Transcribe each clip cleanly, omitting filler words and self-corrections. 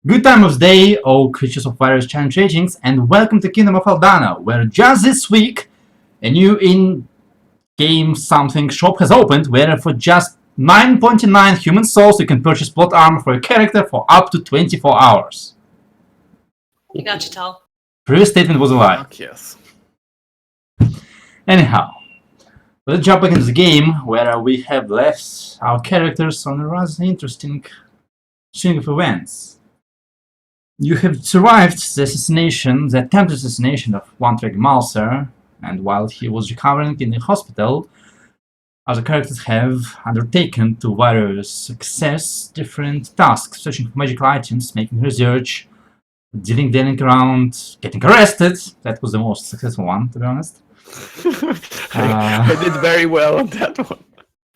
Good time of day, all creatures of various challenge ratings, and welcome to Kingdom of Aldana, where just this week a new in-game something shop has opened, where for just 9.9 human souls you can purchase plot armor for your character for up to 24 hours. You got to tell. Previous statement was a lie. Fuck yes. Anyhow, let's jump back into the game, where we have left our characters on a rather interesting string of events. You have survived the assassination, the attempted assassination of one Treg Malser, and while he was recovering in the hospital, other characters have undertaken to various success different tasks, searching for magical items, making research, dealing around, getting arrested. That was the most successful one, to be honest. I did very well on that one.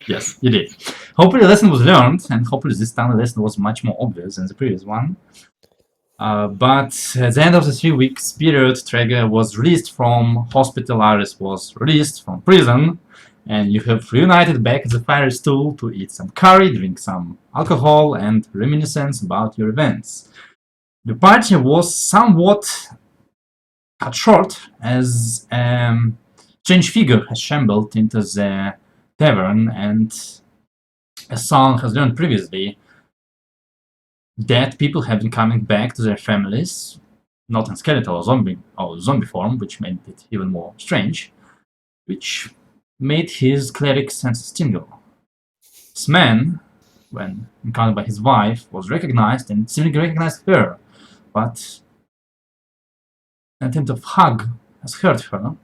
Yes, you did. Hopefully the lesson was learned, and hopefully this time the lesson was much more obvious than the previous one. But at the end of the 3 weeks period, Traeger was released from hospital, Iris was released from prison, and you have reunited back at the fire stool to eat some curry, drink some alcohol, and reminiscence about your events. The party was somewhat cut short as a strange figure has shambled into the tavern, and as Song has learned previously, that people have been coming back to their families, not in skeletal or zombie form, which made it even more strange, which made his cleric senses tingle. This man, when encountered by his wife, was recognized and seemingly recognized her, but an attempt of hug has hurt her,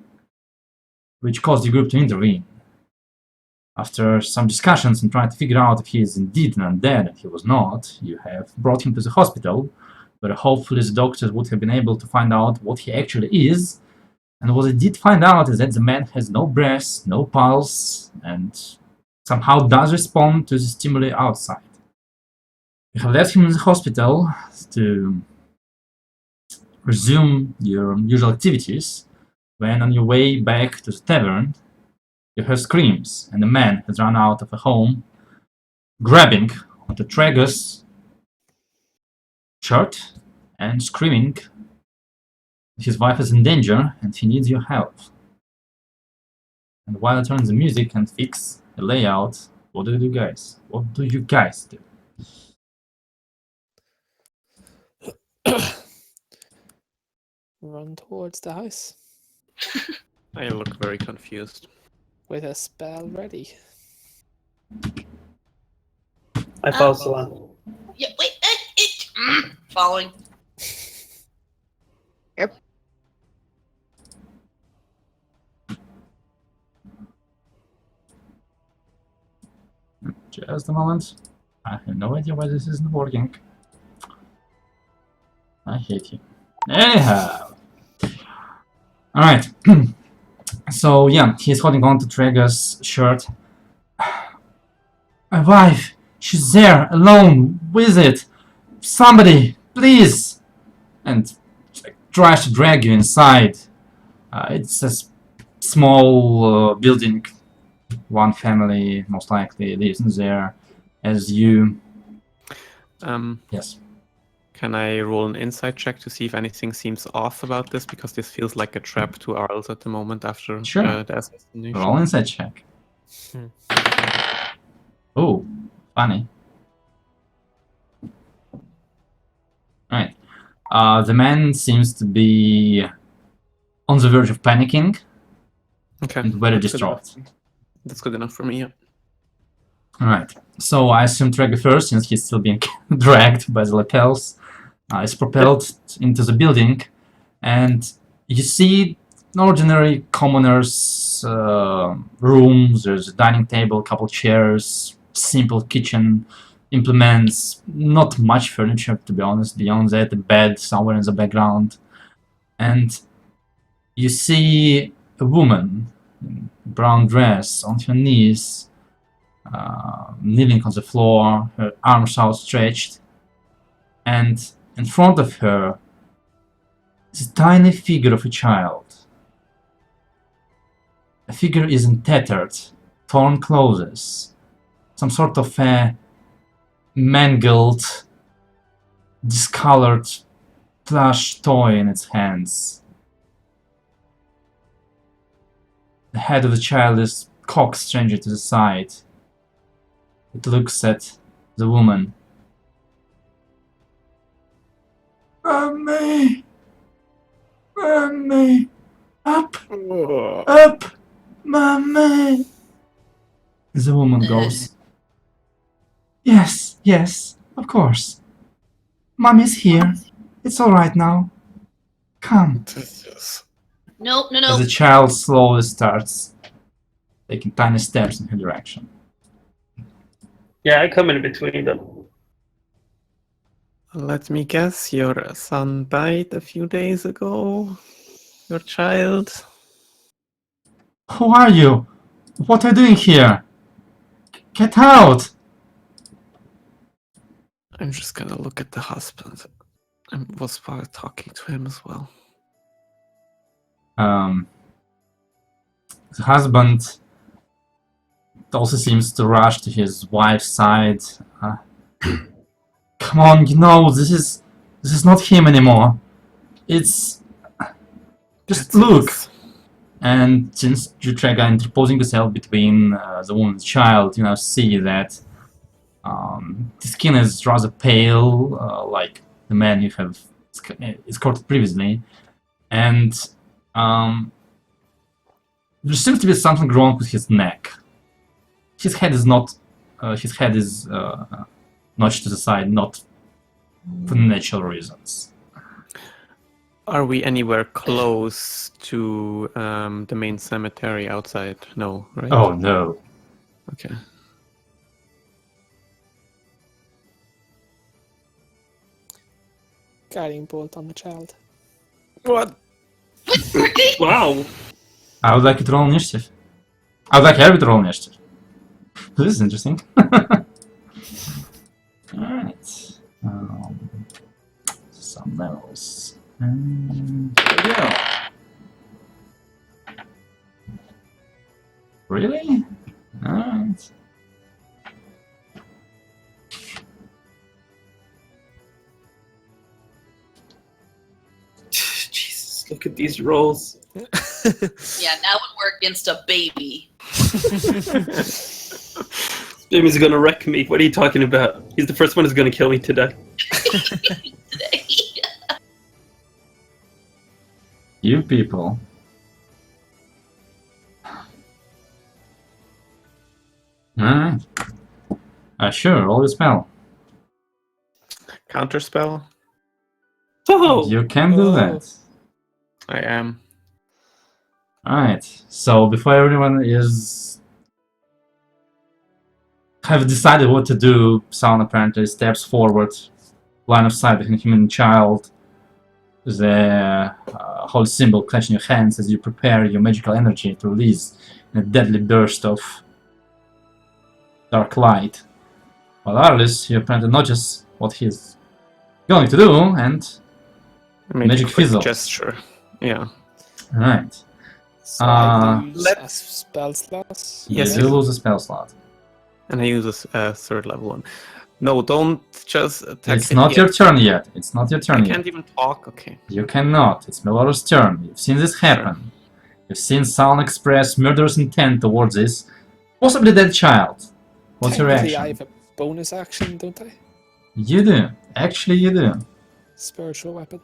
which caused the group to intervene. After some discussions and trying to figure out if he is indeed an undead, and he was not, you have brought him to the hospital, where hopefully the doctors would have been able to find out what he actually is. And what they did find out is that the man has no breath, no pulse, and somehow does respond to the stimuli outside. You have left him in the hospital to resume your usual activities, when on your way back to the tavern, you heard screams, and a man has run out of a home, grabbing onto Traeger's shirt and screaming his wife is in danger and he needs your help. And while I turn the music and fix the layout, what do you do, guys? What do you guys do? Run towards the house I look very confused. with a spell ready. I follow Salan. Yeah, wait, following. Just a moment. I have no idea why this isn't working. I hate you. Anyhow. Alright. So yeah, he's holding on to Traeger's shirt. My wife, she's there, alone, with it. Somebody, please! And tries to drag you inside. It's a small building. One family most likely lives in there. As you... Yes. Can I roll an insight check to see if anything seems off about this? Because this feels like a trap to Arles at the moment after Sure. the assassination. Roll inside check. Oh, funny. Right. The man seems to be on the verge of panicking Okay. and very That's good distraught. enough. That's good enough for me, yeah. Alright. So I assume Traeger first, since he's still being dragged by the lapels. Is propelled into the building, and you see an ordinary commoner's room. There's a dining table, a couple chairs, simple kitchen implements, not much furniture to be honest. Beyond that, a bed somewhere in the background, and you see a woman in a brown dress on her knees, kneeling on the floor, her arms outstretched, and in front of her is a tiny figure of a child. The figure is in tattered, torn clothes, some sort of a mangled discolored plush toy in its hands. The head of the child is cocked strangely to the side. It looks at the woman. Mommy! Mommy! Up! Up! Mommy! The woman goes. Yes, yes, of course. Mommy's here. It's alright now. Come. Nope, no, As no. the child slowly starts taking tiny steps in her direction. Yeah, I come in between them. Let me guess, your son died a few days ago? Your child? Who are you? What are you doing here? Get out! I'm just gonna look at the husband. I was talking to him as well. The husband also seems to rush to his wife's side. Come on, you know, this is not him anymore. It's just look. And since Jutrega interposing herself between the woman and the child, you know, see that the skin is rather pale, like the man you have escorted previously, and there seems to be something wrong with his neck. His head is not. His head is notched to the side, not for natural reasons. Are we anywhere close to the main cemetery outside? No, right? Oh no! Okay. Guiding bolt on the child. What? Wow. I would like you to roll initiative. I would like everybody to roll initiative. This is interesting. Alright. Some levels. And here we go. Really? Alright. Jesus, look at these rolls. Yeah, that would work against a baby. Jamie's gonna wreck me. What are you talking about? He's the first one who's gonna kill me today. Today. You people. Alright. Sure, roll your spell. Counterspell? Oh! You can do Oh. that. I am. Alright, so before everyone have decided what to do, Sound apparently steps forward, line of sight between him and child, the holy symbol clutching your hands as you prepare your magical energy to release in a deadly burst of dark light. While Arlis, you apparently notice what he's going to do, and Make Magic a quick fizzles. gesture. Yeah. alright, So I lose a let's- spell slot. you Yes, do yes. lose a spell slot. And I use a third level one. No, don't just attack It's it not yet. your turn yet. It's not your I turn yet. can't even talk. Okay. You cannot. It's Melora's turn. You've seen this happen. You've seen Sound express murderous intent towards this, possibly dead child. What's your Technically, reaction? I have a bonus action, don't I? You do. Actually, you do. Spiritual weapon.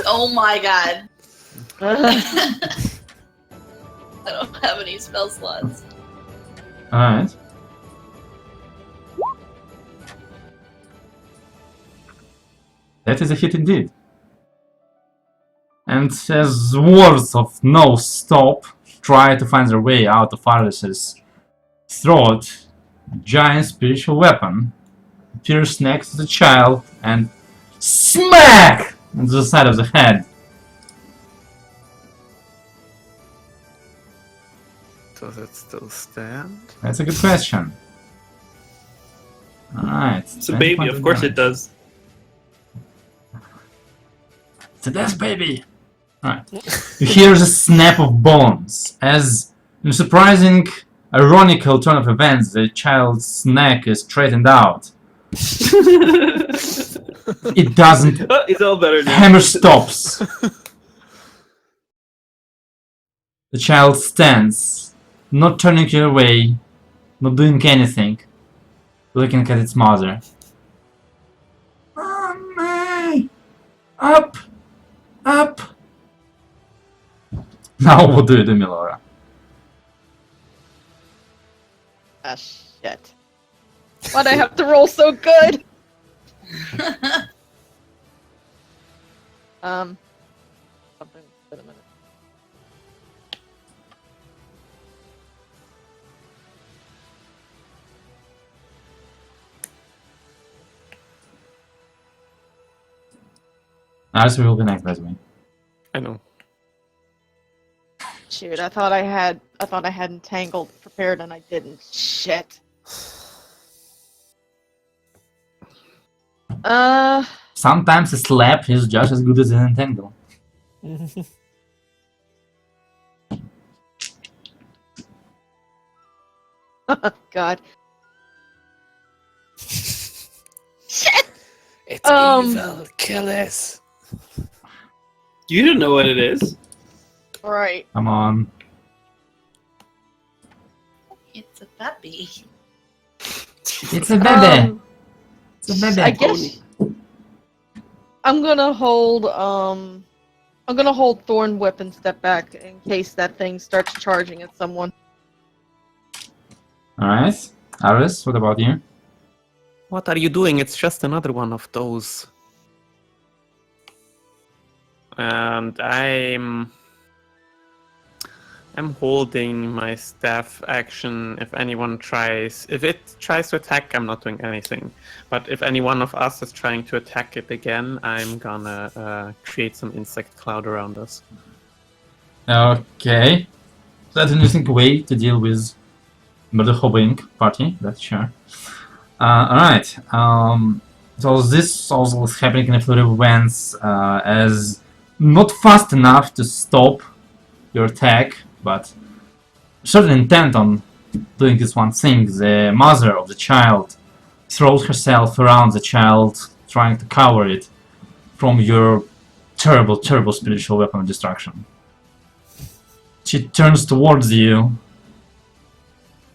Oh my god. I don't have any spell slots. Alright. That is a hit indeed. And as words of no stop try to find their way out of Arlis's throat, a giant spiritual weapon appears next to the child and smack into the side of the head. Does it still stand? That's a good question. Alright. It's a baby, of course it does. It's a death baby! Alright. You hear the snap of bones as, in a surprising, ironical turn of events, the child's neck is straightened out. It doesn't. Oh, it's all better now. Hammer stops. The child stands, not turning your way, not doing anything, looking at its mother. Mommy! Up! Up! Now what do you do, Milora? Ah, shit. Why'd I have to roll so good? Something. Wait a minute. Alice will be next, by the way. I know. Shoot, I thought I had entangled prepared and I didn't. Shit. Sometimes a slap is just as good as an entangle. God. Shit. It's evil. Kill it. You don't know what it is. Right. Come on. It's a puppy. It's a baby. It's a baby. I guess I'm gonna hold Thorn Whip and step back in case that thing starts charging at someone. Alright. Aris, what about you? What are you doing? It's just another one of those. And I'm holding my staff action. If it tries to attack, I'm not doing anything. But if any one of us is trying to attack it again, I'm gonna create some insect cloud around us. Okay. That's an interesting way to deal with murder hobbing party, that's sure. Alright. So this also is happening in a flurry of events as not fast enough to stop your attack, but certain intent on doing this one thing. The mother of the child throws herself around the child, trying to cover it from your terrible, terrible spiritual weapon of destruction. She turns towards you,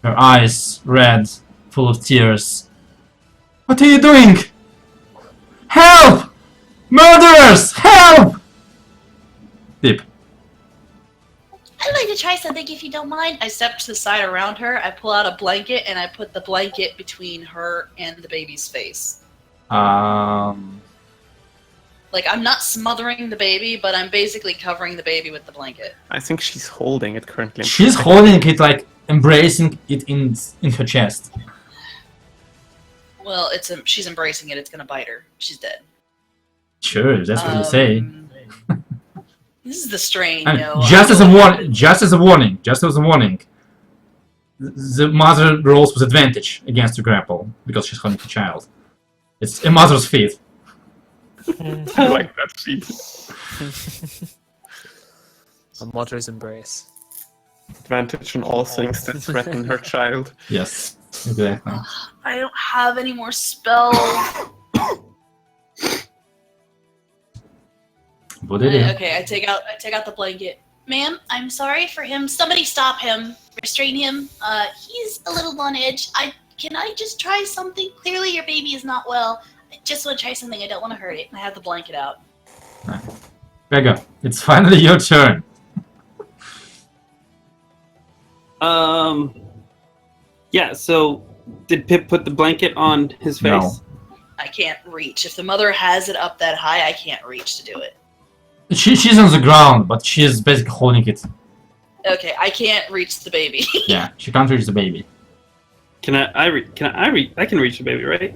her eyes red, full of tears. What are you doing? Help! Murderers! Help! Deep. I'd like to try something if you don't mind. I step to the side around her, I pull out a blanket, and I put the blanket between her and the baby's face. Like, I'm not smothering the baby, but I'm basically covering the baby with the blanket. I think she's holding it currently. She's holding it, like, embracing it in her chest. Well, she's embracing it. It's gonna bite her. She's dead. Sure, that's what you say. This is the strain, And yo. just as a warning, the mother rolls with advantage against the grapple because she's holding the child. It's a mother's fate. I like that feat. A mother's embrace. Advantage on all things that threaten her child. Yes, exactly. I don't have any more spells. What did it? Okay, I take out the blanket. Ma'am, I'm sorry for him. Somebody stop him. Restrain him. He's a little on edge. Can I just try something? Clearly your baby is not well. I just want to try something. I don't want to hurt it. And I have the blanket out. Vega, it's finally your turn. Yeah, so did Pip put the blanket on his face? No. I can't reach. If the mother has it up that high, I can't reach to do it. She's on the ground, but she's basically holding it. Okay, I can't reach the baby. Yeah, she can't reach the baby. I can reach the baby, right?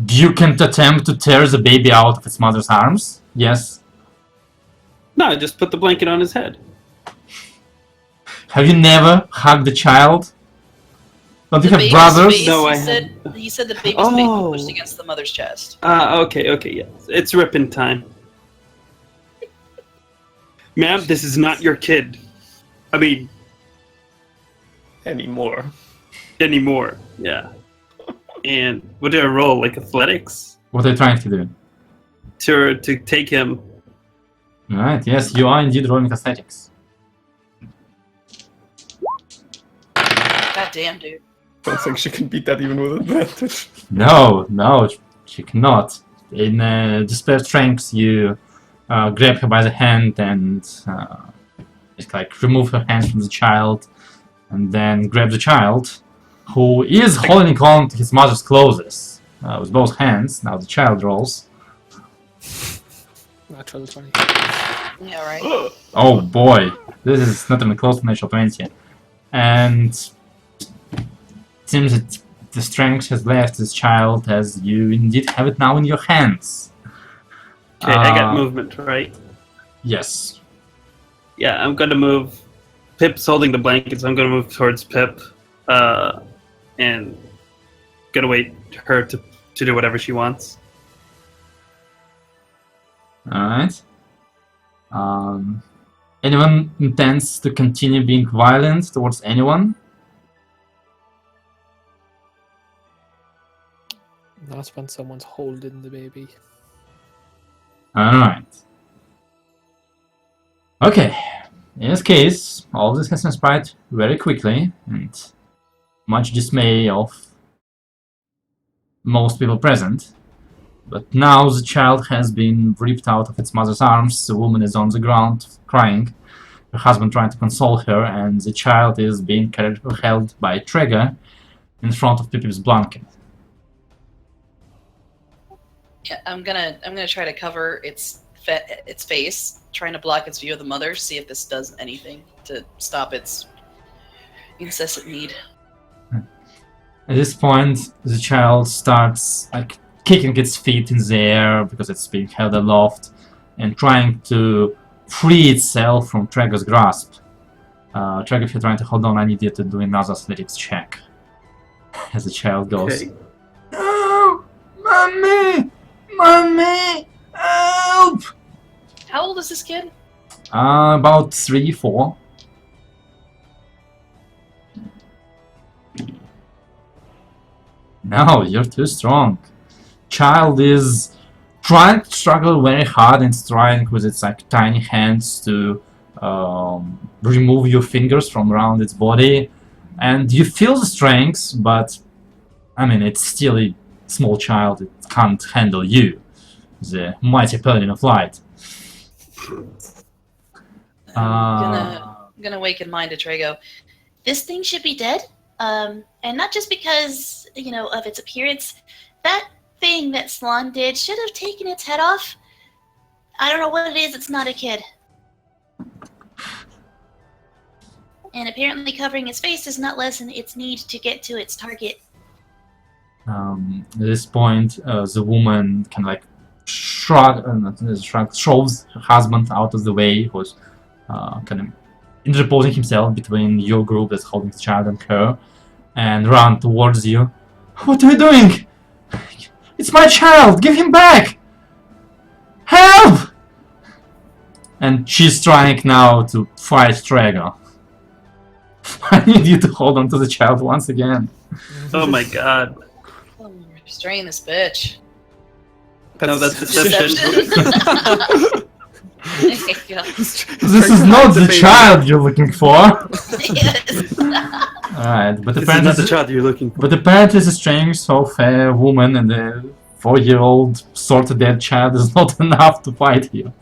You can attempt to tear the baby out of its mother's arms. Yes. No, I just put the blanket on his head. Have you never hugged a child? Don't you The have baby's brothers? face, No, he said the baby's face was pushed against the mother's chest. Okay, yeah. It's ripping time. Ma'am, this is not your kid. I mean, Anymore. anymore. Yeah. And what did I roll? Like athletics? What are you trying to do? to take him. Alright, yes, you are indeed rolling athletics. God damn, dude. Don't think she can beat that even with advantage. No, she cannot. In Despair Strength, you grab her by the hand and just like remove her hands from the child, and then grab the child, who is holding on to his mother's clothes with both hands. Now the child rolls. Natural 20. Yeah, right. Oh boy, this is not even close to natural 20. And it seems that the strength has left this child as you indeed have it now in your hands. Okay, I got movement, right? Yes. Yeah, I'm gonna move. Pip's holding the blankets. I'm gonna move towards Pip, and gonna wait her to do whatever she wants. Alright. Anyone intends to continue being violent towards anyone? Not when someone's holding the baby. Alright. Okay. In this case, all this has transpired very quickly, and much dismay of most people present. But now the child has been ripped out of its mother's arms, the woman is on the ground crying, her husband trying to console her, and the child is being held by Trigger in front of Pipip's blanket. Yeah, I'm gonna try to cover its face, trying to block its view of the mother. See if this does anything to stop its incessant need. At this point, the child starts like kicking its feet in the air because it's being held aloft and trying to free itself from Trigger's grasp. Trigger, if you're trying to hold on, I need you to do another athletics check as the child goes. Okay. No! Mommy! Mommy! Help! How old is this kid? About 3, 4. No, you're too strong. Child is trying to struggle very hard and trying with its like tiny hands to remove your fingers from around its body, and you feel the strength, but I mean it's still a small child. It can't handle you, the mighty paladin of light. I'm gonna waken mind to Trago. This thing should be dead, and not just because of its appearance. That thing that Slan did should have taken its head off. I don't know what it is. It's not a kid. And apparently covering its face does not lessen its need to get to its target. At this point, the woman can like shoves her husband out of the way, who's kind of interposing himself between your group that's holding the child and her, and run towards you. What are you doing? It's my child! Give him back! Help! And she's trying now to fight Trago. I need you to hold on to the child once again. Oh my god. Oh, restrain this bitch. No, that's deception. This is not the child you're looking for. Yes. Alright, but This is apparently not the child you're looking for. But apparently the strength of a woman and a 4-year-old sort of dead child is not enough to fight here.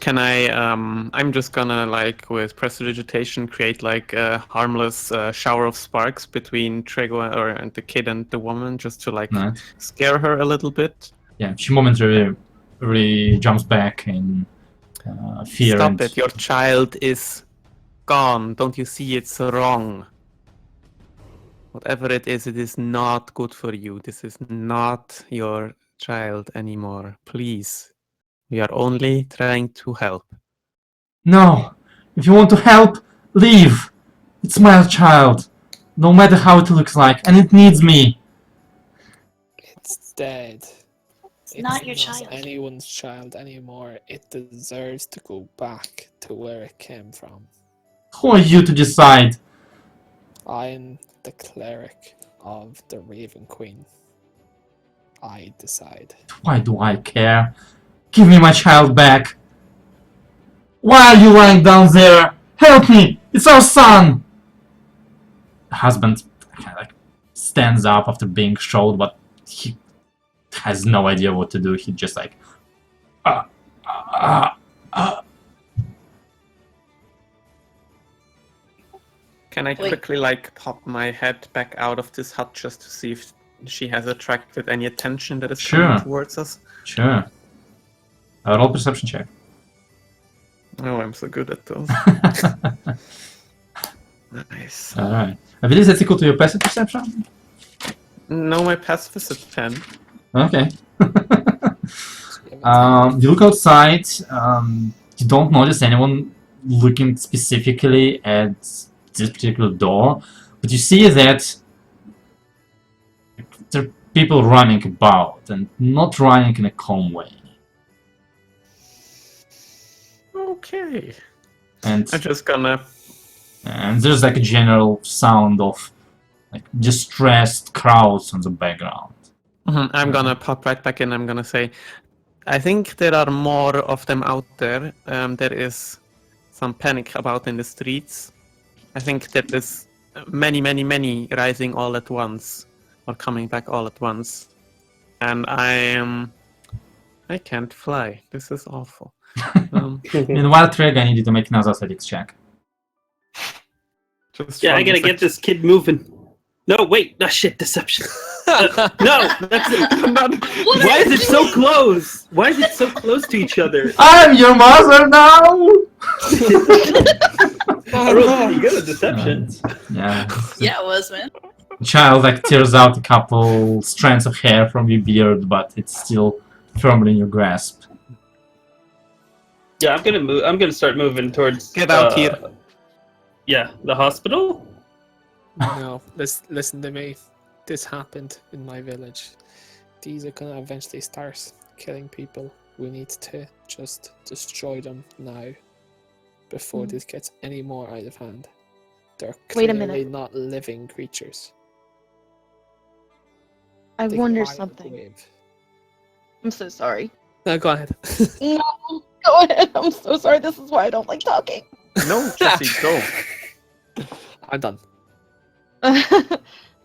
Can I, I'm just gonna, like, with prestidigitation, create, like, a harmless shower of sparks between Trego and the kid and the woman, just to, like, Right. scare her a little bit. Yeah, she momentarily jumps back in fear. Stop and it, your child is gone. Don't you see it's wrong? Whatever it is not good for you. This is not your child anymore. Please. We are only trying to help. No! If you want to help, leave! It's my child. No matter how it looks like, and it needs me. It's dead. It's not your child. Anyone's child anymore. It deserves to go back to where it came from. Who are you to decide? I'm the cleric of the Raven Queen. I decide. Why do I care? Give me my child back! Why are you lying down there? Help me! It's our son! The husband kind of like stands up after being shot, but he has no idea what to do. He just like, Can I Wait. quickly like pop my head back out of this hut just to see if she has attracted any attention that is coming Sure. towards us? Sure. Roll perception check. Oh, I'm so good at those. Nice. Alright. I believe that's equal to your passive perception? No, my passive is at 10. Okay. You look outside, you don't notice anyone looking specifically at this particular door, but you see that there are people running about, and not running in a calm way. Okay. And I'm just gonna. there's like a general sound of like distressed crowds on the background. I'm gonna pop right back in. I'm gonna say, I think there are more of them out there. There is some panic about in the streets. I think there is many rising all at once, or coming back all at once. And I can't fly. This is awful. Meanwhile, Treg, I need you to make another athletics check. Just Yeah, I from gotta the get this kid moving. No, wait, no shit, deception. No, that's What Why are is you it so doing? close? Why is it so close to each other? I'm your mother now! I rolled pretty good at deception. Yeah. Yeah, it was, man. The child like tears out a couple strands of hair from your beard, but it's still firmly in your grasp. Yeah, I'm gonna move. I'm gonna start moving towards. Get out here. Yeah, the hospital. No, listen to me. This happened in my village. These are gonna eventually start killing people. We need to just destroy them now, before this gets any more out of hand. They're Wait a clearly minute. not living creatures. I They wonder cry something. wave. I'm so sorry. No, go ahead. No, go ahead. I'm so sorry. This is why I don't like talking. No, Jesse, go. I'm done.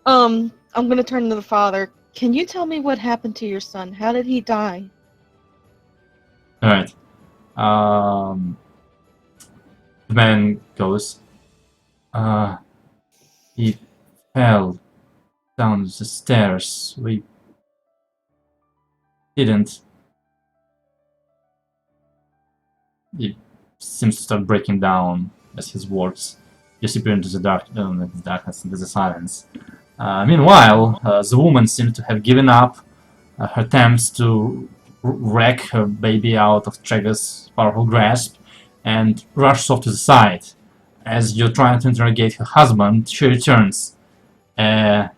I'm gonna turn to the father. Can you tell me what happened to your son? How did he die? Alright. The man goes, he fell down the stairs. We didn't. He seems to start breaking down as his words disappear into the darkness, into the silence. Meanwhile, the woman seems to have given up her attempts to wreck her baby out of Trega's powerful grasp and rushes off to the side. As you're trying to interrogate her husband, she returns. A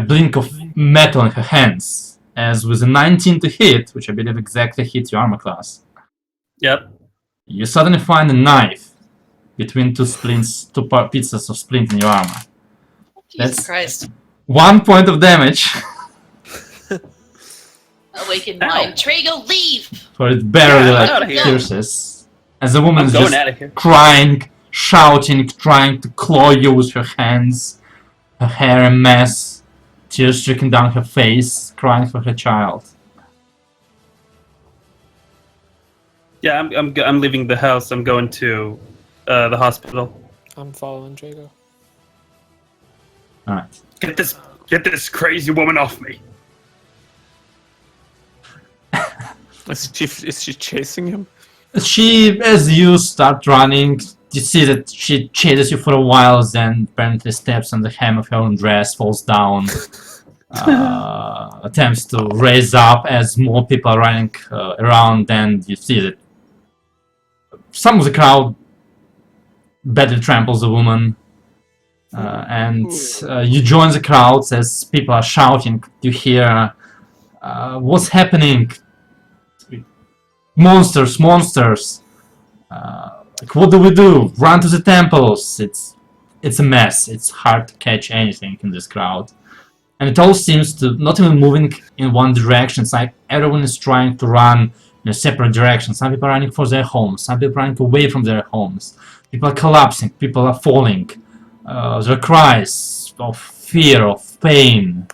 blink of metal in her hands, as with a 19 to hit, which I believe exactly hits your armor class, Yep. you suddenly find a knife between two pieces of splint in your armor. Jesus That's- Christ. 1 point of damage, Awakened Ow. mind. Trago, leave! for it barely Yeah, like out of here. pierces. As the woman I'm is going just out of here. crying, shouting, trying to claw you with her hands, her hair a mess, tears streaking down her face, crying for her child. Yeah, I'm leaving the house. I'm going to the hospital. I'm following Drago. Alright. Get this crazy woman off me. Is she chasing him? She, as you start running, you see that she chases you for a while, then apparently steps on the hem of her own dress, falls down, attempts to raise up as more people are running around, and you see that some of the crowd badly tramples the woman, and you join the crowds as people are shouting. You hear, what's happening? Monsters, monsters! Like, what do we do? Run to the temples! It's a mess. It's hard to catch anything in this crowd. and it all seems to not even moving in one direction. It's like everyone is trying to run in a separate direction. Some people are running for their homes, some people are running away from their homes. People are collapsing, people are falling. There are cries of fear, of pain.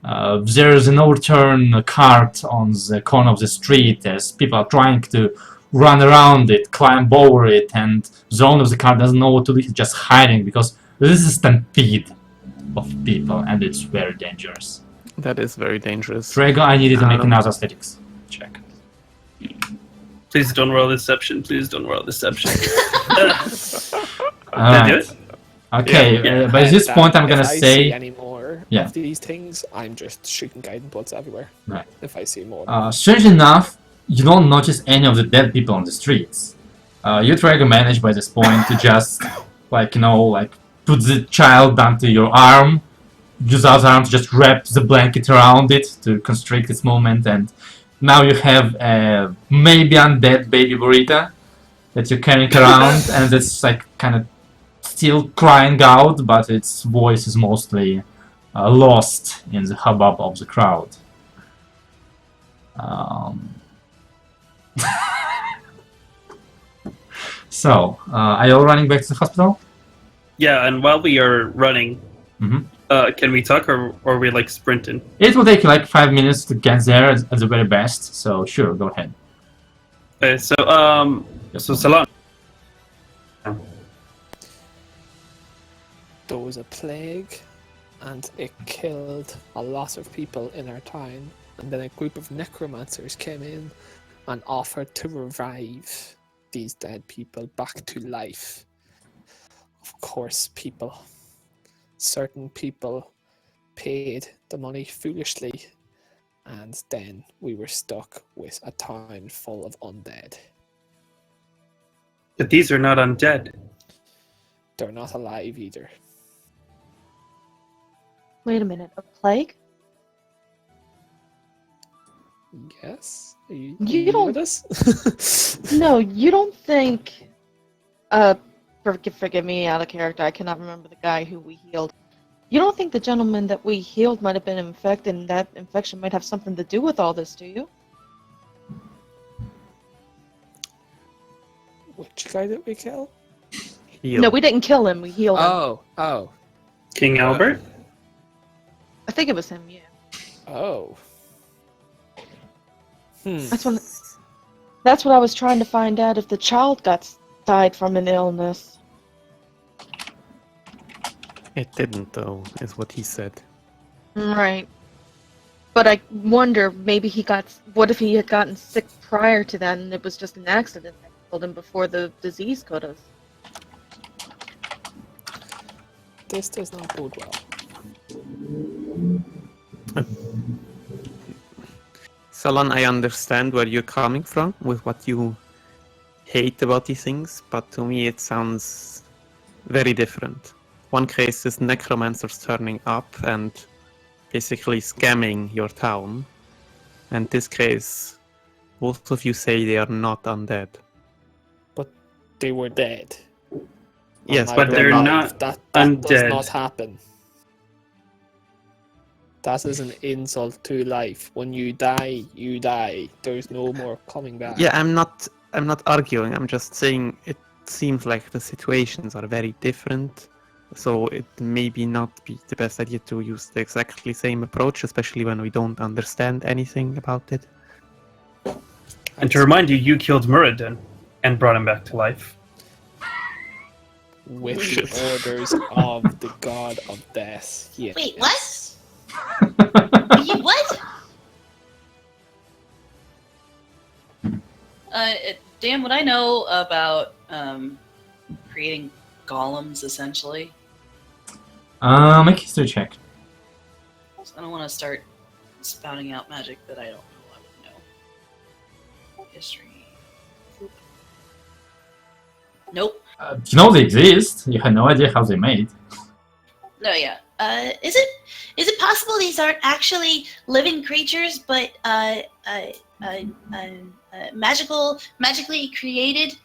There is an overturned cart on the corner of the street as people are trying to run around it, climb over it, and the owner of the car doesn't know what to do. He's just hiding because this is a stampede of people, and it's very dangerous. That is very dangerous. Drago, I needed to make another athletics check. Please don't roll deception. Please don't roll deception. Alright. do it? Okay, Yeah. by this point I'm gonna if I see say... any more Yeah. of these things, I'm just shooting guiding bolts everywhere. Right. If I see more. Strangely enough, you don't notice any of the dead people on the streets. You try to manage by this point to just, like, you know, like, put the child onto your arm, use the other arm to just wrap the blanket around it to constrict its movement, and now you have a maybe undead baby burrito that you're carrying around, and it's like kind of still crying out, but its voice is mostly lost in the hubbub of the crowd. So, are you all running back to the hospital? Yeah, and while we are running, Mhm. can we talk or are we like sprinting? It will take you like 5 minutes to get there at the very best, so sure, go ahead. Okay, so Salon. There was a plague, and it killed a lot of people in our town. And then a group of necromancers came in and offered to revive these dead people back to life. Of course, certain people paid the money foolishly, and then we were stuck with a town full of undead. But these are not undead. They're not alive either. Wait a minute, a plague? Yes? You don't- with us? No, you don't think... Forgive me, out of character, I cannot remember the guy who we healed. You don't think the gentleman that we healed might have been infected, and that infection might have something to do with all this, do you? Which guy did we kill? Heal. No, we didn't kill him, we healed him. Oh. King Albert? I think it was him, yeah. Oh. That's what I was trying to find out, if the child died from an illness. It didn't, though, is what he said. Right. But I wonder, what if he had gotten sick prior to that and it was just an accident that killed him before the disease could have? This does not bode well. Salon, I understand where you're coming from with what you hate about these things, but to me it sounds very different. One case is necromancers turning up and basically scamming your town, and this case, both of you say they are not undead. But they were dead. Yes, And but I they're believe not that undead. does not happen. That is an insult to life. When you die, you die. There's no more coming back. Yeah, I'm not arguing, I'm just saying it seems like the situations are very different, so it may not be the best idea to use the exactly same approach, especially when we don't understand anything about it. And to remind you, you killed Muradin and brought him back to life. With the orders of the god of death. Yes. Wait, what? What? Dan, would I know about creating golems, essentially? Make a history check. I don't want to start spouting out magic that I don't know I would know. History. Nope. You know they exist, you had no idea how they made. No, yeah. Is it possible these aren't actually living creatures, but magically created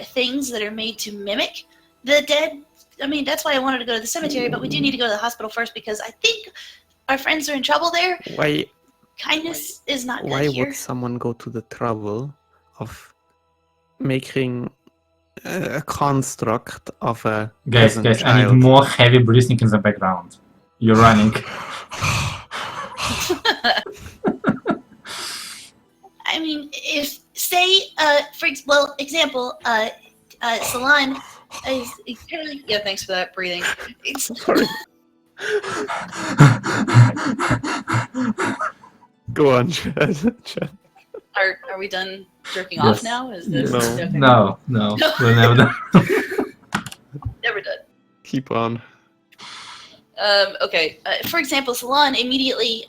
things that are made to mimic the dead? I mean, that's why I wanted to go to the cemetery, but we do need to go to the hospital first because I think our friends are in trouble there. Why Kindness is not good why here. would someone go to the trouble of making a construct of a Guys, peasant guys, I need child? more heavy breathing in the background. You're running. I mean, if say, example, Salon is clearly. Yeah, thanks for that breathing. Sorry. Go on, Chad. Are we done jerking Yes. off now? Is this No. okay. No, we're never done. Never done. Keep on. Okay. For example, Salon immediately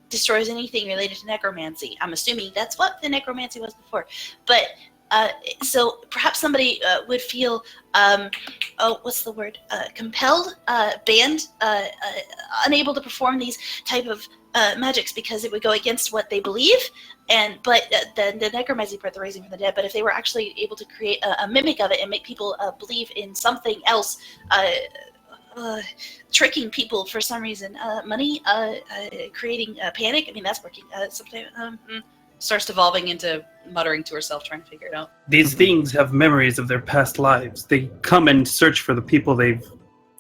destroys anything related to necromancy. I'm assuming that's what the necromancy was before. But so perhaps somebody would feel what's the word? Compelled, banned, unable to perform these type of magics because it would go against what they believe. But the necromancy part, the raising from the dead. But if they were actually able to create a mimic of it and make people believe in something else, tricking people for some reason, money, creating panic. I mean, that's working. Sometimes starts devolving into muttering to herself, trying to figure it out. These things have memories of their past lives. They come and search for the people they've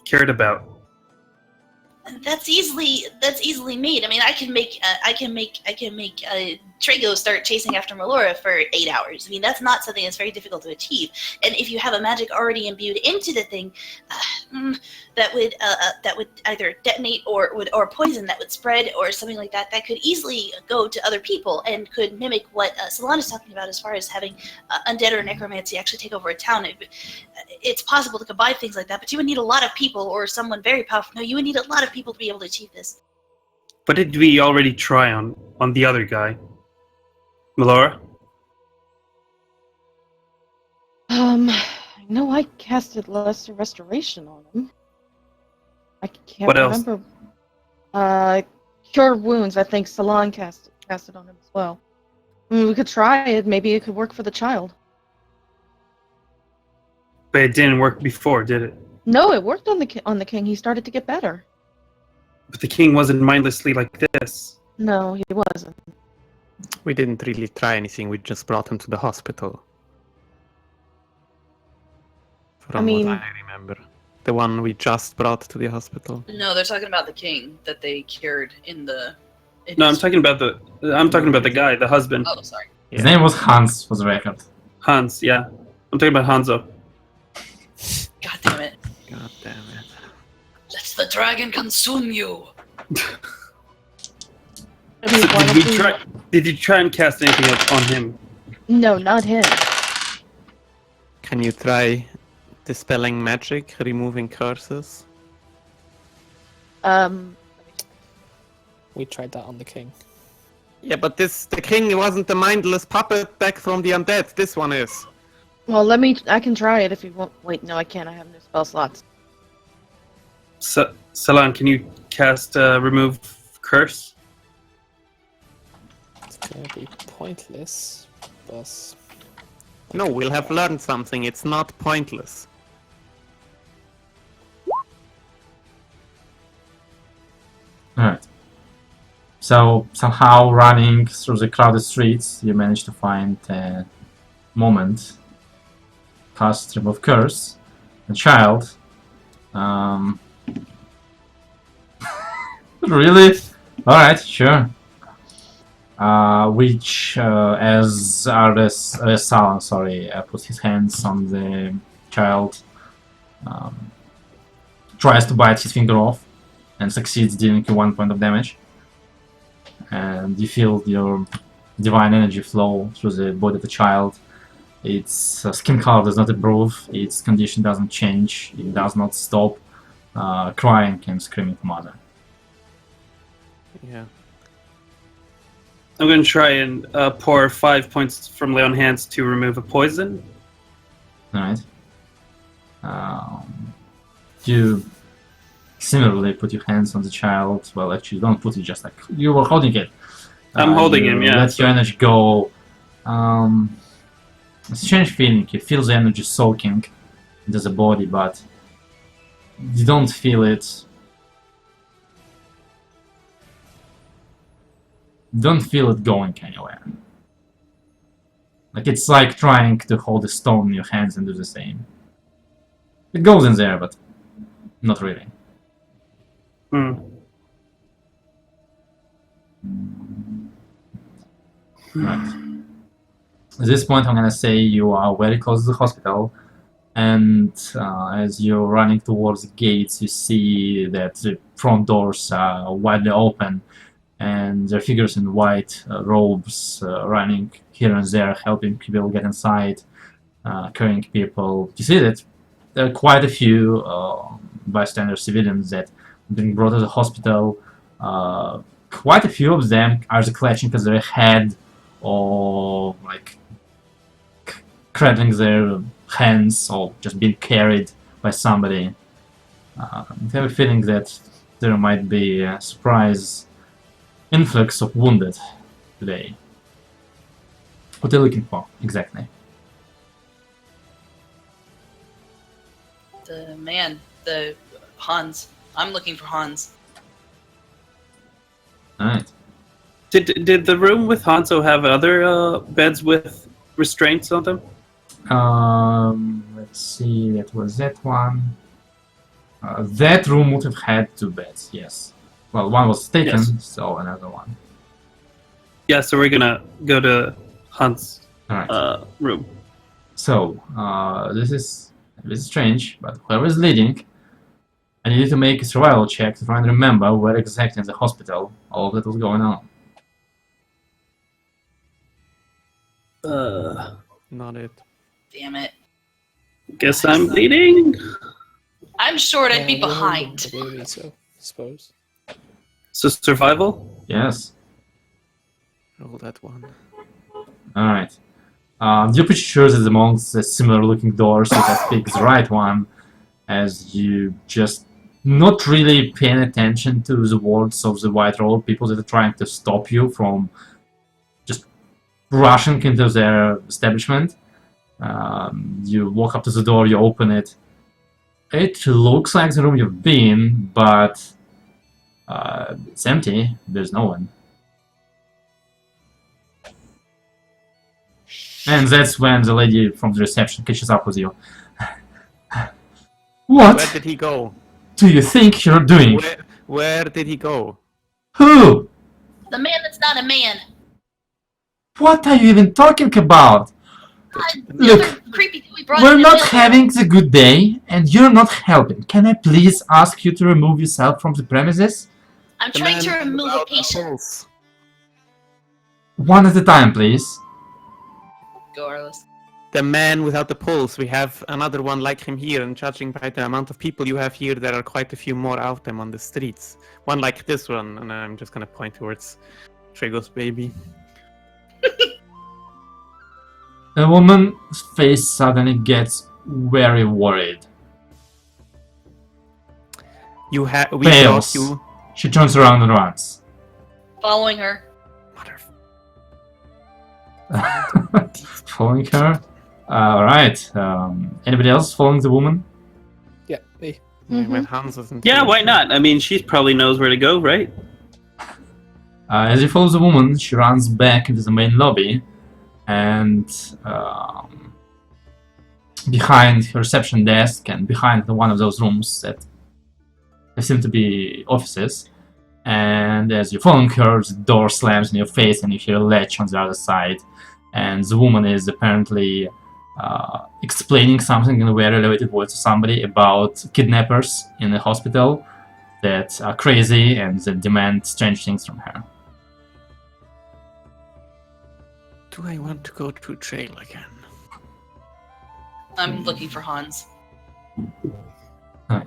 cared about. That's easily made. I mean, I can make Trago start chasing after Melora for 8 hours. I mean, that's not something that's very difficult to achieve. And if you have a magic already imbued into the thing, that would either detonate or poison that would spread or something like that, that could easily go to other people and could mimic what Salon is talking about as far as having undead or necromancy actually take over a town. It's possible to combine things like that, but you would need a lot of people or someone very powerful. No, you would need a lot of people to be able to achieve this. What did we already try on the other guy? Melora? I know I casted Lesser Restoration on him. I can't What else? remember. Cure Wounds, I think Salon casted on him as well. I mean, we could try it. Maybe it could work for the child. But it didn't work before, did it? No, it worked on the king. He started to get better. But the king wasn't mindlessly like this. No, he wasn't. We didn't really try anything, we just brought him to the hospital. From mean- what I remember. The one we just brought to the hospital. No, they're talking about the king that they cured in the. No, I'm talking about the guy, the husband. Oh, sorry. His name was Hans, for the record. Hans, yeah. I'm talking about Hanzo. God damn it! God damn it. Let the dragon consume you. I mean, So why don't we- did you try and cast anything else on him? No, not him. Can you try dispelling magic, removing curses? We tried that on the king. Yeah, but the king wasn't the mindless puppet back from the undead. This one is. Well, I can try it if you want. Wait, no, I can't. I have no spell slots. Salon, can you cast remove curse? It's gonna be pointless, but No, we'll have learned something. It's not pointless. Alright. So, somehow running through the crowded streets, you manage to find a moment. Cast Remove Curse. A child. Really? Alright, sure. Which, as Salon, puts his hands on the child, tries to bite his finger off, and succeeds, dealing you 1 point of damage. And you feel your divine energy flow through the body of the child. Its skin color does not improve, its condition doesn't change, it does not stop crying and screaming for mother. Yeah. I'm going to try and pour 5 points from lay on hands to remove a poison. Alright. You similarly put your hands on the child. Well, actually, don't put it, just like you were holding it. I'm holding him, yeah. Let your energy go. It's a strange feeling. You feel the energy soaking into the body, but you don't feel it don't feel it going anywhere. Like it's like trying to hold a stone in your hands and do the same. It goes in there, but not really. Right. At this point, I'm gonna say you are very close to the hospital, and as you're running towards the gates, you see that the front doors are widely open, and there are figures in white robes running here and there, helping people get inside, carrying people. You see that there are quite a few bystander civilians that have been brought to the hospital. Quite a few of them are clutching to their head or like cradling their hands or just being carried by somebody. I have a feeling that there might be a surprise influx of wounded today. What are you looking for exactly? The Hans. I'm looking for Hans. Alright. Did the room with Hanzo have other beds with restraints on them? Let's see, that was that one. That room would have had 2 beds, yes. Well, one was taken, Yes. so another one. Yeah, so we're gonna go to Hans' Alright. room. So, this is a bit strange, but whoever is leading, I need you to make a survival check to try and remember where exactly in the hospital all of that was going on. Not it. Damn it. Guess I'm leading. I'm short. I'd be we're holding behind. the baby, so I suppose. So survival? Yes. Roll that one. Alright. You're pretty sure that amongst the similar looking doors you have picked the right one, as you just not really paying attention to the words of the white robe people that are trying to stop you from just rushing into their establishment. You walk up to the door, you open it. It looks like the room you've been, but it's empty. There's no one. And that's when the lady from the reception catches up with you. What Where did he go? do you think you're doing? Where did he go? Who? The man that's not a man. What are you even talking about? The Look, other creepy dude we brought we're in the not mail. having the good day, and you're not helping. Can I please ask you to remove yourself from the premises? I'm The trying to man remove a without the patient. pulse. One at a time, please. Go, Arliss. The man without the pulse. We have another one like him here, and judging by the amount of people you have here, there are quite a few more out them on the streets. One like this one, and I'm just gonna point towards Trigo's baby. The woman's face suddenly gets very worried. We Fails. brought you. She turns around and runs. Following her. Following her. Alright. Anybody else following the woman? Yeah, me. When Hans isn't Yeah, here. why not? I mean, she probably knows where to go, right? As you follow the woman, she runs back into the main lobby, and behind her reception desk and behind one of those rooms that seem to be offices, and as you're following her, the door slams in your face and you hear a latch on the other side, and the woman is apparently explaining something in a very elevated voice to somebody about kidnappers in the hospital that are crazy and that demand strange things from her. Do I want to go to jail again? I'm looking for Hans. Right.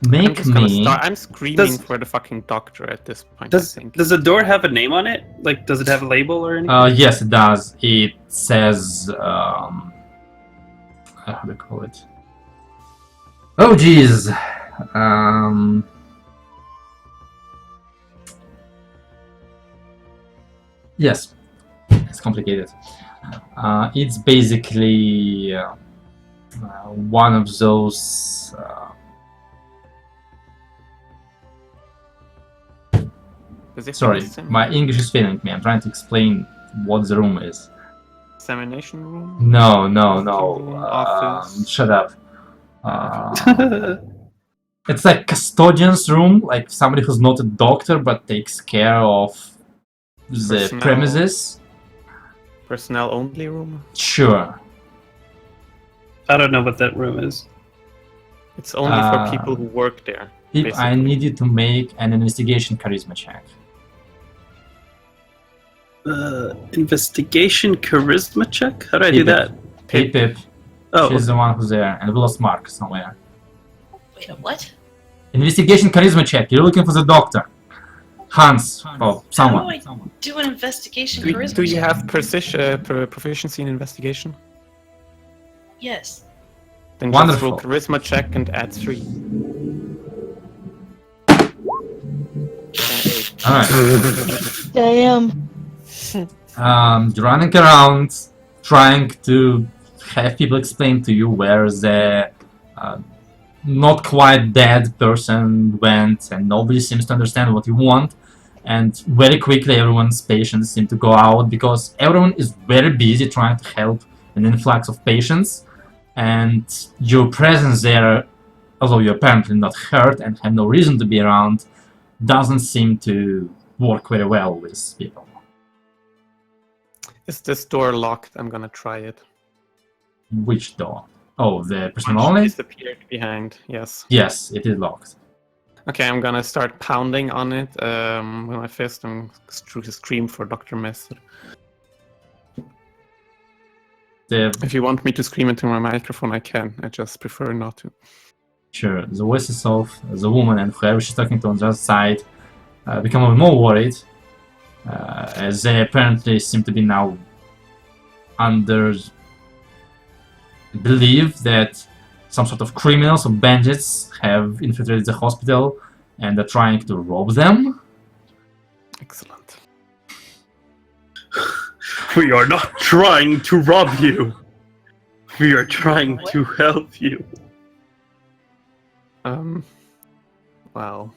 Make me. I'm screaming for the fucking doctor at this point. Does I think. the door have a name on it? Like, does it have a label or anything? Yes, it does. It says. How do you call it? Oh, jeez. Yes, it's complicated. It's basically one of those Does it Sorry, exist in my English is failing me. I'm trying to explain what the room is. examination room? No, no, Room, no. office. Shut up. It's like custodian's room, like somebody who's not a doctor but takes care of the Personnel. premises. Personnel only room? Sure. I don't know what that room is. It's only for people who work there. I basically. need you to make an investigation charisma check. Investigation charisma check? How do I do Pip. that? Hey Pip, Oh, she's the one who's there, and we lost Mark somewhere. Wait, what? Investigation charisma check. You're looking for the doctor. Hans, or How someone. do I do an investigation Do, charisma do you check? have proficiency in investigation? Yes. Then Wonderful. just roll charisma check and add 3. Alright. Damn. You're running around trying to have people explain to you where the not quite dead person went, and nobody seems to understand what you want. And very quickly everyone's patients seem to go out because everyone is very busy trying to help an influx of patients, and your presence there, although you're apparently not hurt and have no reason to be around, doesn't seem to work very well with people. Is this door locked? I'm gonna try it. Which door? Oh, the person One only? disappeared behind, yes. Yes, it is locked. Okay, I'm gonna start pounding on it with my fist and scream for Dr. Messer. If you want me to scream into my microphone, I can. I just prefer not to. Sure, the voices of the woman and whoever she's talking to on the other side become even more worried, as they apparently seem to be now under belief that some sort of criminals or bandits have infiltrated the hospital and are trying to rob them. Excellent. we are not trying to rob you. We are trying to help you. Well, Alright,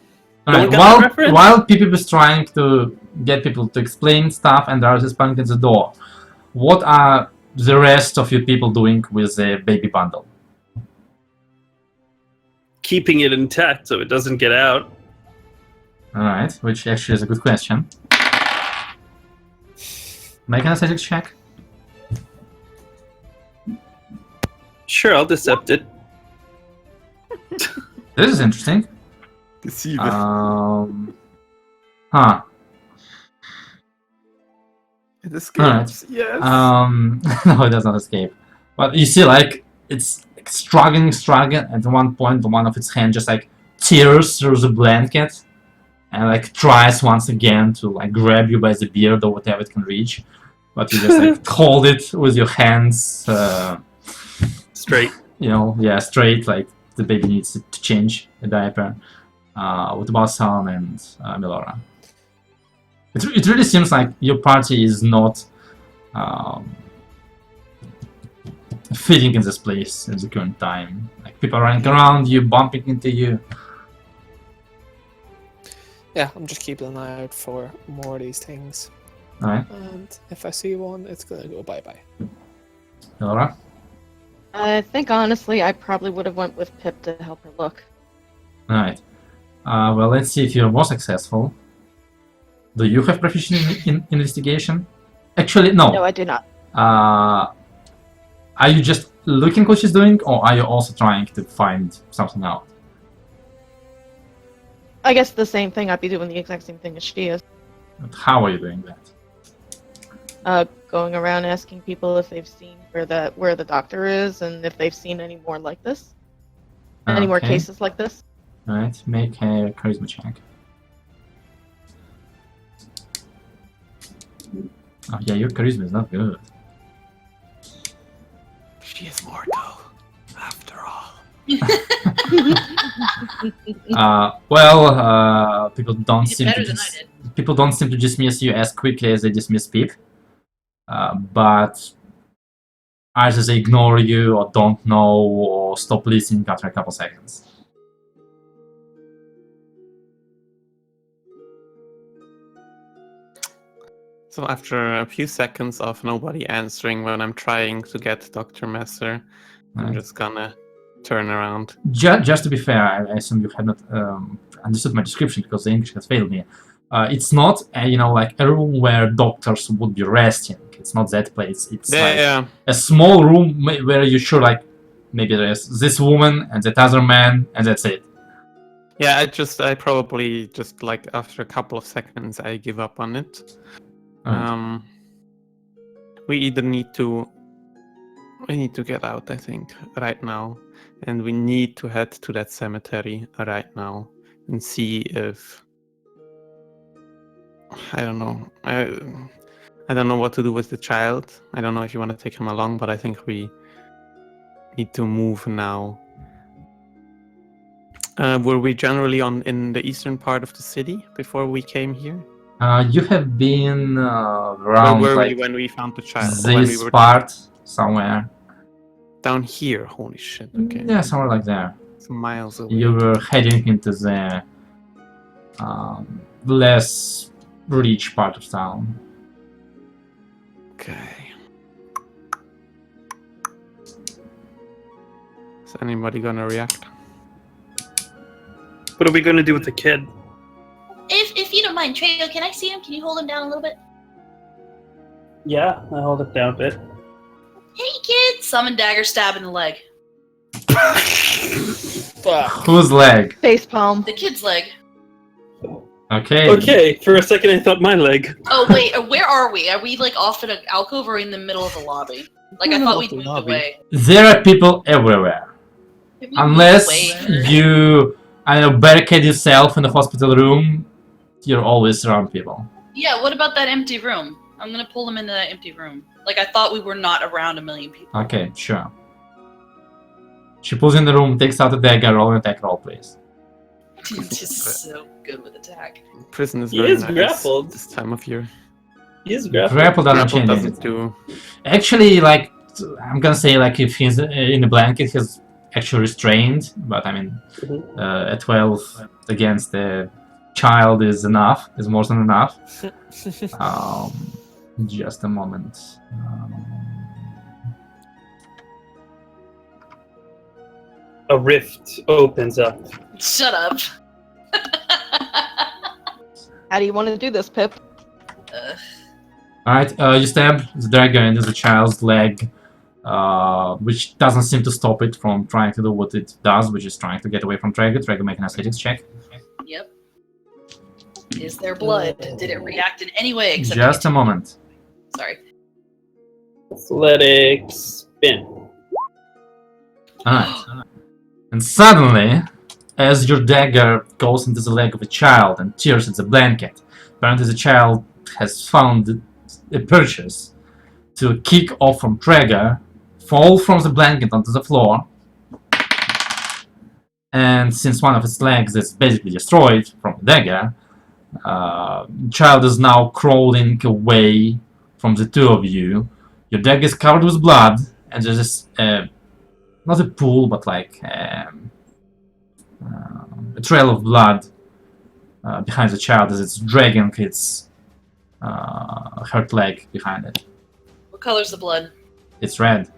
Don't get that reference? while PP is trying to get people to explain stuff and Darius is pointing at the door, what are the rest of you people doing with the baby bundle? Keeping it intact so it doesn't get out. Alright, which actually is a good question. Make an athletics check. Sure, I'll decept it. This is interesting. Deceive. Huh. it escapes. Alright. Yes. No, it does not escape. But you see, like, it's struggling, and at one point, one of its hands just, like, tears through the blanket and, like, tries once again to, like, grab you by the beard or whatever it can reach. But you just, like, hold it with your hands, Straight. you know, yeah, straight, like, the baby needs to change a diaper. What about Salon and Melora? It really seems like your party is not fitting in this place at the current time. Like, people are running around you, bumping into you. Yeah, I'm just keeping an eye out for more of these things. Alright, And if I see one, it's gonna go bye-bye. Melora? I think honestly, I probably would have went with Pip to help her look. Alright. Well, let's see if you're more successful. Do you have proficiency in investigation? Actually, no. No, I do not. Are you just looking what she's doing, or are you also trying to find something out? I guess the same thing. I'd be doing the exact same thing as she is. But how are you doing that? Going around asking people if they've seen where the doctor is and if they've seen any more like this. Any more Okay. cases like this. Alright, make a charisma check. Oh yeah, your charisma is not good. She is mortal, after all. People don't Did seem to better than I did. people don't seem to dismiss you as quickly as they dismiss Pip. But either they ignore you or don't know or stop listening after a couple seconds. So after a few seconds of nobody answering when I'm trying to get Dr. Messer, I'm Right. just gonna turn around. Just to be fair, I assume you had not understood my description because the English has failed me. It's not, like a room where doctors would be resting. It's not that place. It's like Yeah, a small room where you're sure, like, maybe there's this woman and that other man, and that's it. yeah. I probably just like after a couple of seconds, I give up on it. Right. We either need to get out, I think, right now, and we need to head to that cemetery right now and see if I don't know. I don't know what to do with the child. I don't know if you want to take him along, but I think we need to move now. Were we generally in the eastern part of the city before we came here? You have been Where around were like we when we found the child? When we this were part somewhere. down here. Holy shit! Okay, Yeah, somewhere like there. some miles away. You were heading into the less rich part of town. Okay. Is anybody gonna react? What are we going to do with the kid? If you don't mind, Trejo, can I see him? Can you hold him down a little bit? Yeah, I hold it down a bit. Hey, kid! Summon dagger, stab in the leg. Fuck. Whose leg? Face palm. The kid's leg. Okay. Okay, for a second I thought my leg. Oh wait, where are we? Are we like off in an alcove or in the middle of the lobby? Like I thought we'd moved away. There are people everywhere. Have we Unless moved away? you, barricade yourself in the hospital room, you're always around people. Yeah, what about that empty room? I'm gonna pull him into that empty room. Like I thought we were not around a million people. Okay, sure. She pulls in the room, takes out a dagger, roll an attack roll, please. Just so good with attack. Prison is He very is nice grappled. this time of year. He is grappled. Grapple doesn't Grapple change doesn't anything. do. Actually, like, I'm gonna say, like, if he's in the blanket, he's actually restrained, but I mean, a 12 against the child is enough, is more than enough. Just a moment. A rift opens up. Shut up. How do you want to do this, Pip? Alright, you stab the dagger into the child's leg, which doesn't seem to stop it from trying to do what it does, which is trying to get away from Traeger. Traeger, make an athletics check. Yep. Is there blood? Did it react in any way except Just a moment. Sorry. Athletics spin. Alright. And suddenly, as your dagger goes into the leg of a child and tears at the blanket, apparently the child has found a purchase to kick off from Traeger, fall from the blanket onto the floor, and since one of its legs is basically destroyed from the dagger, child is now crawling away from the two of you. Your dagger is covered with blood, and there's this, not a pool, but like a trail of blood behind the child as it's dragging its hurt leg behind it. What color's the blood? It's red.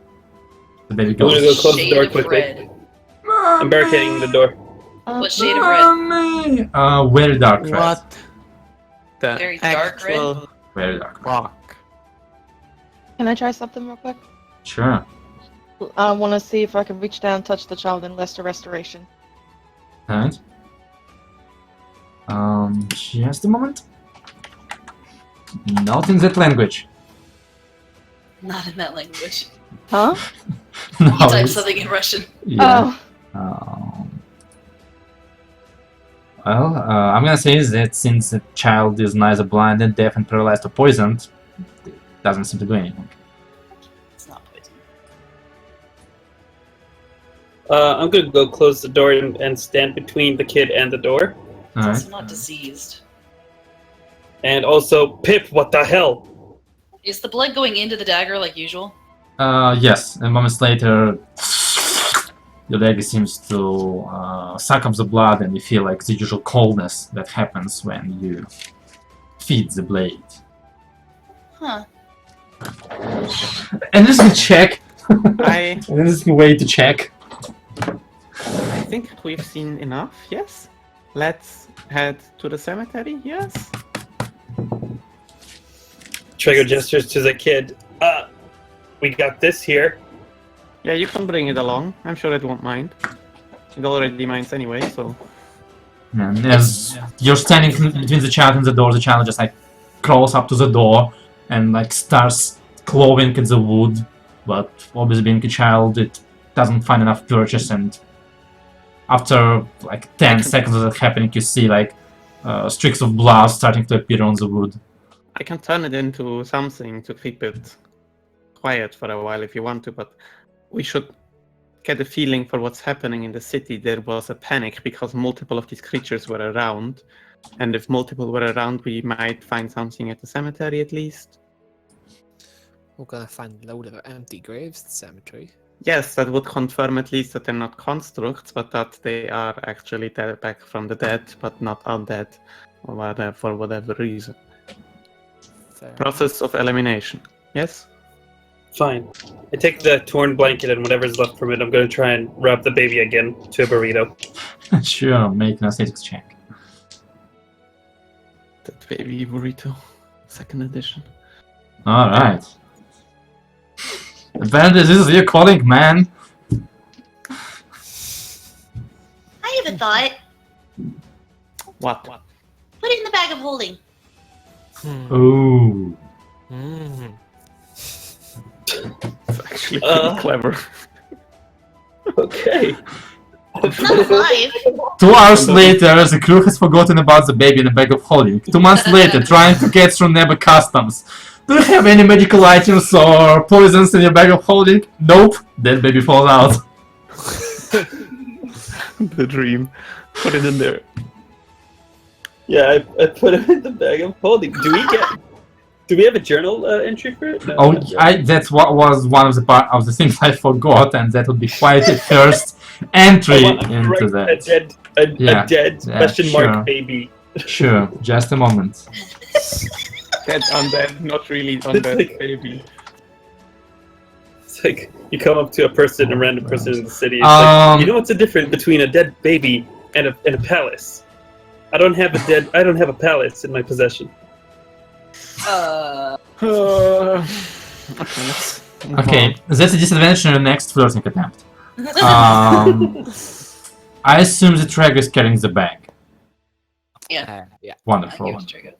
The baby I'm gonna goes. go close the Shade door of quickly. red. I'm barricading the door. What shade of red? Very dark red. What? The Very dark red? actual Very dark red. fuck. Can I try something real quick? Sure. I want to see if I can reach down, touch the child, and list a restoration. Alright. Just a moment. Not in that language. Not in that language. Huh? No, You type it's- something in Russian. Yeah. Oh. Well, I'm gonna say that since the child is neither blinded, deaf, and paralyzed or poisoned, it doesn't seem to do anything. It's not poison. I'm gonna go close the door and stand between the kid and the door. It's Alright. also not diseased. And also, Pip, what the hell? Is the blood going into the dagger like usual? Yes, and moments later, your leg seems to suck up the blood, and you feel like the usual coldness that happens when you feed the blade. Huh. And this is a check. I And this is a way to check. think we've seen enough, yes? Let's head to the cemetery, yes? Trigger gestures to the kid. We got this here. Yeah, you can bring it along. I'm sure it won't mind. It already minds anyway, so... And as you're standing between the child and the door, the child just like crawls up to the door and like starts clawing at the wood. But obviously being a child, it doesn't find enough purchase, and after like 10 seconds of that happening, you see like streaks of blood starting to appear on the wood. I can turn it into something to keep it quiet for a while if you want to, but we should get a feeling for what's happening in the city. There was a panic because multiple of these creatures were around, and if multiple were around, we might find something at the cemetery at least. We're gonna find a load of empty graves at the cemetery. Yes, that would confirm at least that they're not constructs, but that they are actually dead, back from the dead, but not undead, or whatever, for whatever reason. Fair. Process of elimination. Yes? Fine. I take the torn blanket and whatever's left from it. I'm going to try and wrap the baby again to a burrito. Sure, make an aesthetics check. That baby burrito. Second edition. Alright. Apparently this is your calling, man. I have a thought. What? Put it in the bag of holding. Ooh. It's actually pretty clever. Okay. It's not alive. 2 hours later, the crew has forgotten about the baby in a bag of holding. 2 months later, trying to get through Neighbor Customs. Do you have any medical items or poisons in your bag of holding? Nope. Dead baby falls out. The dream. Put it in there. Yeah, I put him in the bag of holding. Do we have a journal entry for it? No, Oh, not yet. that's what was one of the things I forgot, and that would be quite a first entry I want to into write that. a Yeah, dead yeah, question sure. mark baby. Sure, just a moment. Dead undead, not really undead like- baby. It's like you come up to a random person in the city. It's Um, like, you know what's the difference between a dead baby and a palace? I don't have a palace in my possession. Okay, let's move Okay, on. that's a disadvantage in your next flirting attempt. I assume the track is carrying the bag. Yeah. Yeah. Wonderful. Give it to Trigger.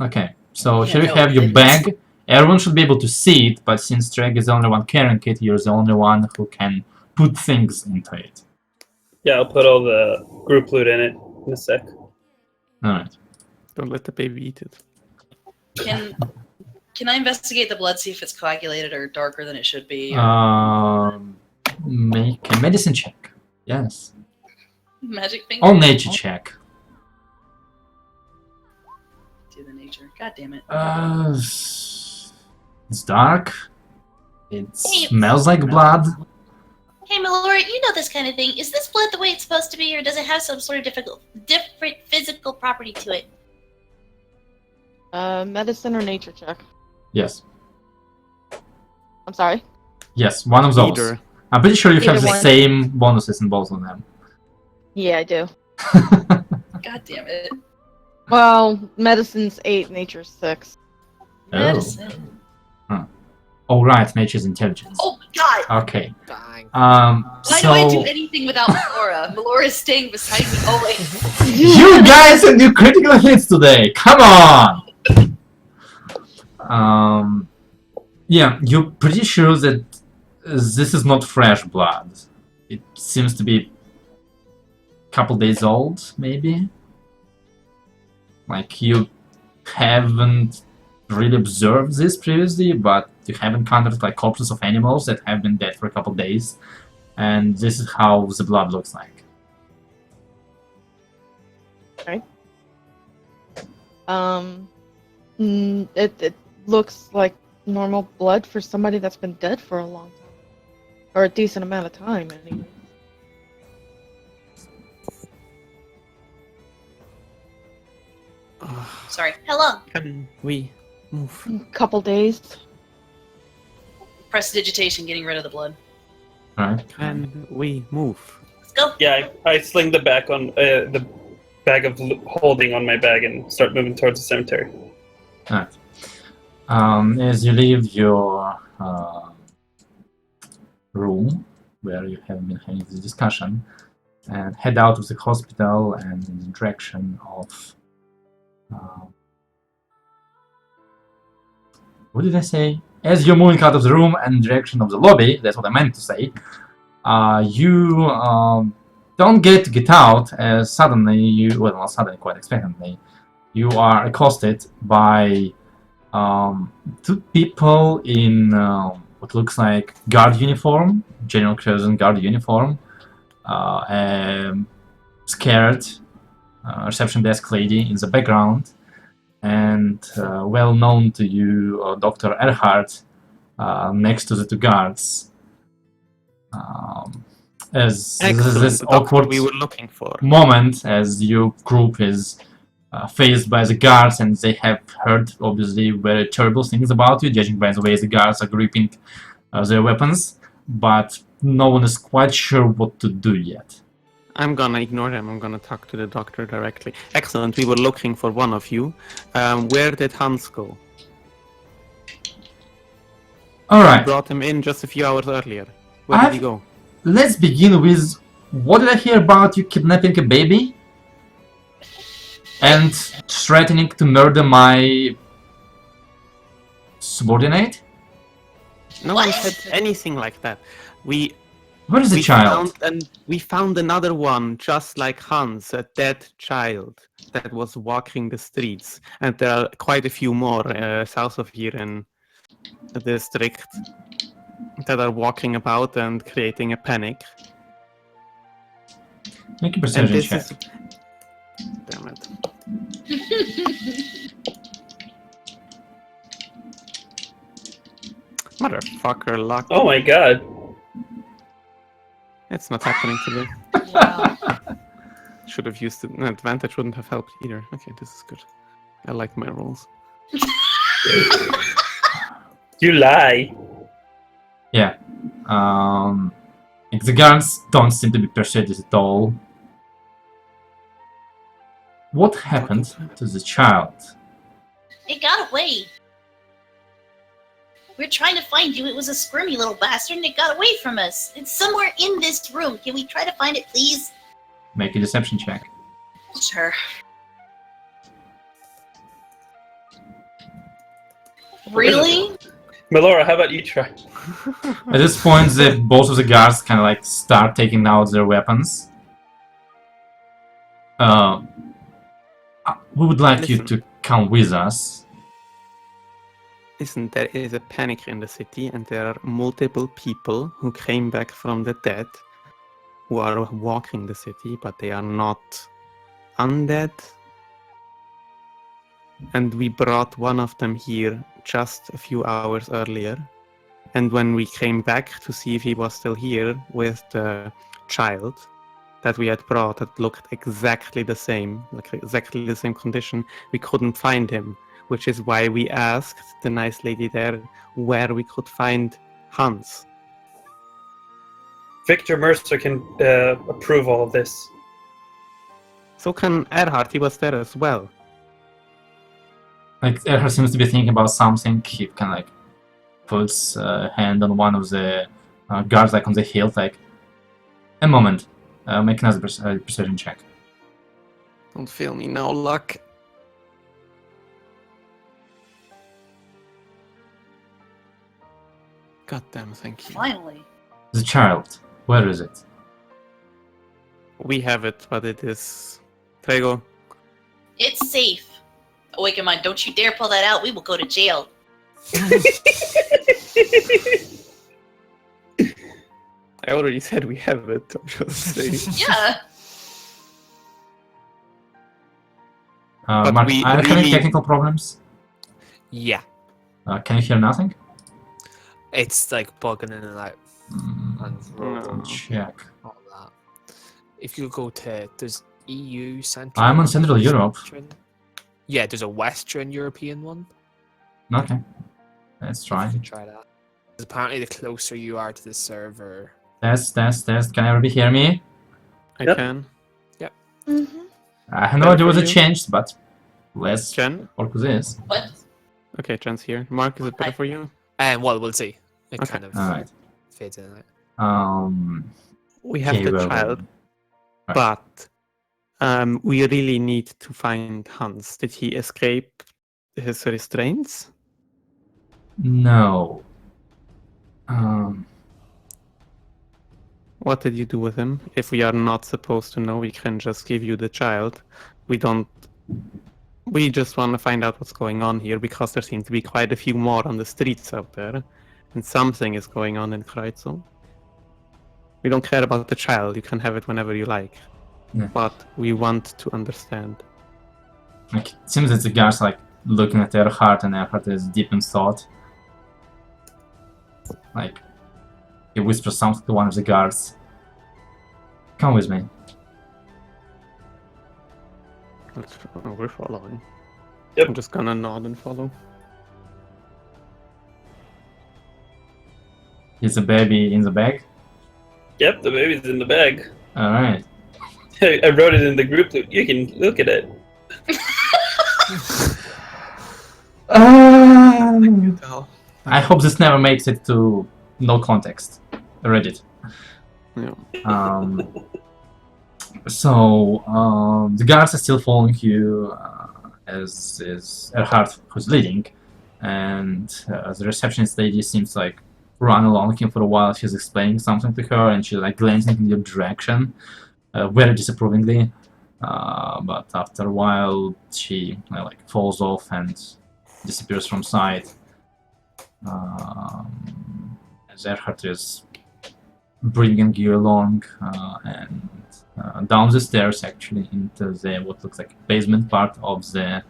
Okay, so Yeah, here you no, have your it's- bag. Everyone should be able to see it, but since Treg is the only one carrying it, you're the only one who can put things into it. Yeah, I'll put all the group loot in it in a sec. Alright. Don't let the baby eat it. Can I investigate the blood, see if it's coagulated or darker than it should be? Make a medicine check. Yes. Magic finger? Or nature check. Do the nature. God damn it. It's dark. It Hey. smells like blood. Hey, Melora, you know this kind of thing. Is this blood the way it's supposed to be, or does it have some sort of different physical property to it? Medicine or nature check? Yes. I'm sorry. Yes, one of those. Either. I'm pretty sure you have Either the one. same bonuses in both of them. Yeah, I do. God damn it. Well, medicine's 8, nature's 6. Medicine. Oh, right, nature's intelligence. Oh, God! Okay. Bang. Why do I do So anything without Melora? Melora's staying beside me always. you guys can do critical hits today. Come on. Yeah, you're pretty sure that this is not fresh blood. It seems to be a couple days old, maybe. Like you haven't really observed this previously, but you have encountered like corpses of animals that have been dead for a couple days, and this is how the blood looks like. It looks like normal blood for somebody that's been dead for a long time. Or a decent amount of time, anyway. Sorry. How long? Can we move? Couple days. Prestidigitation, getting rid of the blood. Right. Can we move? Let's go. Yeah, I sling the back on the bag of holding on my bag and start moving towards the cemetery. Right. As you leave your room, where you have been having this discussion, and head out of the hospital and in the direction of... what did I say? As you're moving out of the room and in the direction of the lobby, that's what I meant to say, you don't get out as suddenly you... well, not suddenly, quite expectantly, you are accosted by two people in what looks like guard uniform, General Curzon guard uniform, scared reception desk lady in the background, and well known to you, Dr. Erhardt, next to the two guards. As this The doctor awkward we were looking for. moment as your group is faced by the guards, and they have heard obviously very terrible things about you, judging by the way the guards are gripping their weapons, but no one is quite sure what to do yet. I'm gonna ignore them. I'm gonna talk to the doctor directly. Excellent. We were looking for one of you. Where did Hans go? Alright, Brought him in just a few hours earlier. Where did he go? let's begin with, what did I hear about you kidnapping a baby? And threatening to murder my subordinate? No one said anything like that. We Where is the child? we found another one just like Hans, a dead child that was walking the streets, and there are quite a few more south of here in the district that are walking about and creating a panic. Make a And perception this check. is... Damn it. Motherfucker luck. Oh my god. It's not happening today. Wow. Should have used it. No, advantage wouldn't have helped either. Okay, this is good. I like my rolls. You lie. Yeah. The guards don't seem to be persuaded at all. What happened to the child? It got away. We're trying to find you. It was a squirmy little bastard and it got away from us. It's somewhere in this room. Can we try to find it, please? Make a deception check. Sure. Really? Melora, how about you try? At this point, both of the guards kind of like start taking out their weapons. We would like you to come with us. Listen, there is a panic in the city, and there are multiple people who came back from the dead who are walking the city, but they are not undead. And we brought one of them here just a few hours earlier. And when we came back to see if he was still here with the child that we had brought that looked exactly the same, like exactly the same condition, we couldn't find him. Which is why we asked the nice lady there where we could find Hans. Victor Mercer can approve all of this. So can Erhard, he was there as well. Like, Erhard seems to be thinking about something. He kind of like puts a hand on one of the guards, like on the hilt, like, a moment. Make another precision check. Don't feel me now, luck. God damn, thank you. Finally. The child, where is it? We have it, but it is... Trego. It's safe. Awaken mind, don't you dare pull that out. We will go to jail. I already said we have it, I'm just saying. Yeah. But Mark, we are you having really- technical problems? Yeah, Can you hear nothing? it's like bugging in and out and No. Check. all that. If you go to there's EU Central. I'm on Central Europe. Yeah, there's a Western European one. Okay, let's try. You can try that. 'Cause apparently, the closer you are to the server, Test. Can everybody hear me? I Yep. can. Mm-hmm. I have no Better idea what for it you? changed, but let's Jen? work with this. What? Okay, Jen's here. Mark, is it better for you? and well, we'll see. It Okay. kind of Alright. fades in and out. We have Okay, the well, child, right. but we really need to find Hans. Did he escape his restraints? No. What did you do with him? If we are not supposed to know, we can just give you the child. We don't. We just want to find out what's going on here because there seem to be quite a few more on the streets out there, and something is going on in Cradle. We don't care about the child. You can have it whenever you like, Yeah. but we want to understand. Like, it seems that the guards like looking at Erhard, and Erhard is deep in thought. Like, he whispers something to one of the guards. Come with me. We're following. Yep. I'm just gonna nod and follow. Is the baby in the bag? Yep, the baby's in the bag. Alright. I wrote it in the group. You can look at it. I hope this never makes it to no context. Reddit. Yeah. The guards are still following you, as is Erhard who's leading, and the receptionist lady seems like run along him for a while. She's explaining something to her, and she's like glancing in your direction, very disapprovingly. But after a while, she like falls off and disappears from sight. As Erhard is bringing you along, and down the stairs, actually, into the what looks like basement part of the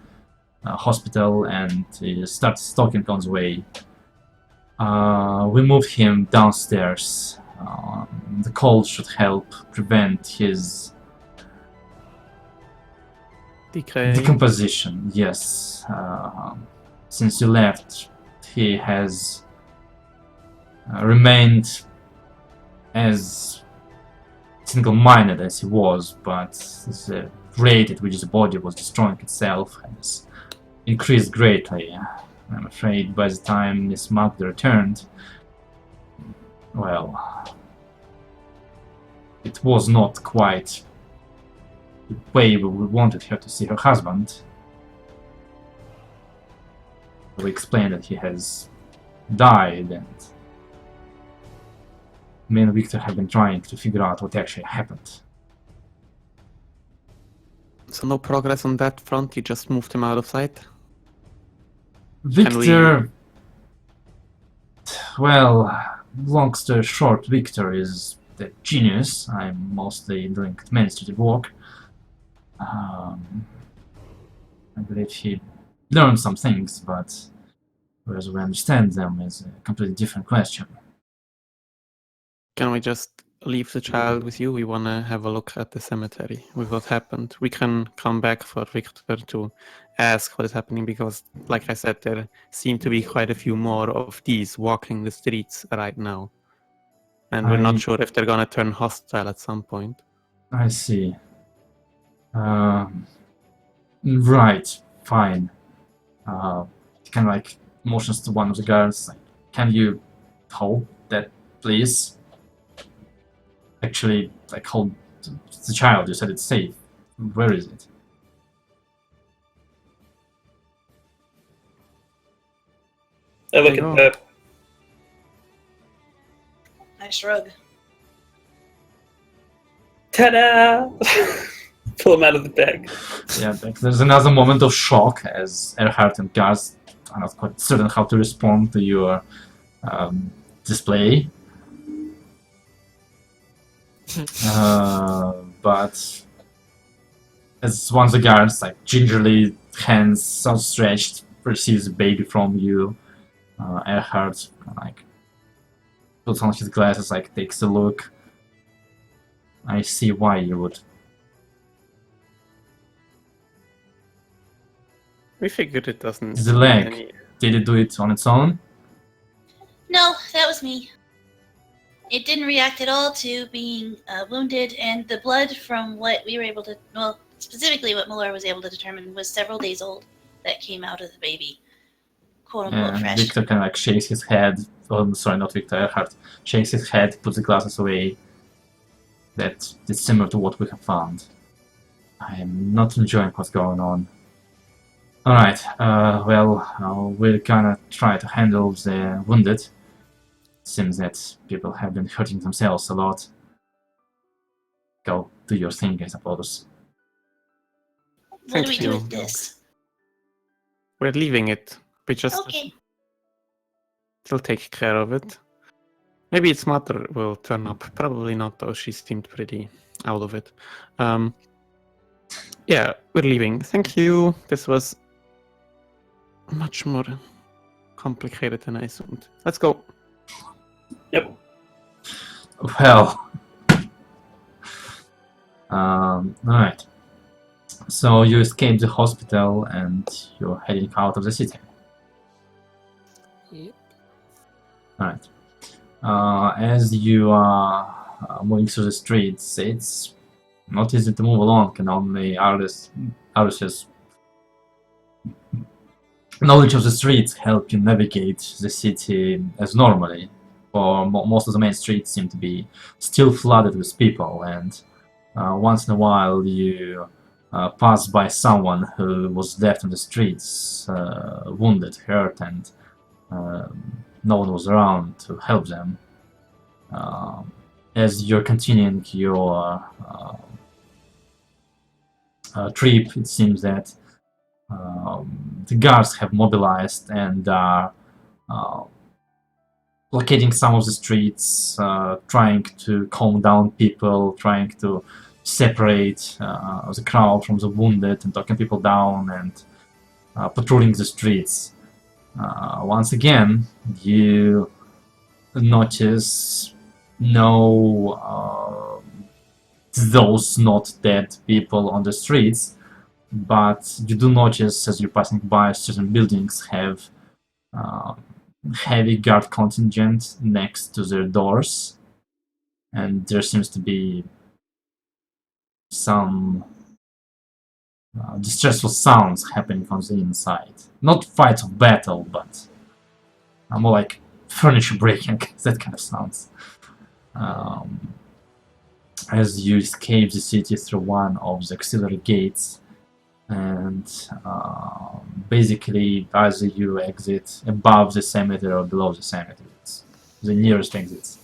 hospital, and he starts stalking on the way. We moved him downstairs. The cold should help prevent his decomposition. Yes. Since you left, he has remained as single-minded as he was, but the rate at which the body was destroying itself has increased greatly. I'm afraid by the time Miss Magda returned, well, it was not quite the way we wanted her to see her husband. We explained that he has died, and me and Victor have been trying to figure out what actually happened. So no progress on that front. You just moved him out of sight. Victor, well, long story short, Victor is the genius. I'm mostly doing administrative work. I believe he learned some things, but whether we understand them is a completely different question. Can we just leave the child with you? We want to have a look at the cemetery with what happened. We can come back for Victor to ask what is happening because, like I said, there seem to be quite a few more of these walking the streets right now. And we're not sure if they're going to turn hostile at some point. I see. Right, fine. He kind of like motions to one of the guards, like, can you hold that, please? Actually, like, hold the child. You said it's safe. Where is it? I look There you at go. that. I shrug. Ta-da! Pull him out of the bag. Yeah, like, there's another moment of shock as Erhard and guards are not quite certain how to respond to your display. But as one of the guards, like gingerly, hands outstretched, receives the baby from you, Erhard like puts on his glasses, like takes a look. I see why you would We figured it doesn't. The leg. any- Did it do it on its own? No, that was me. It didn't react at all to being wounded, and the blood from what we were able to, well, specifically what Muller was able to determine was several days old that came out of the baby. Quote unquote And fresh. Victor kind of like shakes his head. Oh, sorry, not Victor. Erhard shakes his head, puts the glasses away. That is similar to what we have found. I am not enjoying what's going on. Alright, we're gonna try to handle the wounded. Seems that people have been hurting themselves a lot. Go do your thing, I suppose. What Thank do we do you. with this? We're leaving it. We just Okay. will take care of it. Maybe its mother will turn up. Probably not, though. She seemed pretty out of it. Yeah, we're leaving. Thank you. This was much more complicated than I assumed. Let's go. Yep. Well, alright. So you escape the hospital and you're heading out of the city. Yep. Alright. As you are moving through the streets, it's not easy to move along, and only Aldous' knowledge of the streets help you navigate the city as normally. For most of the main streets seem to be still flooded with people, and once in a while you pass by someone who was left on the streets, wounded, hurt, and no one was around to help them. As you're continuing your trip, it seems that the guards have mobilized and are blockading some of the streets, trying to calm down people, trying to separate the crowd from the wounded and talking people down and patrolling the streets. Once again, you notice no those not dead people on the streets, but you do notice as you're passing by certain buildings have heavy guard contingent next to their doors, and there seems to be some distressful sounds happening from the inside. Not fights of battle, but more like furniture breaking, that kind of sounds. As you escape the city through one of the auxiliary gates, and basically either you exit above the cemetery or below the cemetery. It's the nearest exits.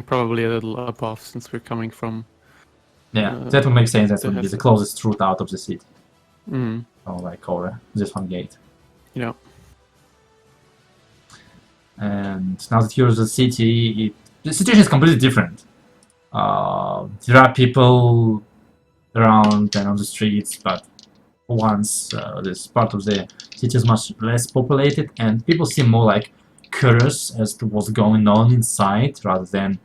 Probably a little above, since we're coming from. Yeah, that would make sense. That the would be the Hesse. closest route out of the city. Mm. Or like over this one gate. Yeah. And now that you're in the city, the situation is completely different. There are people around and on the streets, but once this part of the city is much less populated, and people seem more like curious as to what's going on inside rather than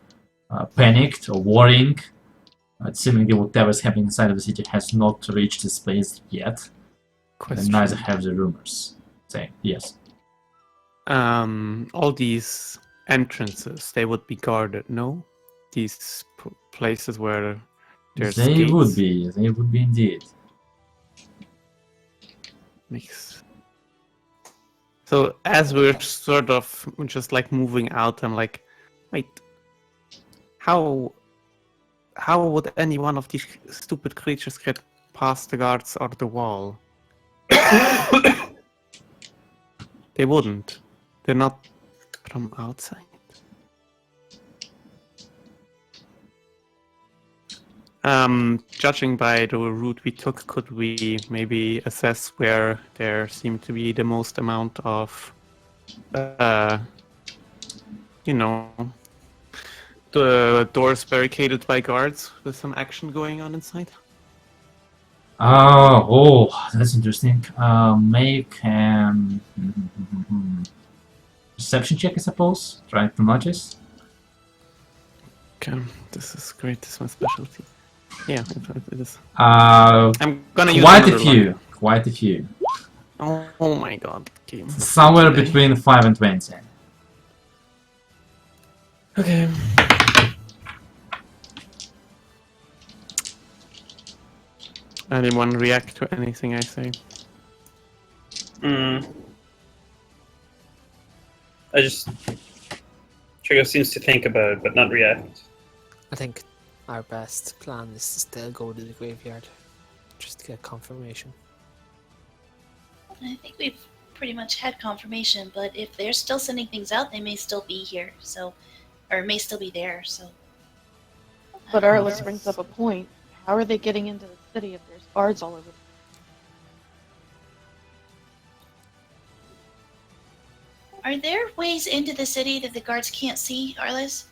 panicked or worrying. Seemingly whatever is happening inside of the city has not reached this place yet, and neither have the rumors. Say yes. All these entrances, they would be guarded, no? These places where there's They gates. would be indeed. Makes... So as we're sort of just like moving out, I'm like, wait, how would any one of these stupid creatures get past the guards or the wall? They wouldn't. They're not from outside. Judging by the route we took, could we maybe assess where there seemed to be the most amount of, the doors barricaded by guards with some action going on inside? That's interesting. Make an perception check, I suppose. Try to notice. Okay, this is great. This is my specialty. Yeah, it is. Uh, I'm gonna use quite a another few. line. quite a few. Oh my god. Game. Somewhere Okay. between 5 and 20. Okay. Anyone react to anything I say? I just Trigo seems to think about it, but not react. I think our best plan is to still go to the graveyard, just to get confirmation. I think we've pretty much had confirmation, but if they're still sending things out, they may still be here, so, or may still be there, so. But Arliss brings up a point. How are they getting into the city if there's guards all over? Are there ways into the city that the guards can't see, Arliss?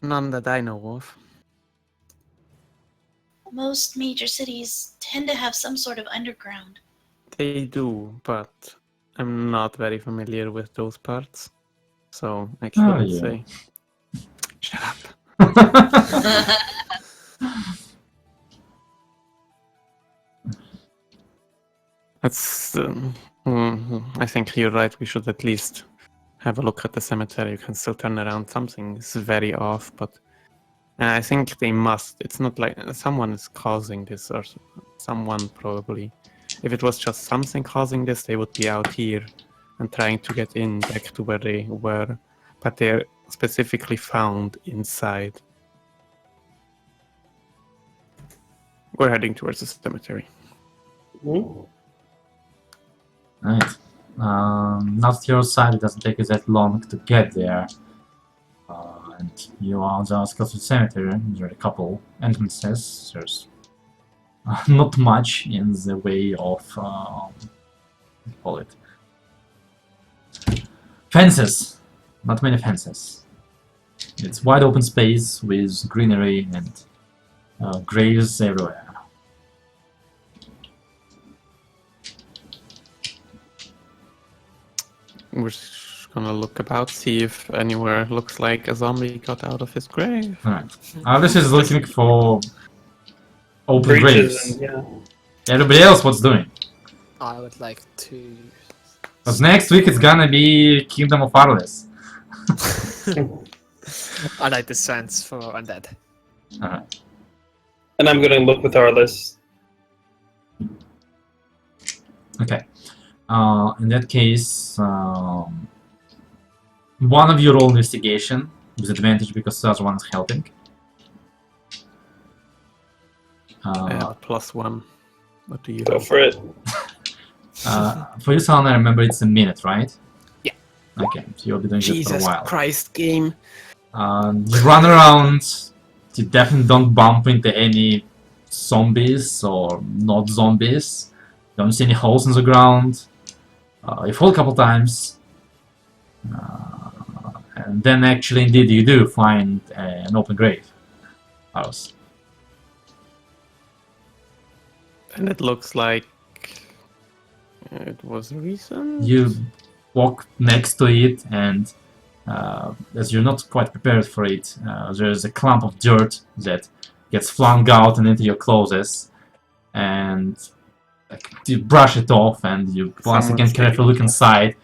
None that I know of. Most major cities tend to have some sort of underground. They do, but I'm not very familiar with those parts. So I can't yeah. say. Shut up. That's. I think you're right. We should at least have a look at the cemetery. You can still turn around. Something is very off, but I think they must. It's not like someone is causing this, or someone probably. If it was just something causing this, they would be out here and trying to get in back to where they were. But they're specifically found inside. We're heading towards the cemetery. Right. Not your side, it doesn't take you that long to get there. And you are on the outskirts of the cemetery. There are a couple entrances. There's not much in the way of, call it, fences. Not many fences. It's wide open space with greenery and graves everywhere. We're just gonna look about, see if anywhere looks like a zombie got out of his grave. Alright. Alice is looking for open Breaches graves. and yeah. Everybody else, what's doing? I would like to. Because next week it's gonna be Kingdom of Arliss. I like the sense for undead. Alright. And I'm gonna look with Arliss. Okay. In that case, one of you roll investigation with advantage because the other one is helping. I have a +1. What do you Go have? for it. For you, Salon, I remember it's a minute, right? Yeah. Okay, so you'll be doing it for a Jesus while. Christ, game. You run around. You definitely don't bump into any zombies or not zombies. Don't see any holes in the ground. You fall a couple times. And then actually, indeed, you do find an open grave house. And it looks like it was recent. You walk next to it, and as you're not quite prepared for it, there's a clump of dirt that gets flung out and into your clothes, and you brush it off, and you once again Someone's carefully look digging. inside.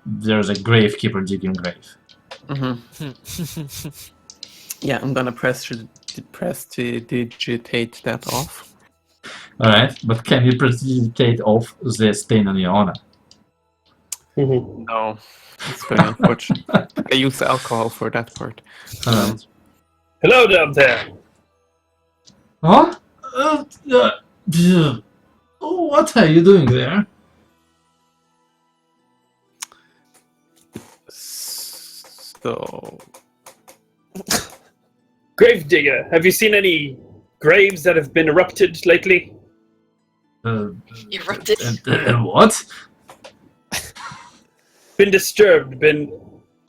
There's a gravekeeper digging grave. Yeah, I'm gonna press to digitate that off. Alright, but can you precipitate off the stain on your honor? No, it's very unfortunate. I use alcohol for that part. Alright. Hello down there. What? What are you doing there? So, Gravedigger, have you seen any graves that have been erupted lately? Erupted. What? Been disturbed, been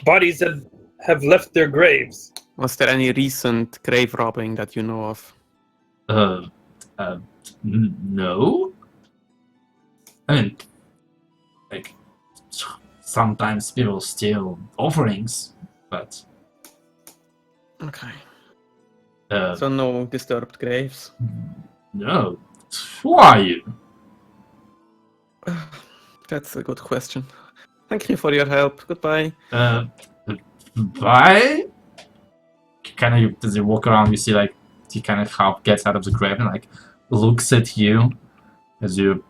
bodies that have left their graves. was there any recent grave robbing that you know of? No. I mean, like, sometimes people steal offerings, but Okay. So no disturbed graves. No. Who are you? That's a good question. Thank you for your help. Goodbye. Bye? Kind of, as you walk around, you see, like, he kind of half gets out of the grave and, like, looks at you as you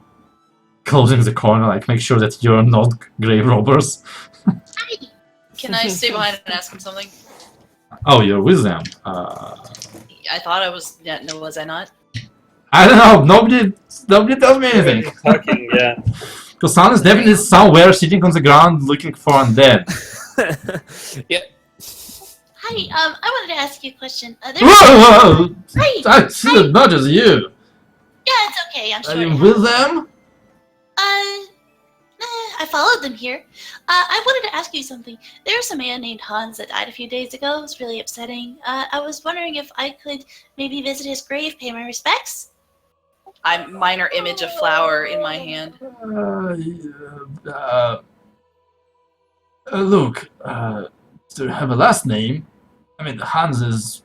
closing the corner, like, make sure that you're not grave robbers. Hi. Can I stay behind and ask him something? Oh, you're with them. I thought I was. Yeah, no, was I not? I don't know. Nobody tells me anything. Talking, yeah. Kosan is definitely somewhere sitting on the ground looking for undead. Yeah. Hi. I wanted to ask you a question. Whoa! Hi. I see not just you. Yeah, it's okay. I'm Are sure. you with them? I followed them here. I wanted to ask you something. There's a man named Hans that died a few days ago. It was really upsetting. I was wondering if I could maybe visit his grave, pay my respects. I'm minor image of flower in my hand. Look, to have a last name, I mean, Hans is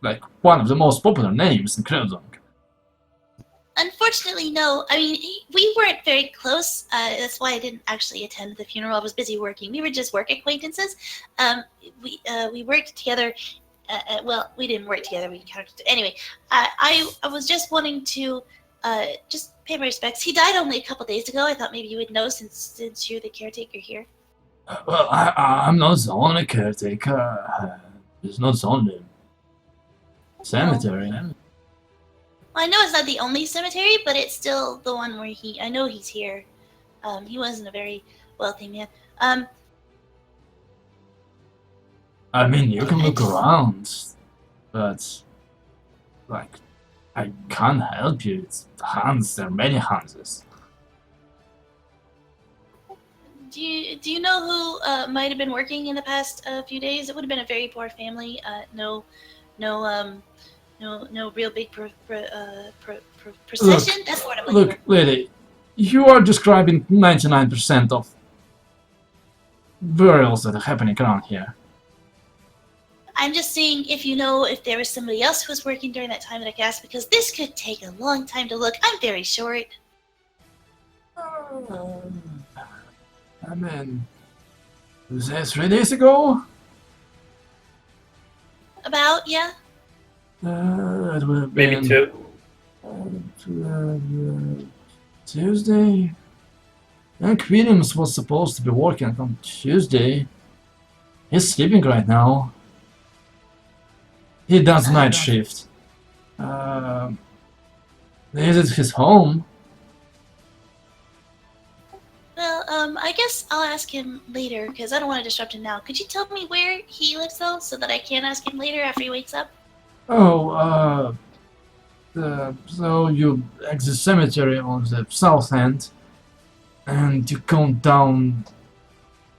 like one of the most popular names in Cradle. Unfortunately, no. I mean, we weren't very close. That's why I didn't actually attend the funeral. I was busy working. We were just work acquaintances. We worked together. Well, we didn't work together. We counted. Anyway, I was just wanting to just pay my respects. He died only a couple days ago. I thought maybe you would know since you're the caretaker here. Well, I'm not the only caretaker. It's not the only cemetery. Well, I know it's not the only cemetery, but it's still the one where I know he's here. He wasn't a very wealthy man. I mean, you can look around, but, like, I can't help you. It's Hans. There are many Hanses. Do you know who might have been working in the past few days? It would have been a very poor family. No real big procession. That's what I'm looking Look, lady, you are describing 99% of burials that are happening around here. I'm just seeing if you know if there was somebody else who was working during that time that I could ask, because this could take a long time to look. I'm very short. I mean, was that 3 days ago? About, yeah? It would have Maybe been two. Tuesday. Hank Williams was supposed to be working on Tuesday. He's sleeping right now. He does night shift. Is it his home? Well, I guess I'll ask him later, because I don't want to disrupt him now. Could you tell me where he lives, though, so that I can ask him later after he wakes up? Oh, so you exit cemetery on the south end, and you come down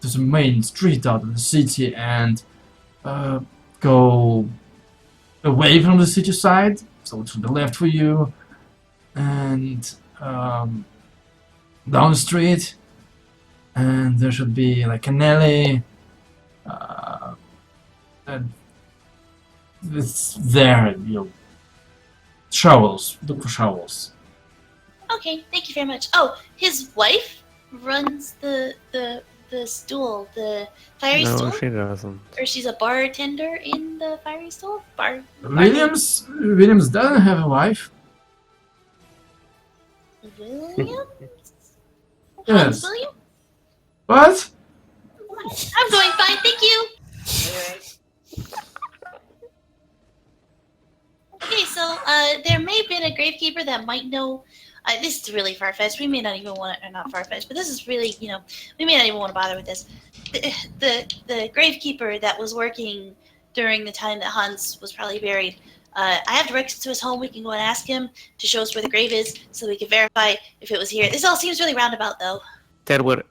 to the main street out of the city and go away from the city side, so to the left for you, and down the street, and there should be like an alley, and it's there, shovels, look for shovels. Okay, thank you very much. Oh, his wife runs the stool, the fiery No, stool? she doesn't. Or she's a bartender in the fiery stool? Williams doesn't have a wife. William? Yes. Hans William? What? I'm doing fine, thank you. Okay, so there may have been a gravekeeper that might know. This is really far-fetched. We may not even want to, or not far-fetched, but this is really, we may not even want to bother with this. The gravekeeper that was working during the time that Hans was probably buried. I have directions to his home. We can go and ask him to show us where the grave is, so we can verify if it was here. This all seems really roundabout, though. There were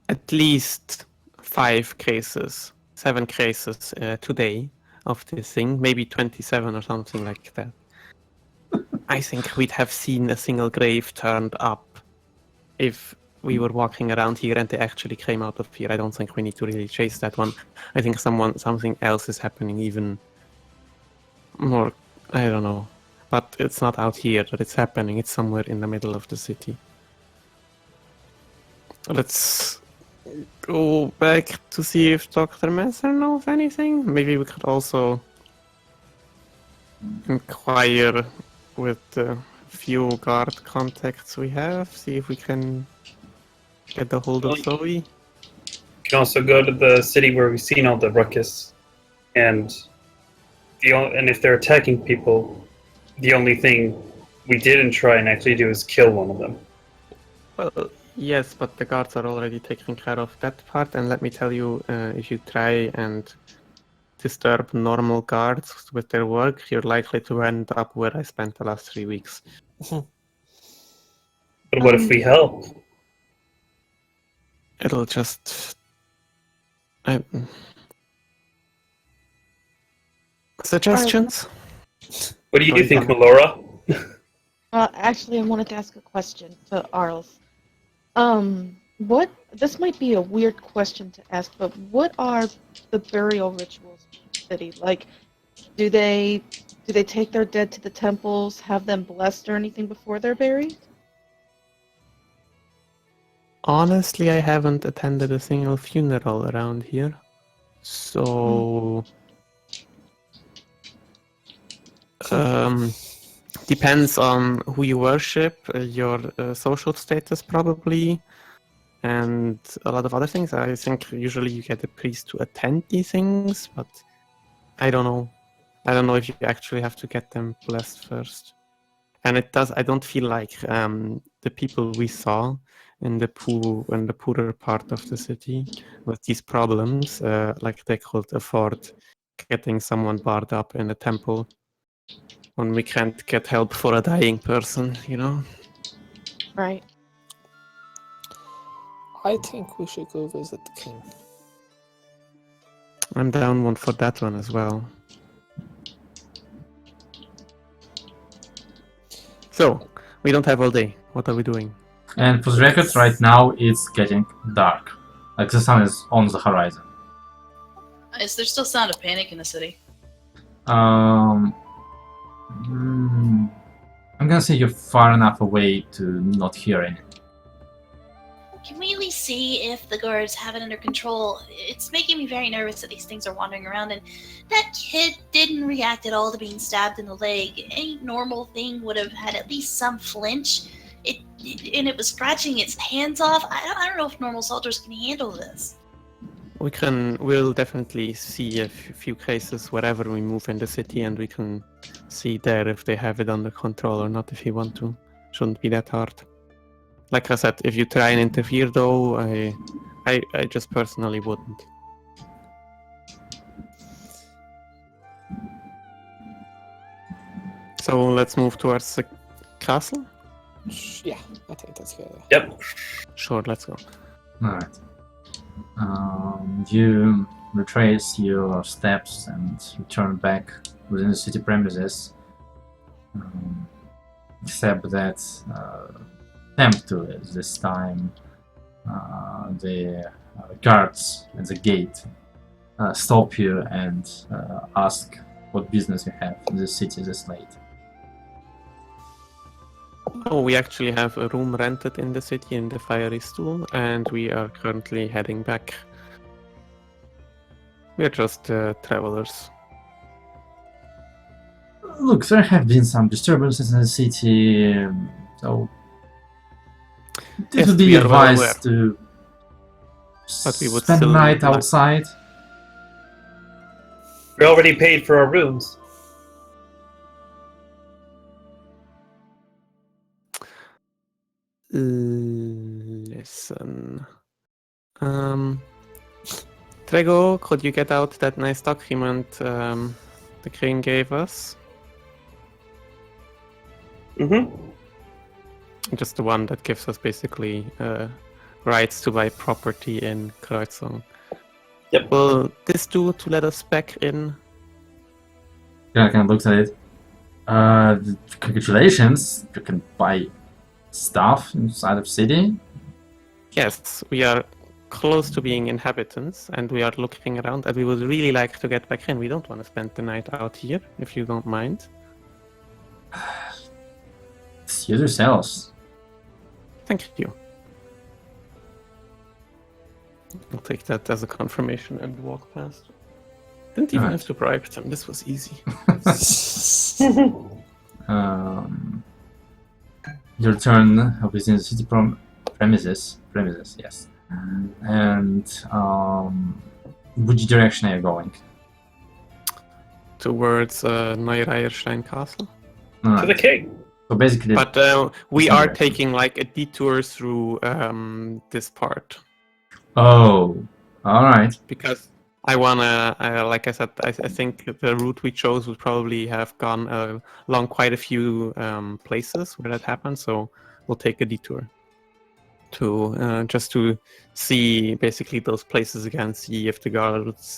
at least 7 cases today of this thing, maybe 27 or something like that. I think we'd have seen a single grave turned up if we were walking around here and they actually came out of here. I don't think we need to really chase that one. I think something else is happening even more, I don't know. But it's not out here that it's happening. It's somewhere in the middle of the city. Let's go back to see if Dr. Messer knows anything. Maybe we could also inquire with the few guard contacts we have, see if we can get a hold of Zoe. You can also go to the city where we've seen all the ruckus, and if they're attacking people, the only thing we didn't try and actually do is kill one of them. Well, yes, but the guards are already taking care of that part, and let me tell you, if you try and disturb normal guards with their work, you're likely to end up where I spent the last 3 weeks. But what if we help? It'll just... Suggestions? What do you think, Melora? Actually, I wanted to ask a question to Arls. This might be a weird question to ask, but what are the burial rituals in the city? Like, do they take their dead to the temples, have them blessed or anything before they're buried? Honestly, I haven't attended a single funeral around here. So... depends on who you worship, your social status probably, and a lot of other things. I think usually you get a priest to attend these things, but I don't know. I don't know if you actually have to get them blessed first. And I don't feel like the people we saw in the poorer part of the city with these problems, like they could afford getting someone barred up in a temple when we can't get help for a dying person, you know? Right. I think we should go visit the king. I'm down one for that one as well. So, we don't have all day. What are we doing? And for the record, right now it's getting dark. Like the sun is on the horizon. Is there still sound of panic in the city? I'm gonna say you're far enough away to not hear any. Can we at least see if the guards have it under control? It's making me very nervous that these things are wandering around, and that kid didn't react at all to being stabbed in the leg. Any normal thing would have had at least some flinch. It was scratching its hands off. I don't know if normal soldiers can handle this. We'll definitely see a few cases wherever we move in the city, and we can see there if they have it under control or not if you want to. Shouldn't be that hard. Like I said, if you try and interfere though, I just personally wouldn't. So let's move towards the castle? Yeah, I think that's good. Yep. Sure, let's go. Alright. You retrace your steps and return back within the city premises. Except that Temptus this time, the guards at the gate stop you and ask what business you have in the city this late. Oh, we actually have a room rented in the city in the Fiery Stool, and we are currently heading back. We're just travelers. Look, there have been some disturbances in the city, so it Yes, would be we are well aware. advised to But we would spend the still night like- outside. We already paid for our rooms. Listen. Trego, could you get out that nice document the king gave us? Mm-hmm. Just the one that gives us basically rights to buy property in Kreuzung. Yep. Will this do to let us back in? Yeah, kind of looks at it. Congratulations, you can buy stuff inside of city. Yes, we are close to being inhabitants, and we are looking around, and we would really like to get back in. We don't want to spend the night out here, if you don't mind. Suit yourselves. Thank you. I'll take that as a confirmation and walk past. Didn't even have to bribe them. This was easy. You return within the city premises, yes. And which direction are you going? Towards Neureierstein Castle. To the king. So basically, But we Same are direction. taking like a detour through this part. oh, all right. Because I wanna, like I said, I think the route we chose would probably have gone along quite a few places where that happened. So we'll take a detour to just to see basically those places again, see if the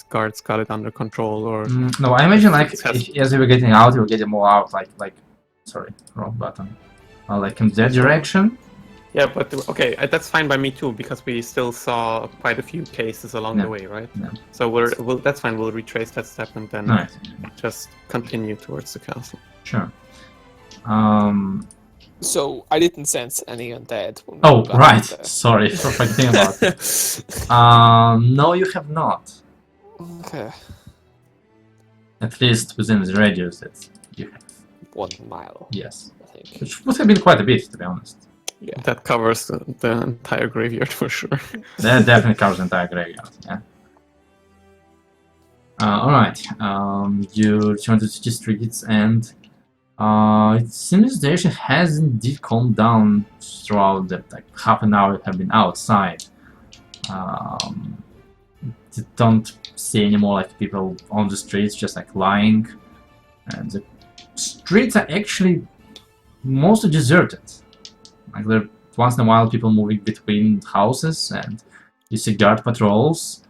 guards got it under control or. No, I imagine like It has- if, as you were getting out, you were getting more out, like sorry, wrong button. Like in that direction. Yeah, but okay, that's fine by me too because we still saw quite a few cases along Yeah. the way, right? Yeah. So that's fine. We'll retrace that step and then All right. just continue towards the castle. Sure. So I didn't sense any undead. when we Oh, were back right. there. Sorry for forgetting about it. No, you have not. Okay, At least within the radius that you have. 1 mile, Yes. I think. Which would have been quite a bit, to be honest. Yeah. That covers the entire graveyard for sure. That definitely covers the entire graveyard, yeah. Alright. You return to the city streets and it seems the issue has indeed calmed down throughout the half an hour you have been outside. You don't see any more people on the streets just lying, and the streets are actually mostly deserted. There once in a while people moving between houses and you see guard patrols,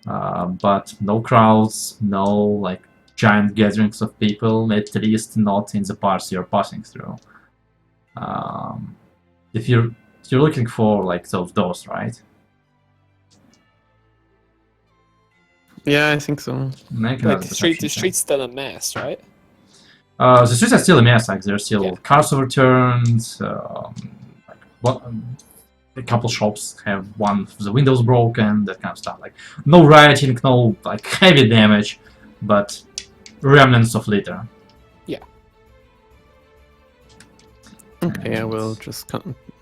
but no crowds, no giant gatherings of people, at least not in the parts you're passing through. If you're looking for those, right? Yeah, I think so. Make Like another the perception check. street's still a mess, right? The streets are still a mess. There's still Yeah. cars overturned. A couple shops have one of the windows broken. That kind of stuff. No rioting, no heavy damage, but remnants of litter. Okay, I will just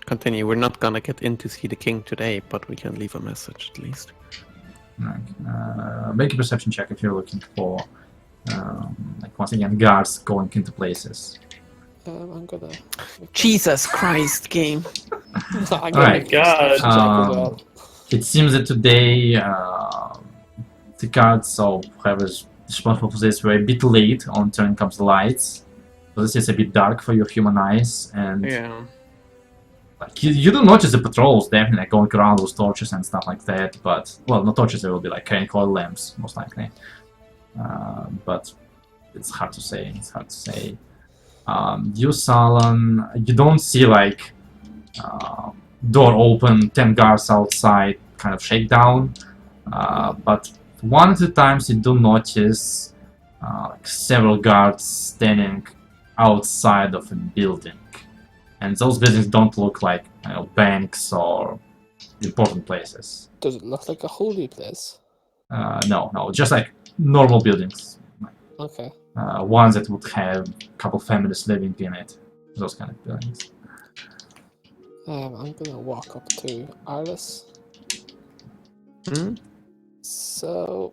continue. We're not gonna get in to see the king today, but we can leave a message at least. Make a perception check if you're looking for, once again, guards going into places. I'm gonna. Jesus Christ, game! I'm gonna Alright. make a perception check as well. It seems that today the guards or whoever's responsible for this were a bit late on turning up the lights. So this is a bit dark for your human eyes, and Yeah. you do notice the patrols definitely going around with torches and stuff like that, but well, not torches, they will be carrying oil lamps most likely. But it's hard to say. You, Salon, you don't see door open, 10 guards outside, kind of shakedown. But one of the times you do notice several guards standing outside of a building. And those buildings don't look like banks or important places. Does it look like a holy place? No, just normal buildings. Okay. Ones that would have a couple families living in it. Those kind of buildings. I'm gonna walk up to Arlis. Hmm? So,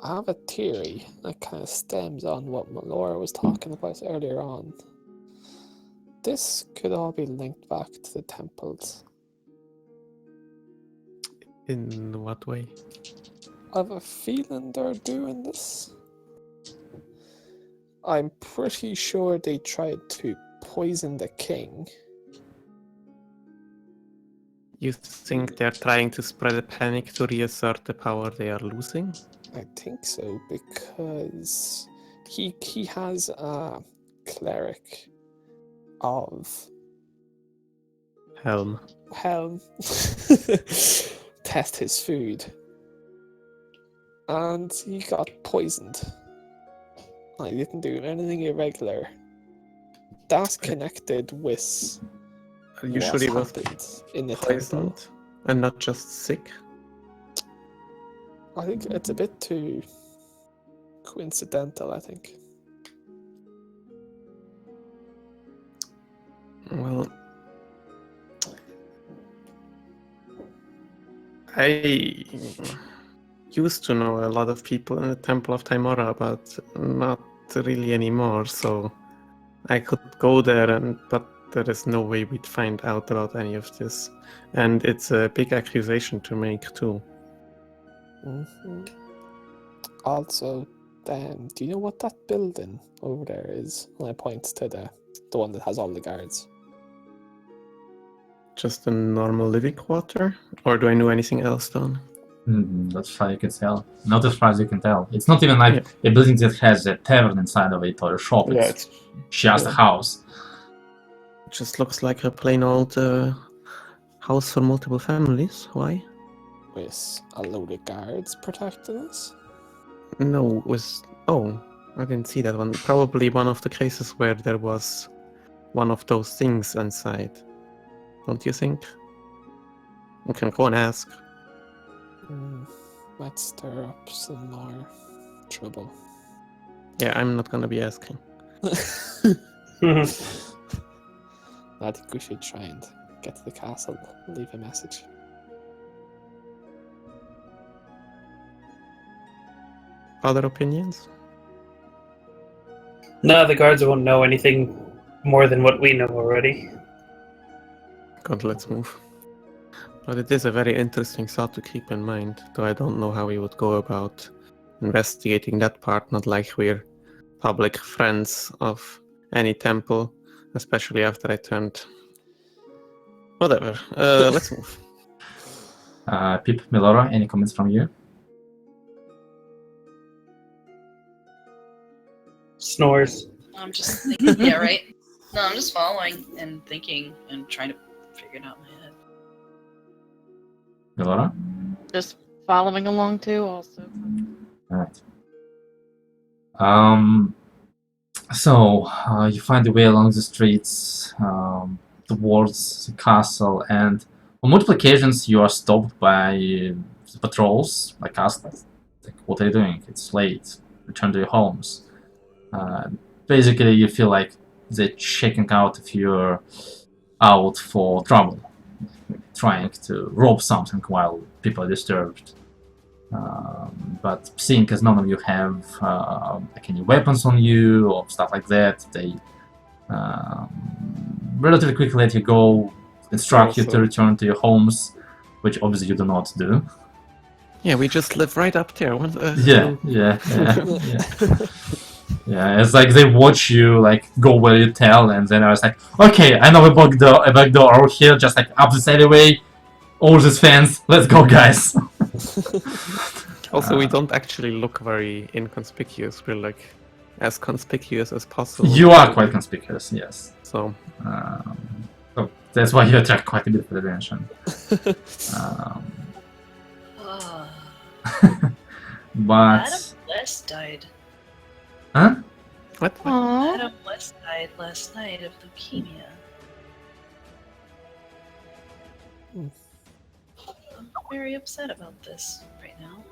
I have a theory that kind of stems on what Laura was talking about earlier on. This could all be linked back to the temples. In what way? I have a feeling they're doing this. I'm pretty sure they tried to poison the king. You think they're trying to spread a panic to reassert the power they are losing? I think so, because he has a cleric of Helm. Helm. test his food, and he got poisoned. I didn't do anything irregular. That's connected with Are you sure what he was happened in the temple. poisoned and not just sick? I think it's a bit too coincidental, I think. Well, I used to know a lot of people in the Temple of Timora, but not really anymore, so I could go there, but there is no way we'd find out about any of this. And it's a big accusation to make, too. Mhm. Also, do you know what that building over there is? And I point to the one that has all the guards. Just a normal living quarter? Or do I know anything else, Don? That's far you can tell. Not as far as you can tell. It's not even like a building that has a tavern inside of it or a shop. Yeah, It's just a house. It just looks like a plain old house for multiple families. Why? With a load of guards protecting us. No, I didn't see that one. Probably one of the cases where there was one of those things inside. Don't you think? You can go and ask. Might stir up some more trouble. Yeah, I'm not gonna be asking. I think we should try and get to the castle, leave a message. Other opinions? No, the guards won't know anything more than what we know already. God, let's move. But it is a very interesting thought to keep in mind, though I don't know how we would go about investigating that part, not like we're public friends of any temple, especially after I turned... Whatever, let's move. Pip, Melora, any comments from you? Snores. I'm just thinking, yeah, right? No, I'm just following and thinking and trying to figure it out in my head. Melora? Just following along too, also. Alright. So, you find your way along the streets towards the castle, and on multiple occasions you are stopped by the patrols, like asked, like, what are you doing? It's late. Return to your homes. Basically, you feel like they're checking out if you're out for trouble, trying to rob something while people are disturbed. But seeing as none of you have like any weapons on you or stuff like that, they relatively quickly let you go, instruct you to return to your homes, which obviously you do not do. Yeah, we just live right up there. Yeah. Yeah, it's like they watch you like go where you tell, and then I was like, okay, I know a back door over here, just like up this alleyway. All these fans, let's go, guys. Also, we don't actually look very inconspicuous. We're like as conspicuous as possible. You are quite conspicuous, yes. So that's why you attract quite a bit of attention. But Adam West died. huh? what? Aww. Adam West died last night of leukemia. I'm very upset about this right now.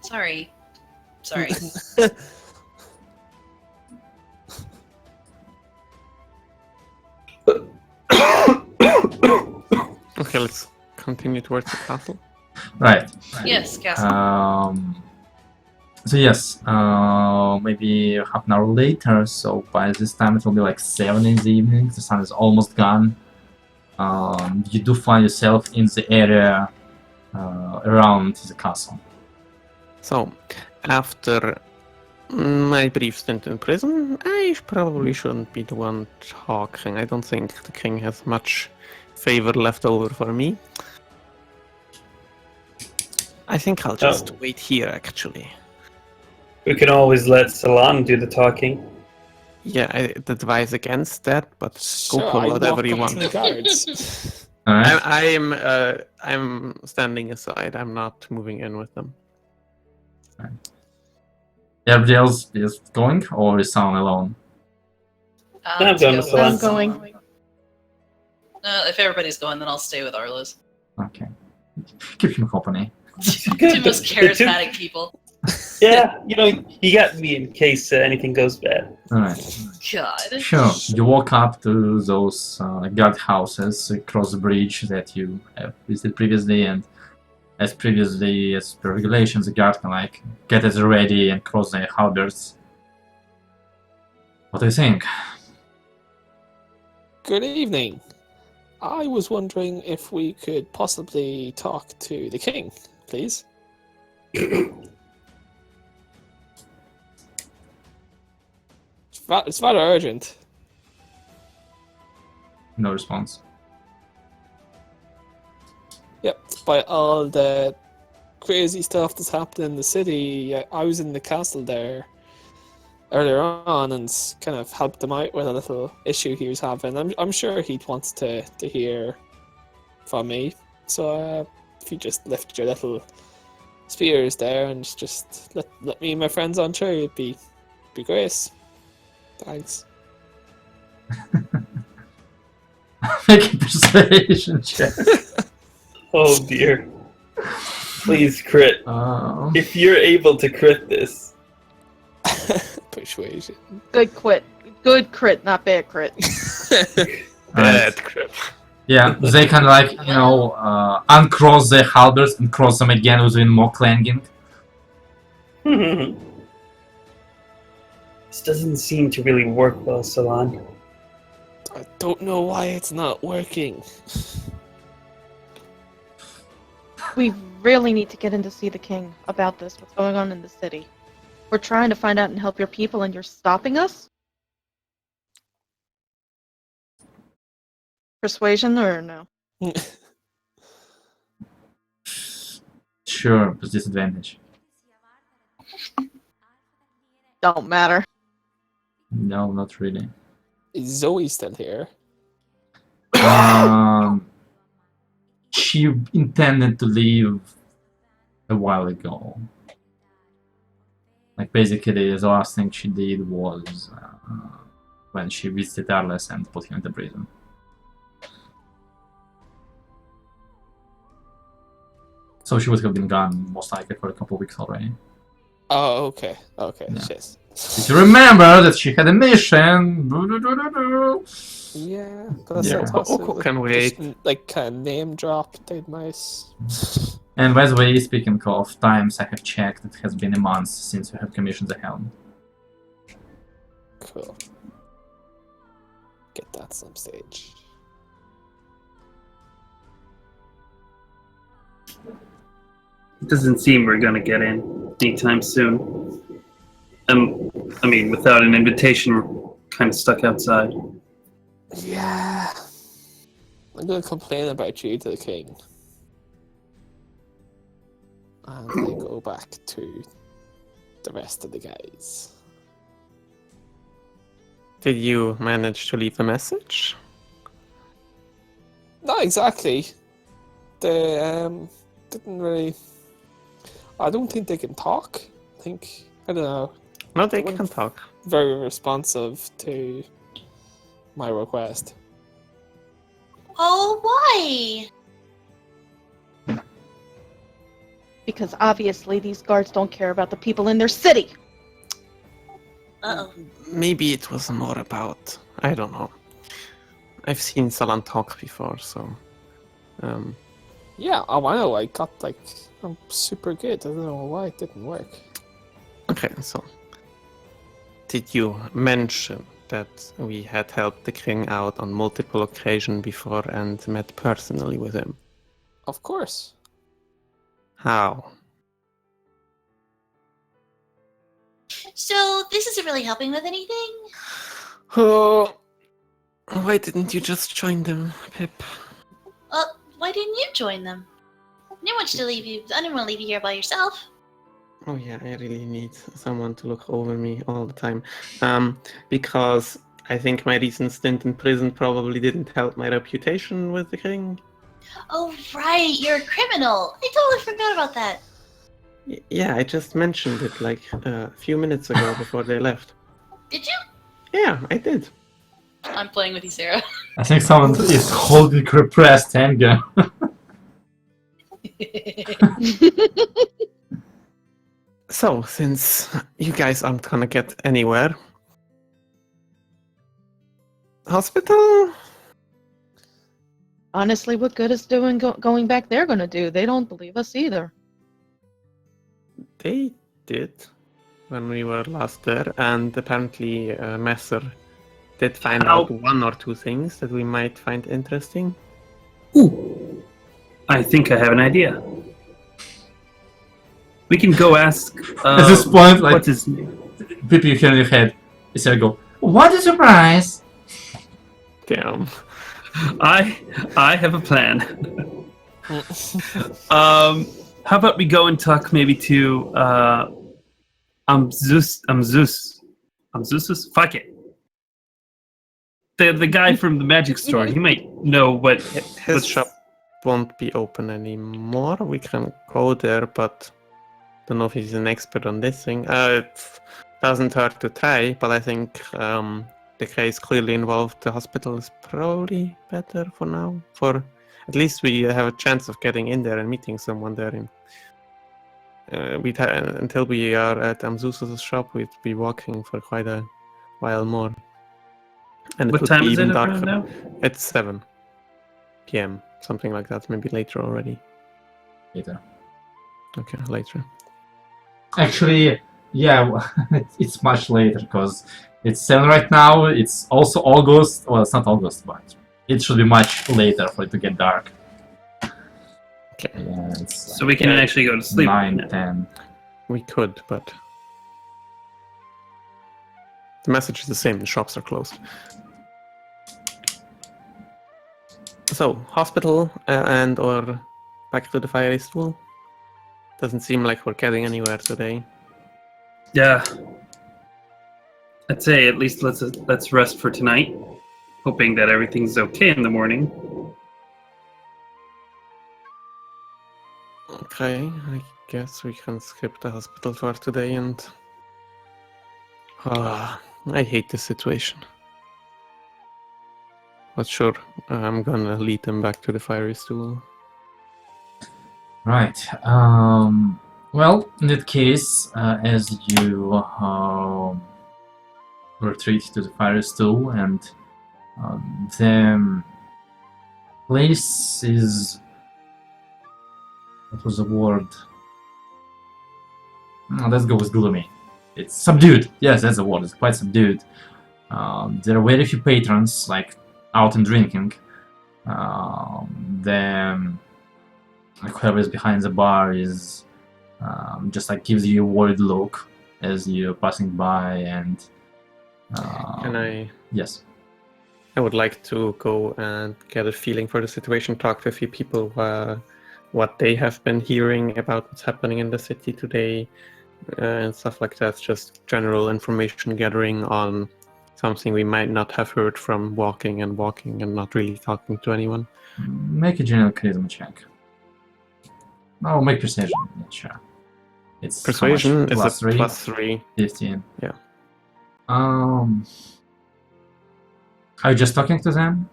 Sorry. Okay, let's continue towards the castle. Right. Yes, Castle. So yes, maybe half an hour later, so by this time it will be like 7 in the evening, the sun is almost gone. You do find yourself in the area around the castle. So, after my brief stint in prison, I probably shouldn't be the one talking. I don't think the king has much favor left over for me. I think I'll just wait here, actually. We can always let Salon do the talking. Yeah, I advise against that, but go Sure, for I whatever you walk up want. to the guards. Alright. I'm standing aside. I'm not moving in with them. Everybody else is going, or is someone alone? I'm let's going go with with I'm someone. going. If everybody's going, then I'll stay with Arlo's. Okay. Keep him company. Two most charismatic people. Yeah, he got me in case anything goes bad. Alright. God. Sure. You walk up to those guard houses across the bridge that you have visited previously, and as per regulations, the guard can get us ready and cross their halberds. What do you think? Good evening. I was wondering if we could possibly talk to the king, please. It's rather urgent. No response. Yep, by all the crazy stuff that's happening in the city, I was in the castle there earlier on and kind of helped him out with a little issue he was having. I'm sure he'd want to hear from me. So if you just lift your little spears there and just let me and my friends on through, it'd be great. Thanks. Make a persuasion check. Oh dear. Please crit. If you're able to crit this. Persuasion. Good quit. Good crit, not bad crit. Bad crit. Yeah, they can uncross their halberds and cross them again with even more clanging. This doesn't seem to really work well, Salon. I don't know why it's not working. We really need to get in to see the king about this. What's going on in the city? We're trying to find out and help your people, and you're stopping us? Persuasion or no? Sure, with disadvantage. Don't matter. No, not really. Is Zoe still here? She intended to leave a while ago. Basically, the last thing she did was when she visited Arles and put him into prison. So she would have been gone most likely for a couple of weeks already. Oh, okay. Okay, Yeah. yes. If you remember that she had a mission. Yeah, but that's Yeah. Oko can wait. Kind of name drop, they'd nice. And by the way, speaking of times, I have checked, it has been a month since you have commissioned the helm. Cool. Get that some stage. It doesn't seem we're gonna get in anytime soon. Without an invitation, we're kind of stuck outside. Yeah. I'm gonna complain about you to the king. And I go back to the rest of the guys. Did you manage to leave a message? Not exactly. They didn't really. I don't think they can talk. I don't know. No, they can talk. Very responsive to my request. Oh, why? Because obviously these guards don't care about the people in their city. Uh-oh. Maybe it was more about... I don't know. I've seen Salan talk before, so... Yeah, I know. I got I'm super good. I don't know why it didn't work. Okay, so... Did you mention that we had helped the king out on multiple occasions before and met personally with him? Of course. How? So, this isn't really helping with anything? Oh, why didn't you just join them, Pip? Why didn't you join them? I didn't want you to leave you. I didn't want to leave you here by yourself. Oh yeah, I really need someone to look over me all the time. Because I think my recent stint in prison probably didn't help my reputation with the king. Oh, right, you're a criminal. I totally forgot about that. Yeah, I just mentioned it like a few minutes ago before they left. Did you? Yeah, I did. I'm playing with you, Sarah. I think someone is holding repressed anger. So, since you guys aren't gonna get anywhere, hospital? Honestly, what good is going back there going to do? They don't believe us either. They did when we were last there, and apparently Messer did find out one or two things that we might find interesting. Ooh, I think I have an idea. We can go ask. At this point, like, what's his name? people you hear in your head, Sarah go, "What a surprise!" Damn. I have a plan. How about we go and talk maybe to Zeus. Fuck it. The guy from the magic store. He might know what His shop won't be open anymore. We can go there, but don't know if he's an expert on this thing. It doesn't hurt to try, but I think the case clearly involved the hospital is probably better for now. For at least we have a chance of getting in there and meeting someone there. Until we are at Amzusa's shop, we'd be walking for quite a while more. And What would time be is even it darker. around now? It's 7 p.m. Something like that. Maybe later already. Later. Okay, later. Actually, yeah, it's much later because it's 7 right now. It's also August. Well, it's not August, but it should be much later for it to get dark. Okay. Yeah, it's So we can actually go to sleep. 9, 10. We could, but the message is the same. The shops are closed. So, hospital and or back to the fiery stool. Doesn't seem like we're getting anywhere today. Yeah. I'd say at least let's rest for tonight, hoping that everything's okay in the morning. Okay, I guess we can skip the hospital for today and... I hate this situation. But sure, I'm gonna lead them back to the fiery stool. Right. Well, in that case, as you retreat to the fire stool, and the place is. What was the word? Let's go with gloomy. It's subdued. Yes, that's the word. It's quite subdued. There are very few patrons, like out and drinking. Like whoever is behind the bar is just like gives you a worried look as you're passing by, and Can I... yes. I would like to go and get a feeling for the situation, talk to a few people what they have been hearing about what's happening in the city today, and stuff like that. Just general information gathering on something we might not have heard from walking and not really talking to anyone. Make a general charisma check. No, make persuasion. Yeah, sure. It's Persuasion is a +3? +3. 15. Yeah. Are you just talking to them?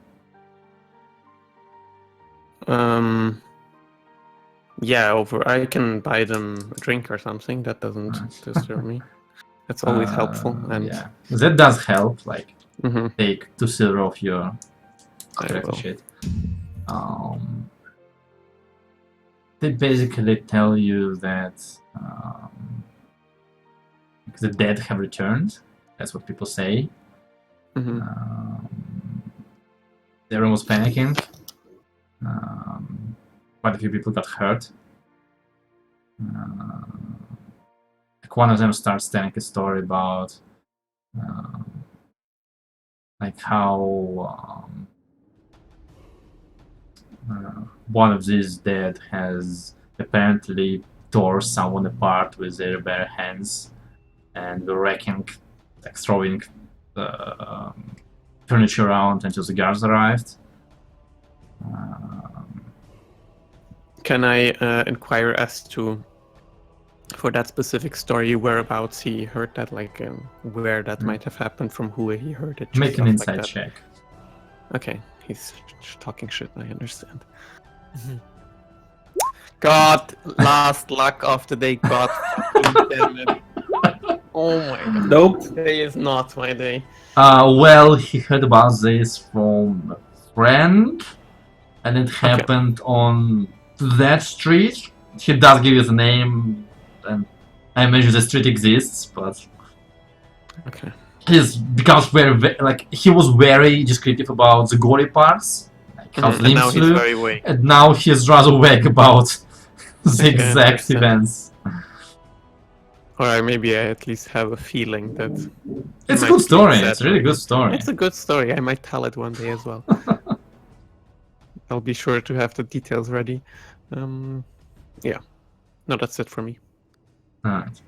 Yeah, I can buy them a drink or something. That doesn't Nice. disturb me. That's always helpful. And yeah, that does help. Like, Mhm. take 2 silver off your I character will. sheet. They basically tell you that the dead have returned. That's what people say. Mhm. Everyone was panicking. Quite a few people got hurt. Like one of them starts telling a story about like how one of these dead has apparently tore someone apart with their bare hands and were wrecking, like throwing furniture around until the guards arrived. Can I inquire as to, for that specific story, whereabouts he heard that, like where that might have happened, from who he heard it? just Make an stuff insight like that. check. Okay, he's talking shit, I understand. God, last luck of the day, God fucking damn it. Oh my god. Nope. Today is not my day. Well, he heard about this from a friend, and it happened on that street. He does give you the name, and I imagine the street exists, but Okay. becomes like he was very descriptive about the gory parts, like how the And now limbs he's flew, very weak. and now he's rather vague about the Okay, I exact understand. events. Or maybe I at least have a feeling that It's a might good be story. It's a really exaggerating. good story. It's a good story. I might tell it one day as well. I'll be sure to have the details ready. Yeah. No, that's it for me. Alright.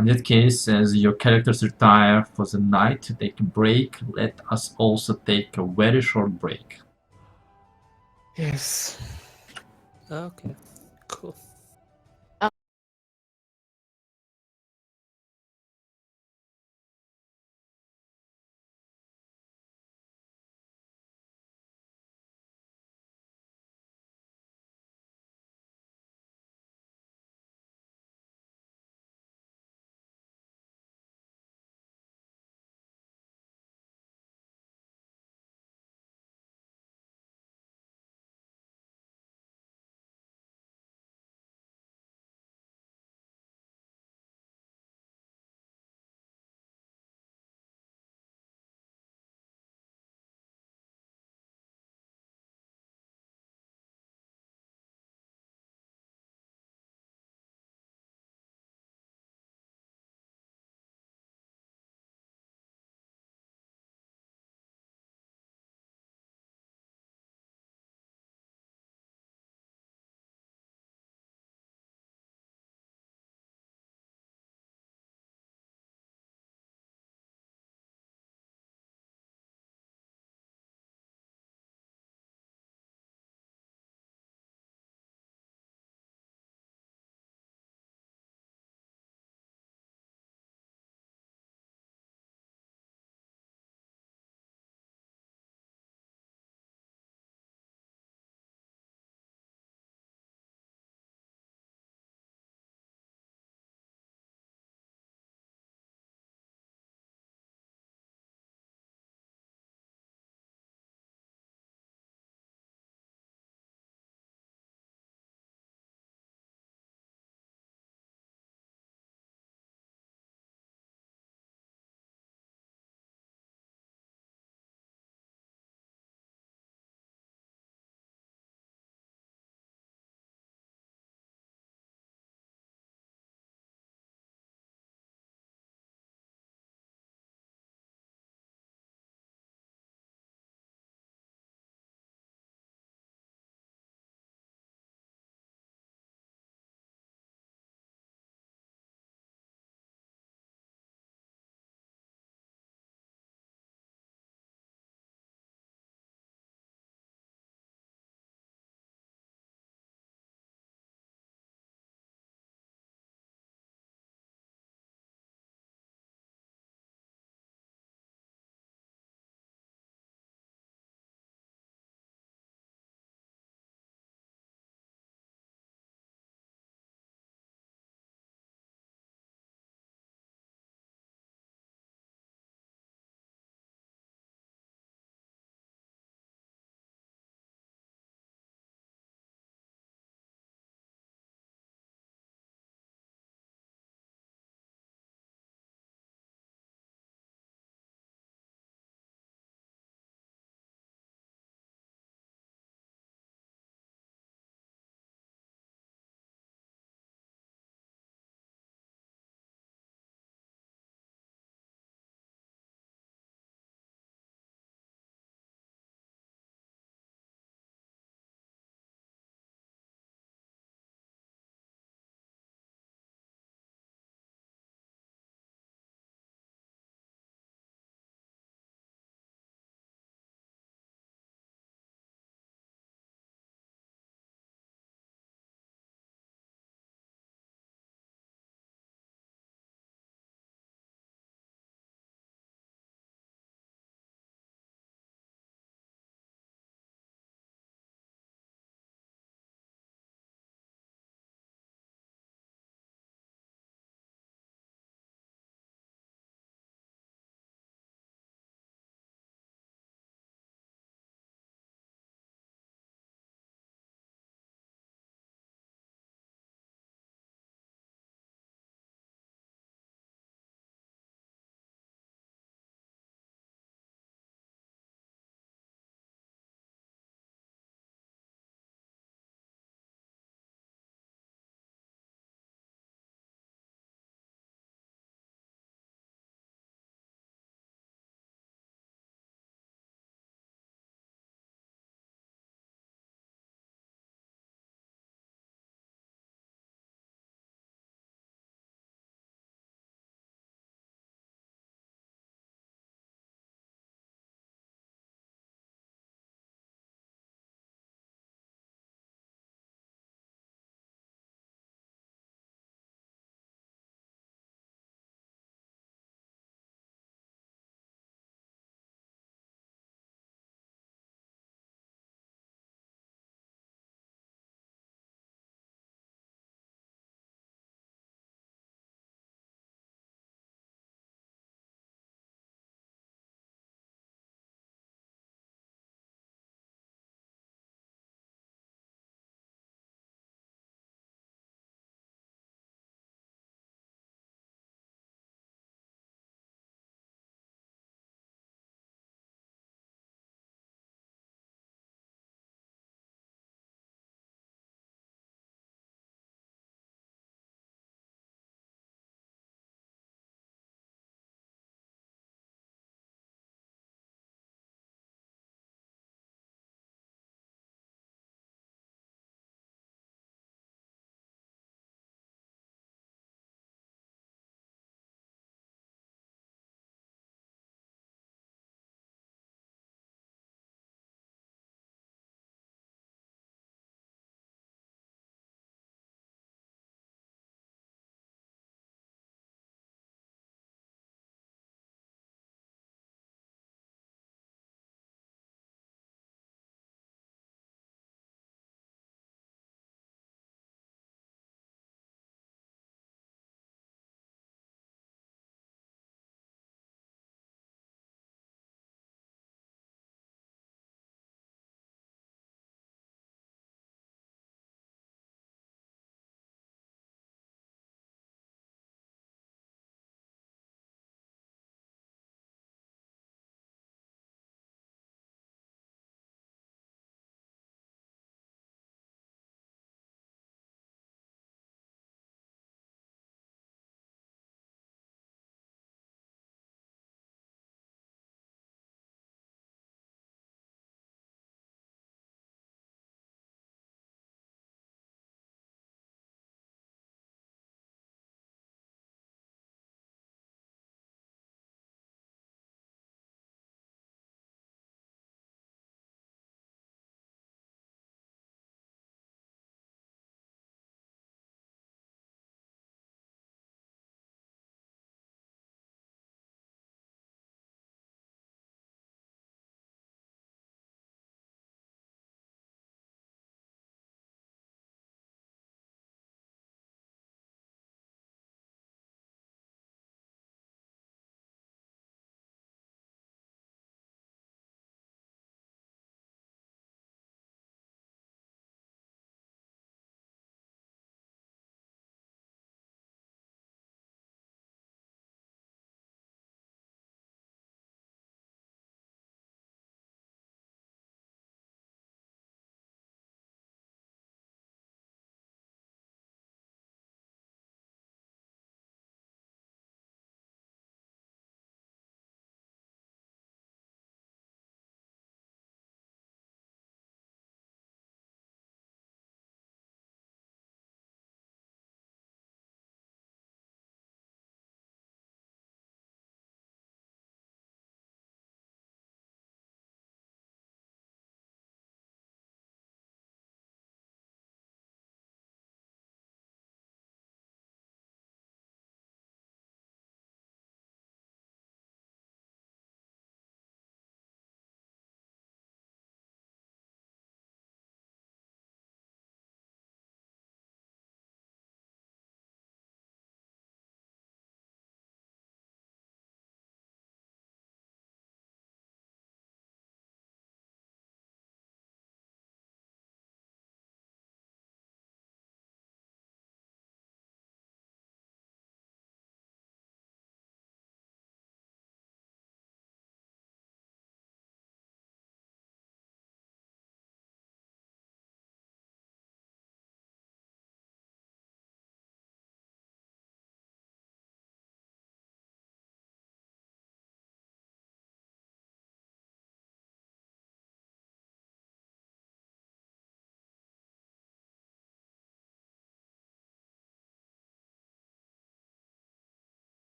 In that case, as your characters retire for the night to take a break, let us also take a very short break. Yes. Okay, cool.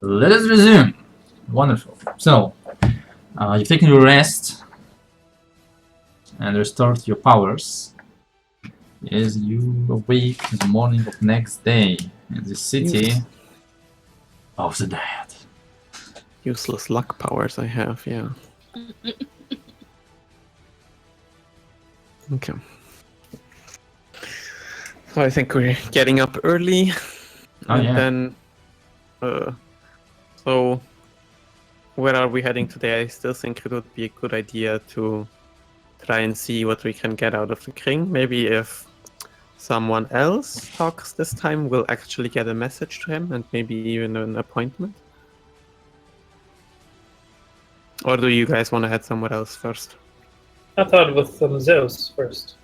Let us resume. Wonderful. So, you've taken your rest and restored your powers as you awake in the morning of next day in the city of the dead. Useless luck powers I have, yeah. Okay. So I think we're getting up early. Oh, and yeah. then so where are we heading today? I still think it would be a good idea to try and see what we can get out of the king. Maybe if someone else talks this time, we'll actually get a message to him and maybe even an appointment. Or do you guys want to head somewhere else first? I thought with Zeus first.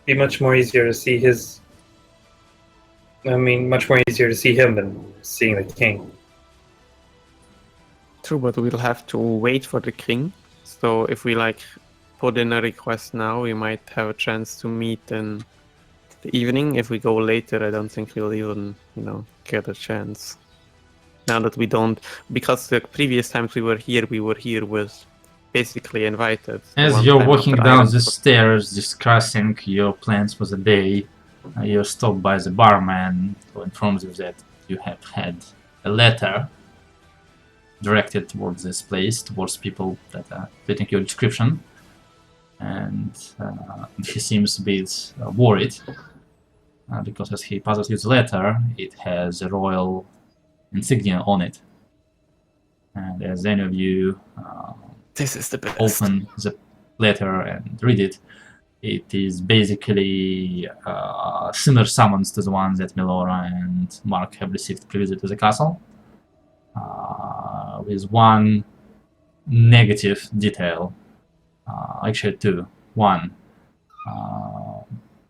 Be much more easier to see his. I mean, much more easier to see him than seeing the king. True, but we'll have to wait for the king. So if we put in a request now, we might have a chance to meet in the evening. If we go later, I don't think we'll even, get a chance. Now that we don't, because the previous times we were here with basically invited. As you're walking down the stairs discussing your plans for the day, you're stopped by the barman who informs you that you have had a letter directed towards this place, towards people that are fitting your description. And he seems a bit worried because as he passes you the letter, it has a royal insignia on it. And as any of you this is the best. Open the letter and read it, it is basically similar summons to the ones that Melora and Mark have received previously to the castle, with one negative detail, actually two. One,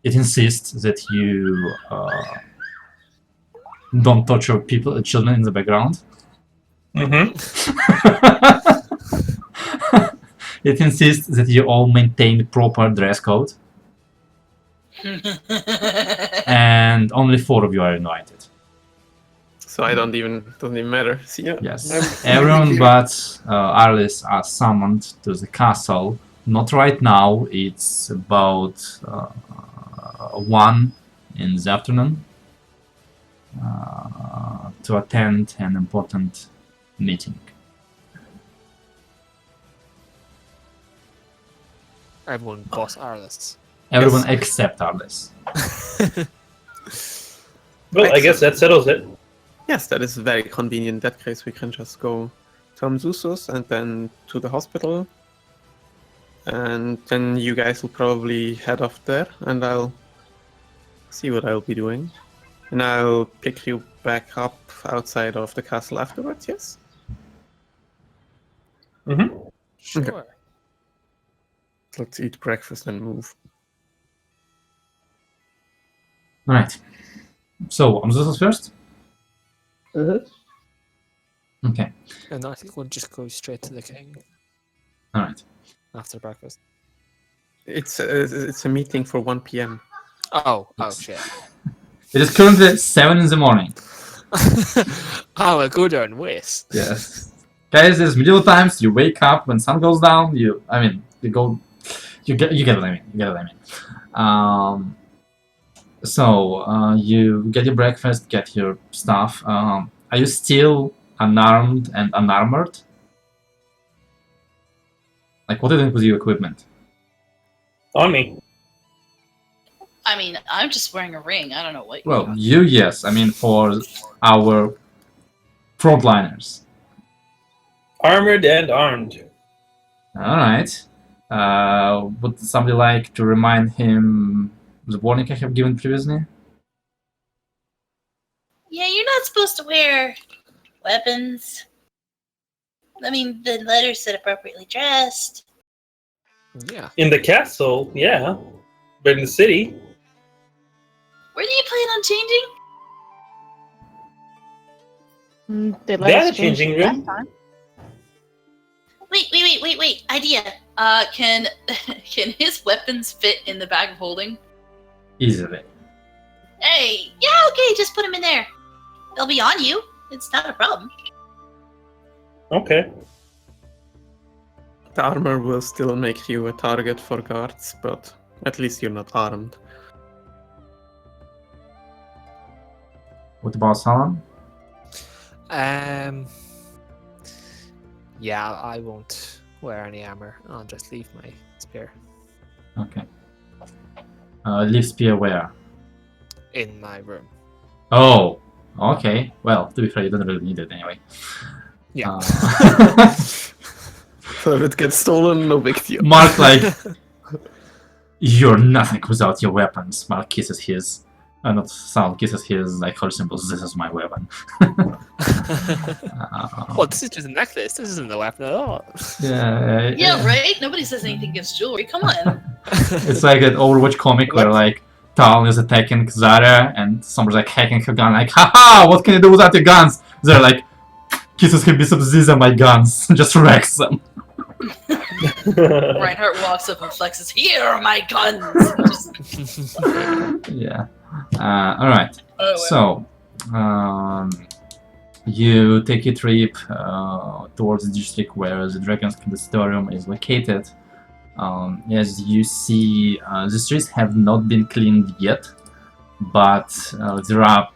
it insists that you don't torture people, children in the background. Mm-hmm. It insists that you all maintain proper dress code, and only 4 of you are invited. So doesn't even matter. See ya. Yes, everyone but Arlis are summoned to the castle. Not right now. It's about 1 in the afternoon to attend an important meeting. Everyone boss Arlists. Everyone except Arlis. Well, I guess that settles it. Yes, that is very convenient. In that case, we can just go to Amzusus and then to the hospital. And then you guys will probably head off there, and I'll see what I'll be doing. And I'll pick you back up outside of the castle afterwards, yes? Mm-hmm. Sure. Okay. Let's eat breakfast and move. Alright. So, Amzusus first? Mm-hmm. Okay. And I think we'll just go straight to the king Alright. after breakfast. It's a meeting for 1 p.m. Oh Yes. shit. It is currently 7 in the morning. I'll go there and wait. Yes. Guys, it's medieval times. You wake up when sun goes down. You get what I mean. So you get your breakfast, get your stuff. Are you still unarmed and unarmored? Like, what are you doing with your equipment? On me. I mean, I'm just wearing a ring. I don't know what. Well, you, yes. I mean, for our frontliners. Armored and armed. Alright. Would somebody like to remind him the warning I have given previously? Yeah, you're not supposed to wear weapons. I mean, the letter said appropriately dressed. Yeah. In the castle, yeah. But in the city, Where do you plan on changing? They They let had us a change changing last room. time. Wait. Idea. Can his weapons fit in the bag of holding? Easily. Hey, yeah, okay, just put them in there. They'll be on you. It's not a problem. Okay. The armor will still make you a target for guards, but at least you're not armed. What about Salam? Yeah, I won't wear any armor. I'll just leave my spear Okay. Leave spear where? in my room. Oh, okay. Well, to be fair, you don't really need it anyway. Yeah. So if it gets stolen, no big deal. Mark, like, you're nothing without your weapons. Mark kisses his, not Salam kisses his, like, holy symbols. This is my weapon. Well, this is just a necklace. This isn't a weapon at all. Yeah, right? Nobody says anything against jewelry. Come on. It's like that Overwatch comic where, like, Talon is attacking Zarya and someone's like hacking her gun, like, haha, what can you do without your guns? They're like, kisses him, bishops, these are my guns, just wrecks them. Reinhardt walks up and flexes, here are my guns! Just, Yeah. Alright. oh, So, you take a trip towards the district where the Dragon's Consistorum is located. As you see, the streets have not been cleaned yet, but there are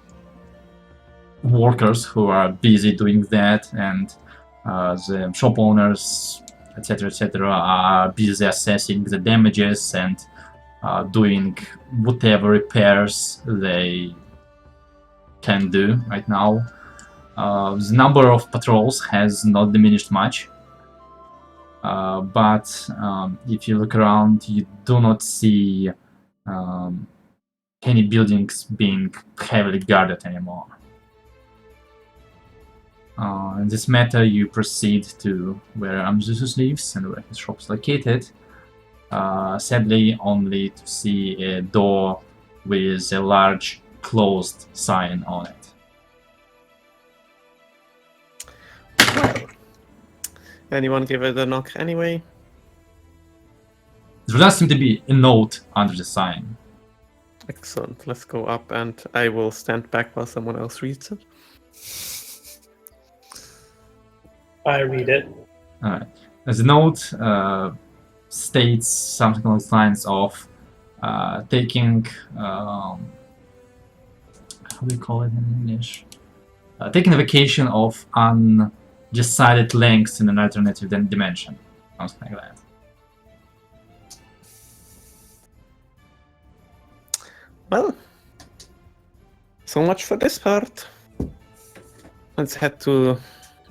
workers who are busy doing that, and the shop owners, etc., are busy assessing the damages and doing whatever repairs they can do right now. The number of patrols has not diminished much. But if you look around, you do not see any buildings being heavily guarded anymore. In this matter, you proceed to where Amzusus lives and where his shop is located. Sadly, only to see a door with a large closed sign on it. Anyone give it a knock anyway? There does seem to be a note under the sign. Excellent. Let's go up and I will stand back while someone else reads it. I read it. Alright. The note states something along the lines of taking how do you call it in English? Taking a vacation of undecided lengths in an alternative dimension. Something like that. Well, so much for this part. Let's head to...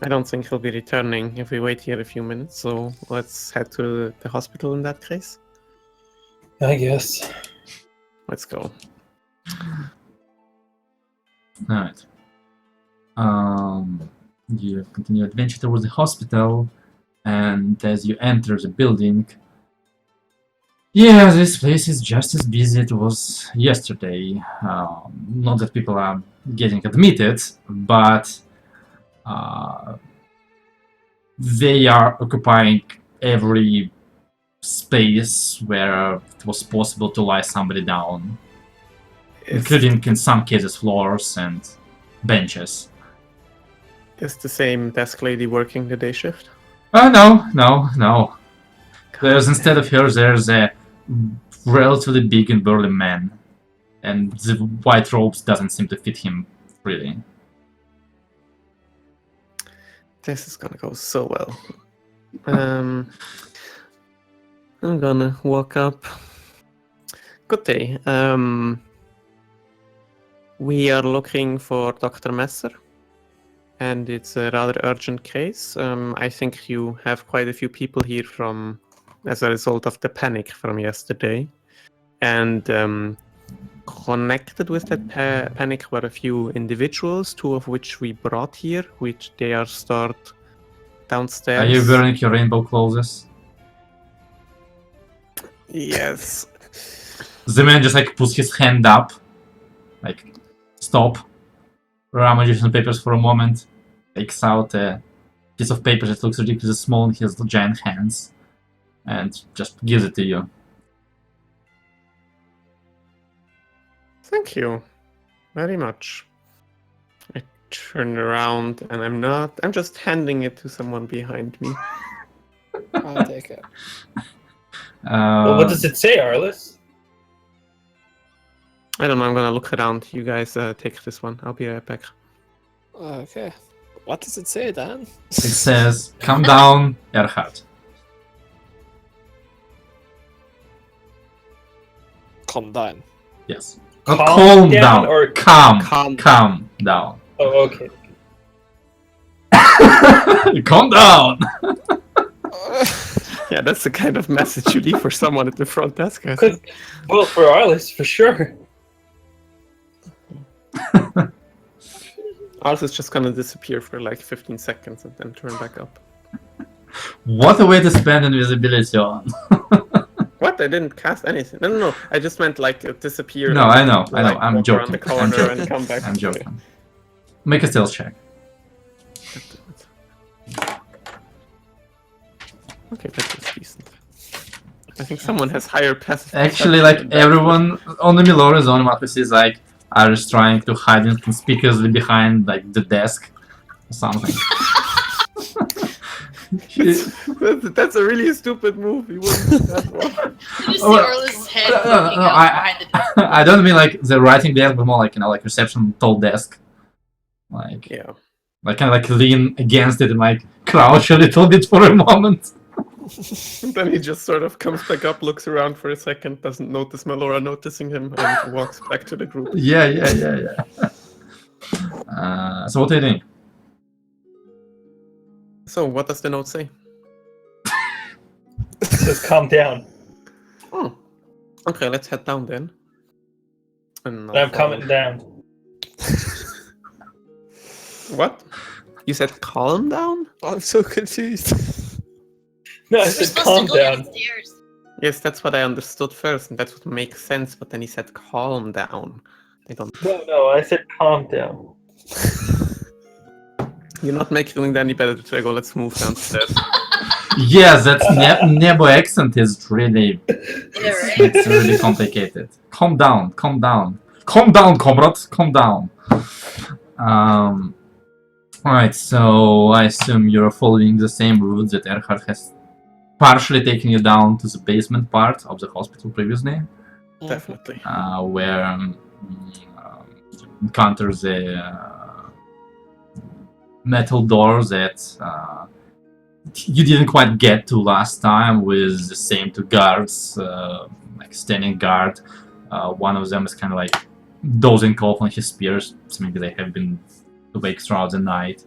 I don't think he'll be returning if we wait here a few minutes, so let's head to the hospital in that case. I guess. Let's go. Alright. You continue adventure towards the hospital, and as you enter the building, yeah, this place is just as busy as it was yesterday. Not that people are getting admitted, but they are occupying every space where it was possible to lie somebody down, including in some cases floors and benches. Is the same desk lady working the day shift? No. There's instead of her, there's a relatively big and burly man, and the white robes doesn't seem to fit him really. This is gonna go so well. I'm gonna walk up. Good day. We are looking for Dr. Messer, and it's a rather urgent case. I think you have quite a few people here as a result of the panic from yesterday. And connected with that panic were a few individuals, two of which we brought here, which they are stored downstairs. Are you wearing your rainbow clothes? Yes. The man just like puts his hand up, like stop, rummages some papers for a moment, takes out a piece of paper that looks ridiculously small in his giant hands, and just gives it to you. Thank you very much. I turn around, and I'm just handing it to someone behind me. I'll take it. Well, what does it say, Arliss? I don't know, I'm gonna look around. You guys take this one. I'll be right back. Okay. What does it say, Dan? It says, "Calm down, Erhard." Calm down. Yes. Calm Calm down down. or Calm calm down. Oh, okay. Calm down. Yeah, that's the kind of message you leave for someone at the front desk, I think. Well, for Arliss, for sure. Ours is just gonna disappear for like 15 seconds and then turn back up. What a way to spend invisibility on. What? I didn't cast anything. No. I just meant like disappear. No, I know. Like, I'm walk around the joking. corner and come back. I'm joking. Make a stealth check. Okay, that was decent. I think someone has higher passive. Actually, perception like than that. everyone on the Milora zone, what we see is like Iris trying to hide inconspicuously behind like the desk or something. That's a really stupid move. You wouldn't do that one. You just see Oh, Orla's head no, poking no, out behind the desk. I don't mean like the writing desk, but more like like reception tall desk, like Yeah. like kind of like lean against it and like crouch a little bit for a moment. And then he just sort of comes back up, looks around for a second, doesn't notice Melora noticing him, and walks back to the group. Yeah. So what do you think? So, what does the note say? It says calm down. Oh. Okay, let's head down then. And I'm coming down. What? You said calm down? I'm so confused. No, I We're said supposed calm to go down. downstairs. Yes, that's what I understood first, and that's what makes sense, but then he said calm down. I don't... No, I said calm down. You're not making it any better, Trego. Let's move downstairs. Yes, that Nebo accent is really Yeah, right? it's really complicated. Calm down, comrade, calm down. Alright, so I assume you're following the same route that Erhard has partially taken you down to the basement part of the hospital previously, Definitely. where you encounter the metal door that you didn't quite get to last time, with the same two guards, like standing guard. One of them is kind of like dozing off on his spears, so maybe they have been awake throughout the night.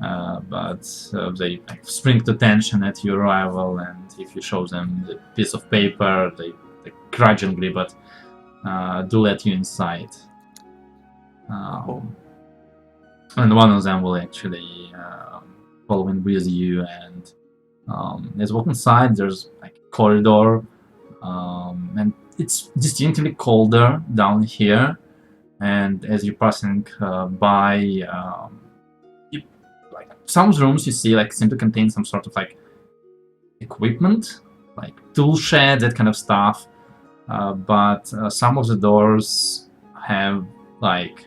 But they like, spring to attention at your arrival, and if you show them the piece of paper, they grudgingly but do let you inside. And one of them will actually follow in with you, and as you walk inside, there's like a corridor, and it's distinctly colder down here. And as you're passing by, like some rooms you see like seem to contain some sort of like equipment, like tool shed, that kind of stuff. But some of the doors have like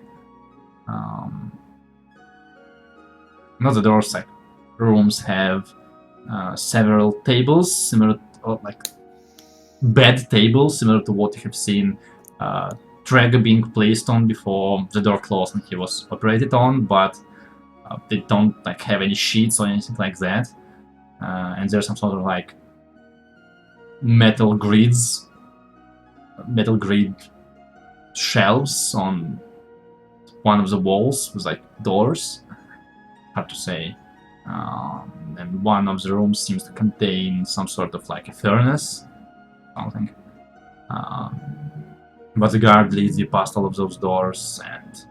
not the doors, like rooms have several tables similar to, like bed tables similar to what you have seen Traeger being placed on before the door closed and he was operated on, but they don't like have any sheets or anything like that. And there's some sort of like metal grid shelves on one of the walls with like doors. Hard to say. And one of the rooms seems to contain some sort of like a furnace, something. But the guard leads you past all of those doors and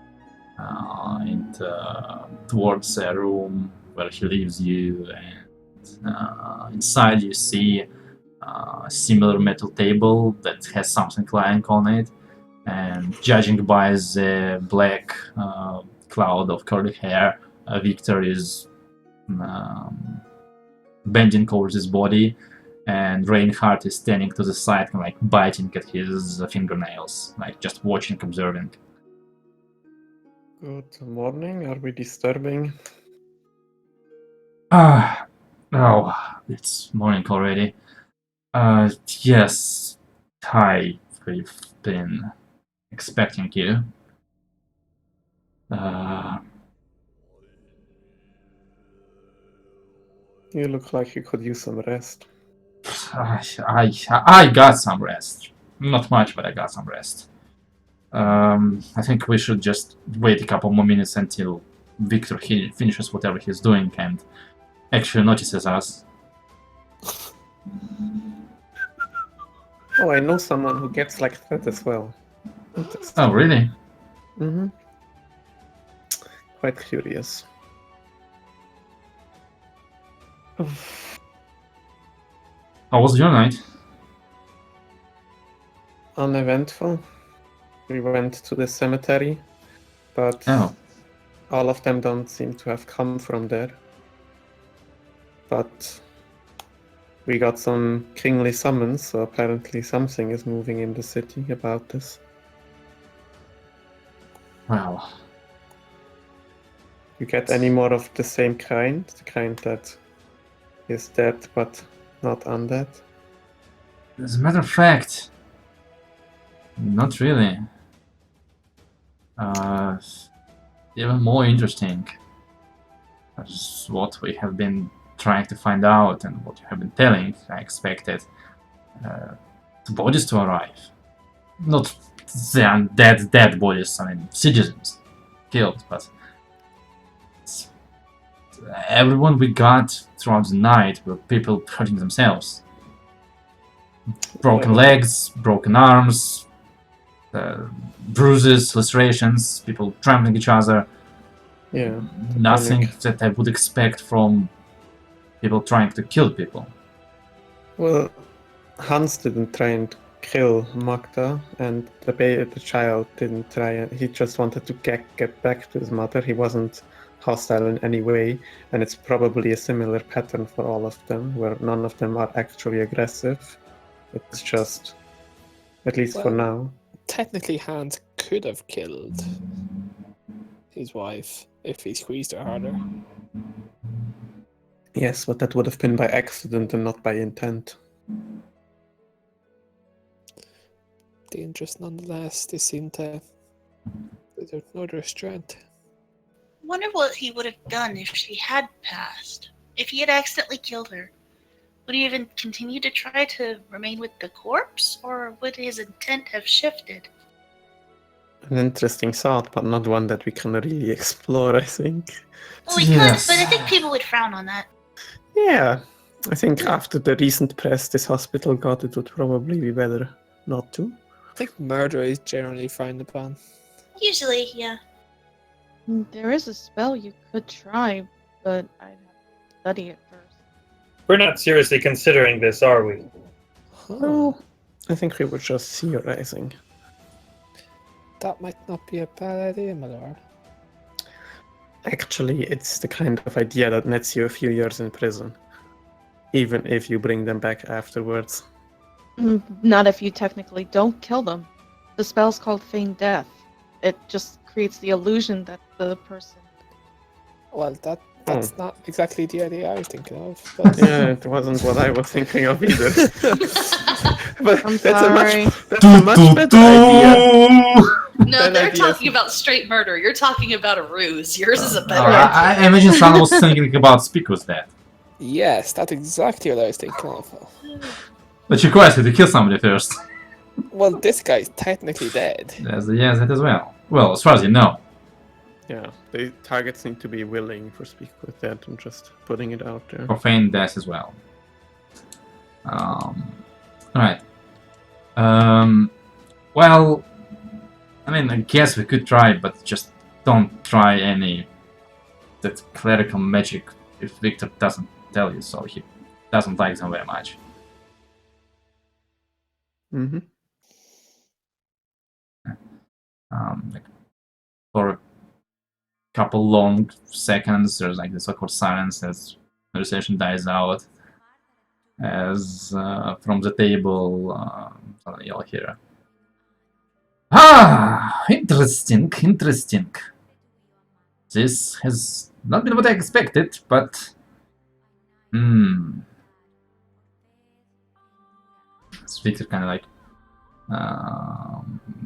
towards a room where he leaves you, and inside you see a similar metal table that has something lying on it, and judging by the black cloud of curly hair, Victor is bending over his body, and Reinhardt is standing to the side and like biting at his fingernails, like just watching, observing. Good morning. Are we disturbing? Ah, oh, it's morning already. Yes, hi, we've been expecting you. You look like you could use some rest. I got some rest. Not much, but I got some rest. I think we should just wait a couple more minutes until Victor finishes whatever he's doing and actually notices us. Oh, I know someone who gets like that as well. Interesting. Oh, really? Mm-hmm. Quite curious. How was your night? Uneventful. We went to the cemetery, but Oh. all of them don't seem to have come from there. But we got some kingly summons, so apparently something is moving in the city about this. Well, You get any more of the same kind? The kind that is dead but not undead? as a matter of fact, not really. Even more interesting is what we have been trying to find out and what you have been telling. I expected the bodies to arrive. Not the undead dead bodies, I mean citizens killed, but everyone we got throughout the night were people hurting themselves. Broken legs, broken arms, bruises, lacerations, people trampling each other. Yeah. Nothing that I would expect from people trying to kill people. Well, Hans didn't try and kill Magda, and the child didn't try, and he just wanted to get back to his mother. He wasn't hostile in any way, and it's probably a similar pattern for all of them, where none of them are actually aggressive. It's just, at least for now. Technically, Hans could have killed his wife if he squeezed her harder. Yes, but that would have been by accident and not by intent. Dangerous nonetheless. They seem to know their strength. Wonder what he would have done if she had passed. If he had accidentally killed her. Would he even continue to try to remain with the corpse, or would his intent have shifted? An interesting thought, but not one that we can really explore, I think. Well, we could, but I think people would frown on that. Yeah, I think after the recent press this hospital got, it would probably be better not to. I think murder is generally frowned upon. Usually, yeah. There is a spell you could try, but I'd have to study it first. We're not seriously considering this, are we? Oh, I think we were just theorizing. That might not be a bad idea, my lord. Actually, it's the kind of idea that nets you a few years in prison, even if you bring them back afterwards. Not if you technically don't kill them. The spell's called Feigned Death. It just creates the illusion that the person... Well, that's not exactly the idea I was thinking of. But... Yeah, it wasn't what I was thinking of either. But I'm that's sorry. a much better idea. No, Bad they're idea. talking about straight murder. You're talking about a ruse. Yours is a better I idea. imagine someone was thinking about Speaker's death. Yes, that's exactly what I was thinking of. But you quite had to kill somebody first. Well, this guy's technically dead. Yes, that as well. Well, as far as you know. Yeah, the targets need to be willing for Speak with that and just putting it out there. Profane death as well. Alright. Well, I mean, I guess we could try, but just don't try any that clerical magic if Victor doesn't tell you so. He doesn't like them very much. Mm-hmm. Like for a couple long seconds, there's like this awkward silence as the conversation dies out. As from the table, you'll hear, interesting. This has not been what I expected, but... Victor kind of like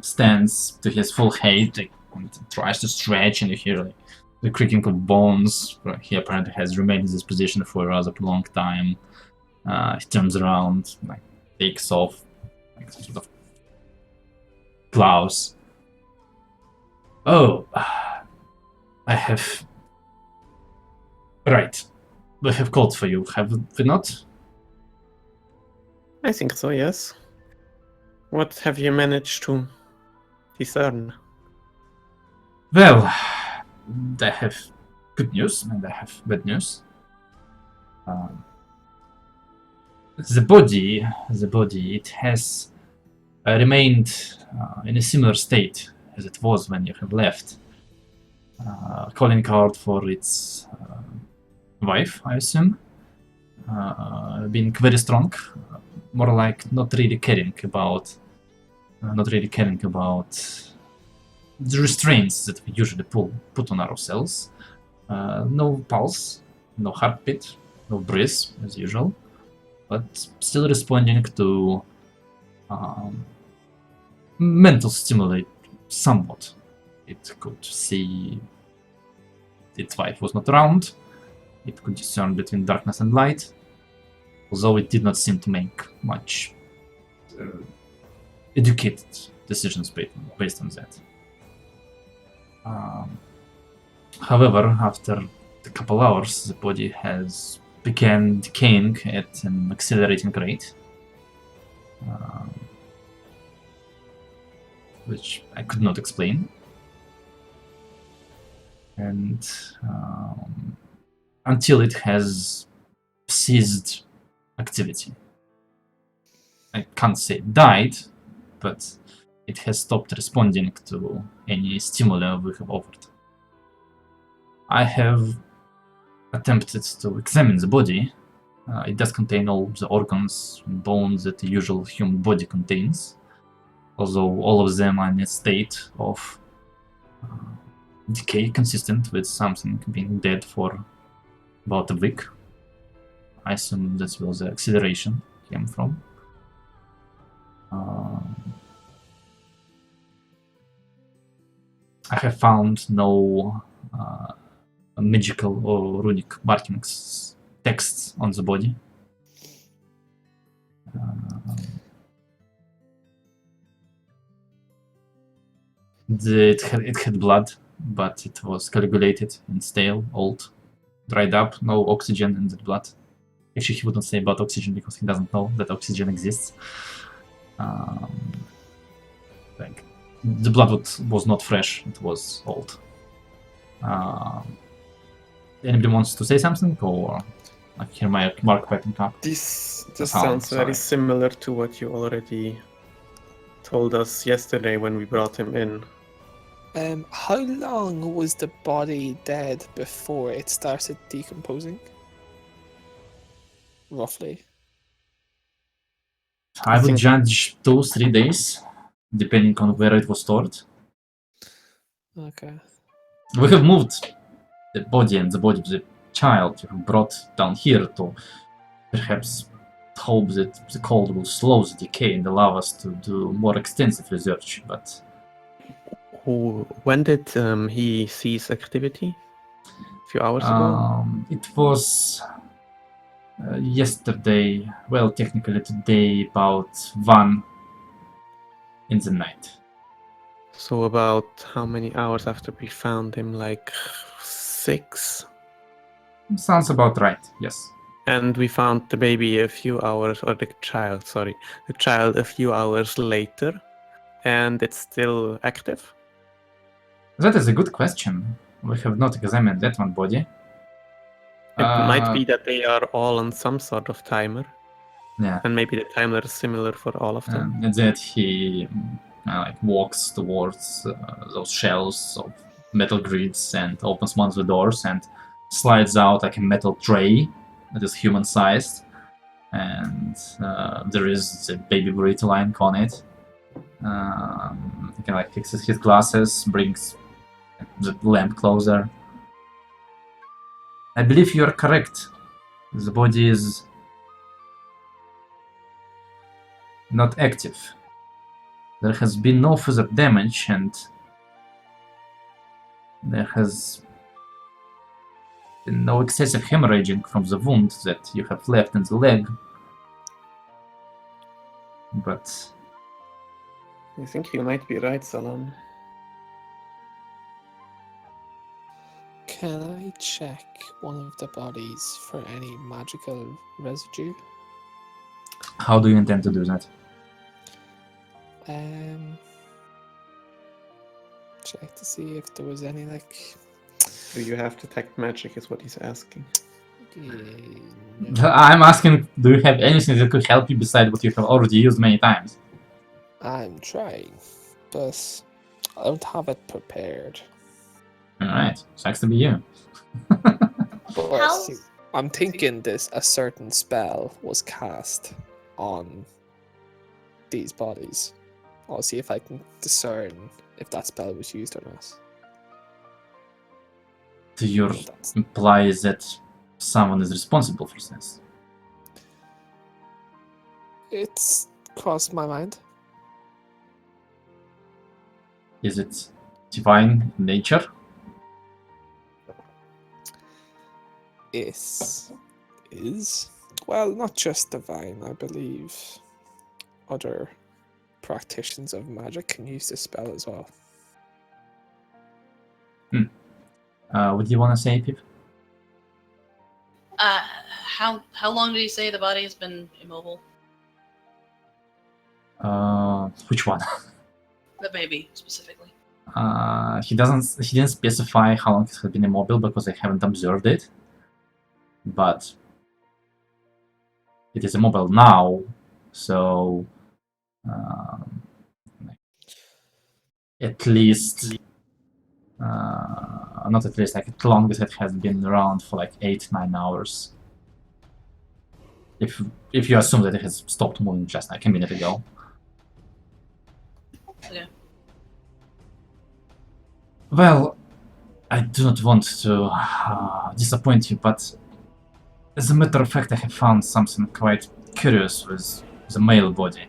stands to his full height, like, and tries to stretch, and you hear like the creaking of bones. He apparently has remained in this position for a rather long time. He turns around, like takes off like some sort of gloves. Oh, I have. Right, we have called for you, have we not? I think so, yes. What have you managed to discern? Well, I have good news and I have bad news. The body, it has remained in a similar state as it was when you have left. Calling out for its wife, I assume. Being very strong, more like not really caring about the restraints that we usually put on ourselves. No pulse, no heartbeat, no breath as usual, but still responding to mental stimuli somewhat. It could see its wife was not around. It could discern between darkness and light, although it did not seem to make much educated decisions based on that. However, after a couple hours, the body has began decaying at an accelerating rate, which I could not explain. And until it has ceased activity. I can't say it died, but it has stopped responding to any stimuli we have offered. I have attempted to examine the body. It does contain all the organs and bones that the usual human body contains, although all of them are in a state of decay consistent with something being dead for about a week. I assume that's where the acceleration came from. I have found no magical or runic markings texts on the body. It had blood, but it was coagulated and stale, old, dried up, no oxygen in the blood. Actually, he wouldn't say about oxygen because he doesn't know that oxygen exists. Like, the blood was not fresh, it was old. Anybody wants to say something, or I hear my mark piping up? This Sorry. sounds very similar to what you already told us yesterday when we brought him in. How long was the body dead before it started decomposing? Roughly. I would judge 2-3 days, depending on where it was stored. Okay. We have moved the body and the body of the child brought down here to perhaps hope that the cold will slow the decay and allow us to do more extensive research, but... When did he cease activity? A few hours ago? It was yesterday, well, technically today, about 1 in the night. So about how many hours after we found him? Like 6? Sounds about right, yes. And we found the baby a few hours, or the child a few hours later, and it's still active? That is a good question. We have not examined that one body. It might be that they are all on some sort of timer. Yeah. And maybe the timer is similar for all of them. And that he like walks towards those shelves of metal grids and opens one of the doors and slides out like a metal tray that is human-sized. And there is a baby burrito line on it. He can like fixes his glasses, brings the lamp closer, I believe you are correct. The body is not active. There has been no further damage, and there has been no excessive hemorrhaging from the wound that you have left in the leg. But I think you might be right, Salam. Can I check one of the bodies for any magical residue? how do you intend to do that? Check to see if there was any like. Do you have detect magic? Is what he's asking. No. I'm asking, do you have anything that could help you besides what you have already used many times? I'm trying, but I don't have it prepared. Alright, sucks to be you. But How- I'm thinking a certain spell was cast on these bodies. I'll see if I can discern if that spell was used or not. Do you That's- imply that someone is responsible for this? It's crossed my mind. Is it divine in nature? Is well, not just divine. I believe other practitioners of magic can use this spell as well. What do you want to say, Pip? How long did he say the body has been immobile? Which one? The baby specifically. He didn't specify how long it has been immobile because I haven't observed it. But it is immobile now, so at least not at least, like at longest it has been around for like 8-9 hours. If you assume that it has stopped moving just like a minute ago. Okay. Well, I do not want to disappoint you, but as a matter of fact, I have found something quite curious with the male body.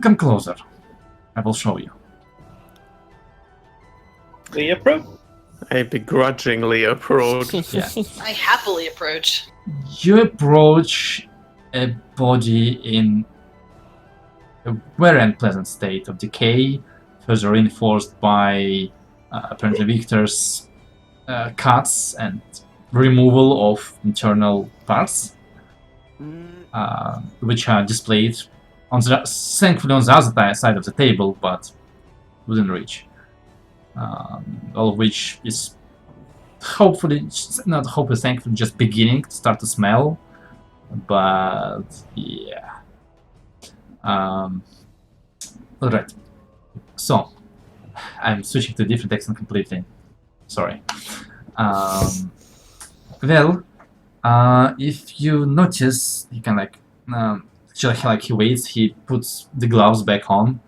Come closer. I will show you. The approach. I begrudgingly approach. Yeah. I happily approach. You approach a body in a very unpleasant state of decay, further reinforced by apparently Victor's cuts and removal of internal parts, which are displayed on thankfully on the other side of the table, but within reach. All of which is hopefully, not hopefully, thankfully, just beginning to start to smell. But yeah. Alright. So, I'm switching to a different accent completely. Sorry. Well, if you notice, he can like he waits, he puts the gloves back on.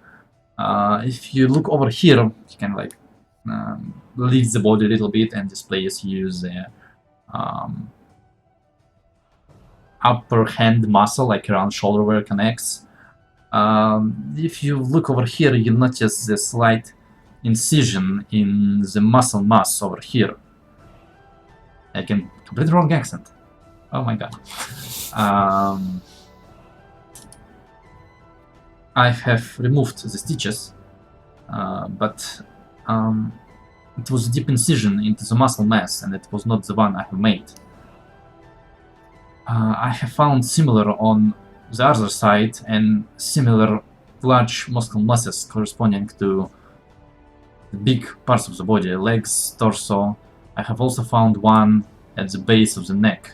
If you look over here, he can lifts the body a little bit and displays you the upper hand muscle, like around shoulder where it connects. If you look over here, you notice the slight incision in the muscle mass over here. I can completely wrong accent. Oh my god. I have removed the stitches, but it was a deep incision into the muscle mass, and it was not the one I have made. I have found similar on the other side, and similar large muscle masses corresponding to the big parts of the body, legs, torso. I have also found one at the base of the neck,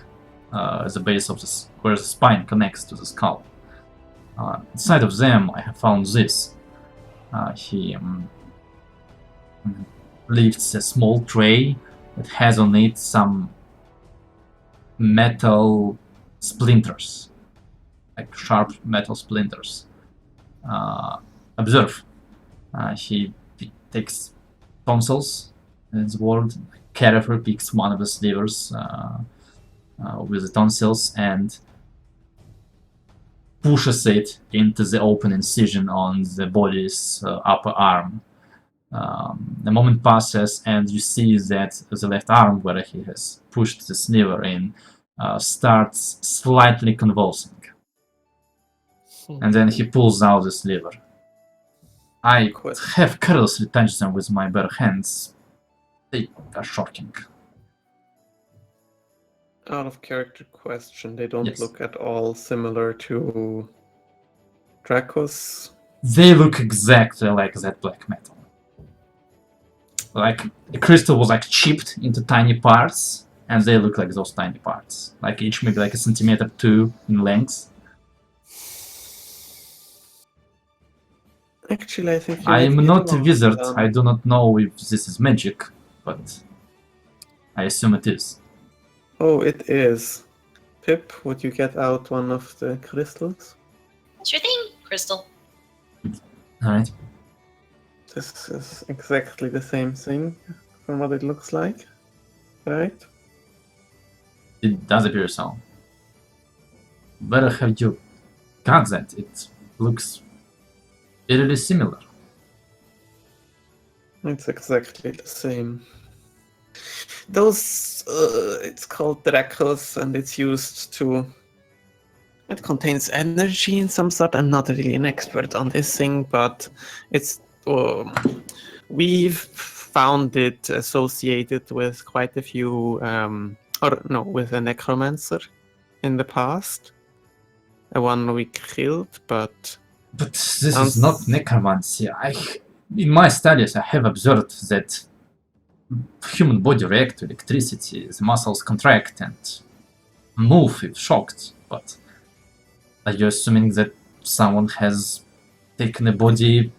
at the base of where the spine connects to the skull. Inside of them, I have found this. He lifts a small tray that has on it some metal splinters, like sharp metal splinters. Observe. He takes tonsils, in his word, carefully picks one of the slivers with the tonsils and pushes it into the open incision on the body's upper arm. A moment passes and you see that the left arm where he has pushed the sliver in starts slightly convulsing. And then he pulls out the sliver. I have carelessly touched them with my bare hands. They are shocking. Out of character question, they don't Yes. look at all similar to Dracos. They look exactly like that black metal. Like the crystal was like chipped into tiny parts, and they look like those tiny parts. Like each maybe like a centimeter or 2 in length. Actually, I think you I might am be not a wrong, wizard. Aldana. I do not know if this is magic, but I assume it is. Oh, it is. Pip, would you get out one of the crystals? Sure thing, Crystal. Alright. This is exactly the same thing from what it looks like, right? It does appear so. Where have you got that? It looks eerily similar. It's exactly the same. Those, it's called Dracos, and it's used to. It contains energy in some sort. I'm not really an expert on this thing, but it's. We've found it associated with quite a few, with a necromancer in the past. One we killed, but. But this is not necromancy. In my studies, I have observed that human body react to electricity, the muscles contract and move if shocked. But are you assuming that someone has taken a body,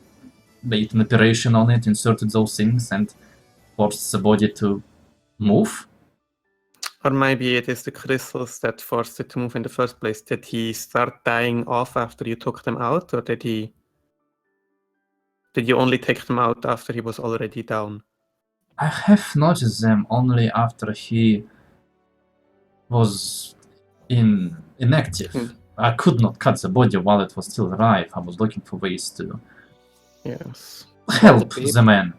made an operation on it, inserted those things, and forced the body to move? Or maybe it is the crystals that forced it to move in the first place. Did he start dying off after you took them out, or did you only take them out after he was already down? I have noticed them only after he was inactive. I could not cut the body while it was still alive. I was looking for ways to help the man.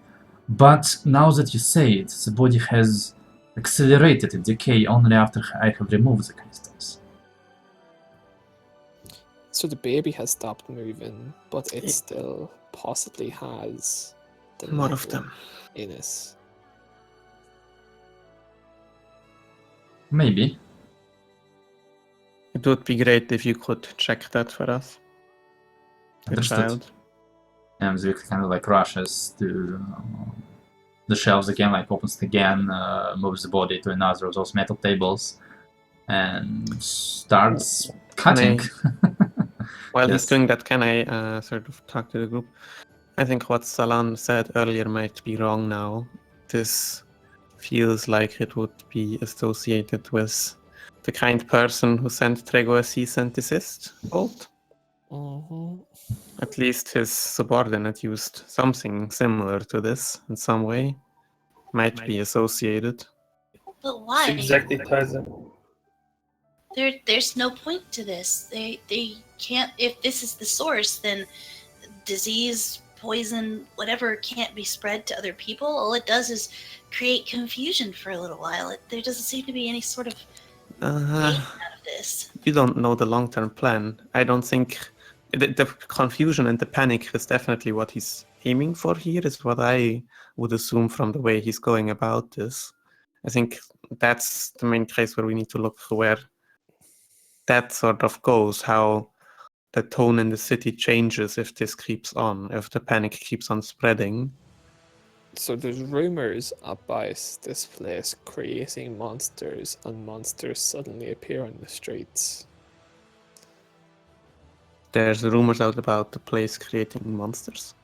But now that you say it, the body has accelerated in decay only after I have removed the crystals. So the baby has stopped moving, but it still possibly has the More of metal them in it. Maybe. It would be great if you could check that for us. The Understood. child. And Zvik kind of like rushes to the shelves again, like opens it again, moves the body to another of those metal tables, and starts cutting. While Yes. he's doing that, can I sort of talk to the group? I think what Salan said earlier might be wrong now. This feels like it would be associated with the kind person who sent Trego a cease and desist bolt. At least his subordinate used something similar to this in some way. Might be associated. But why? Exactly ties in. There's no point to this. They can't. If this is the source, then disease, poison, whatever can't be spread to other people. All it does is create confusion for a little while. There doesn't seem to be any sort of gain out of this. You don't know the long-term plan. I don't think the confusion and the panic is definitely what he's aiming for here, is what I would assume from the way he's going about this. I think that's the main case where we need to look where that sort of goes, how the tone in the city changes if this keeps on, if the panic keeps on spreading. So there's rumors about this place creating monsters, and monsters suddenly appear on the streets. There's rumors out about the place creating monsters.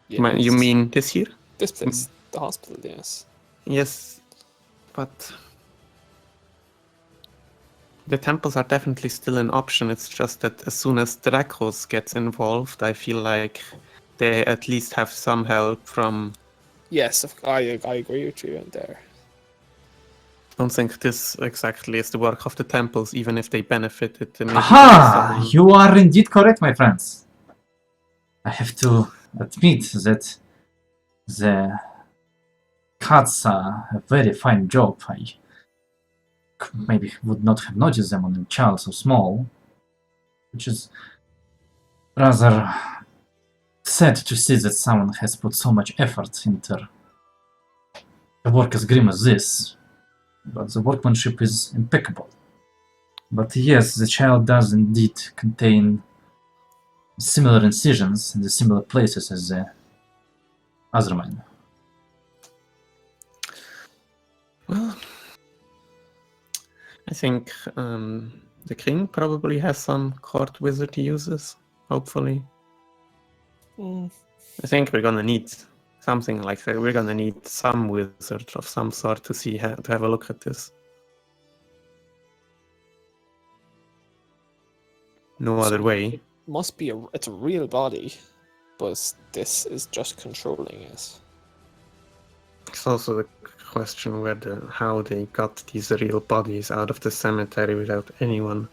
Yeah, You mean this here? this place, the hospital? Yes. Yes, but the temples are definitely still an option. It's just that as soon as Dracos gets involved, I feel like they at least have some help from. Yes, I agree with you in there. don't think this exactly is the work of the temples, even if they benefited. Maybe Aha! there is some- You are indeed correct, my friends. I have to admit that the cats are a very fine job. I maybe would not have noticed them on a child so small, which is rather sad to see that someone has put so much effort into a work as grim as this, but the workmanship is impeccable. But yes, the child does indeed contain similar incisions in the similar places as the other man. Well, I think the king probably has some court wizard he uses, hopefully. I think we're gonna need something like that. We're gonna need some wizard of some sort to see to have a look at this. No other way. Must be it's a real body, but this is just controlling it. It's also the question how they got these real bodies out of the cemetery without anyone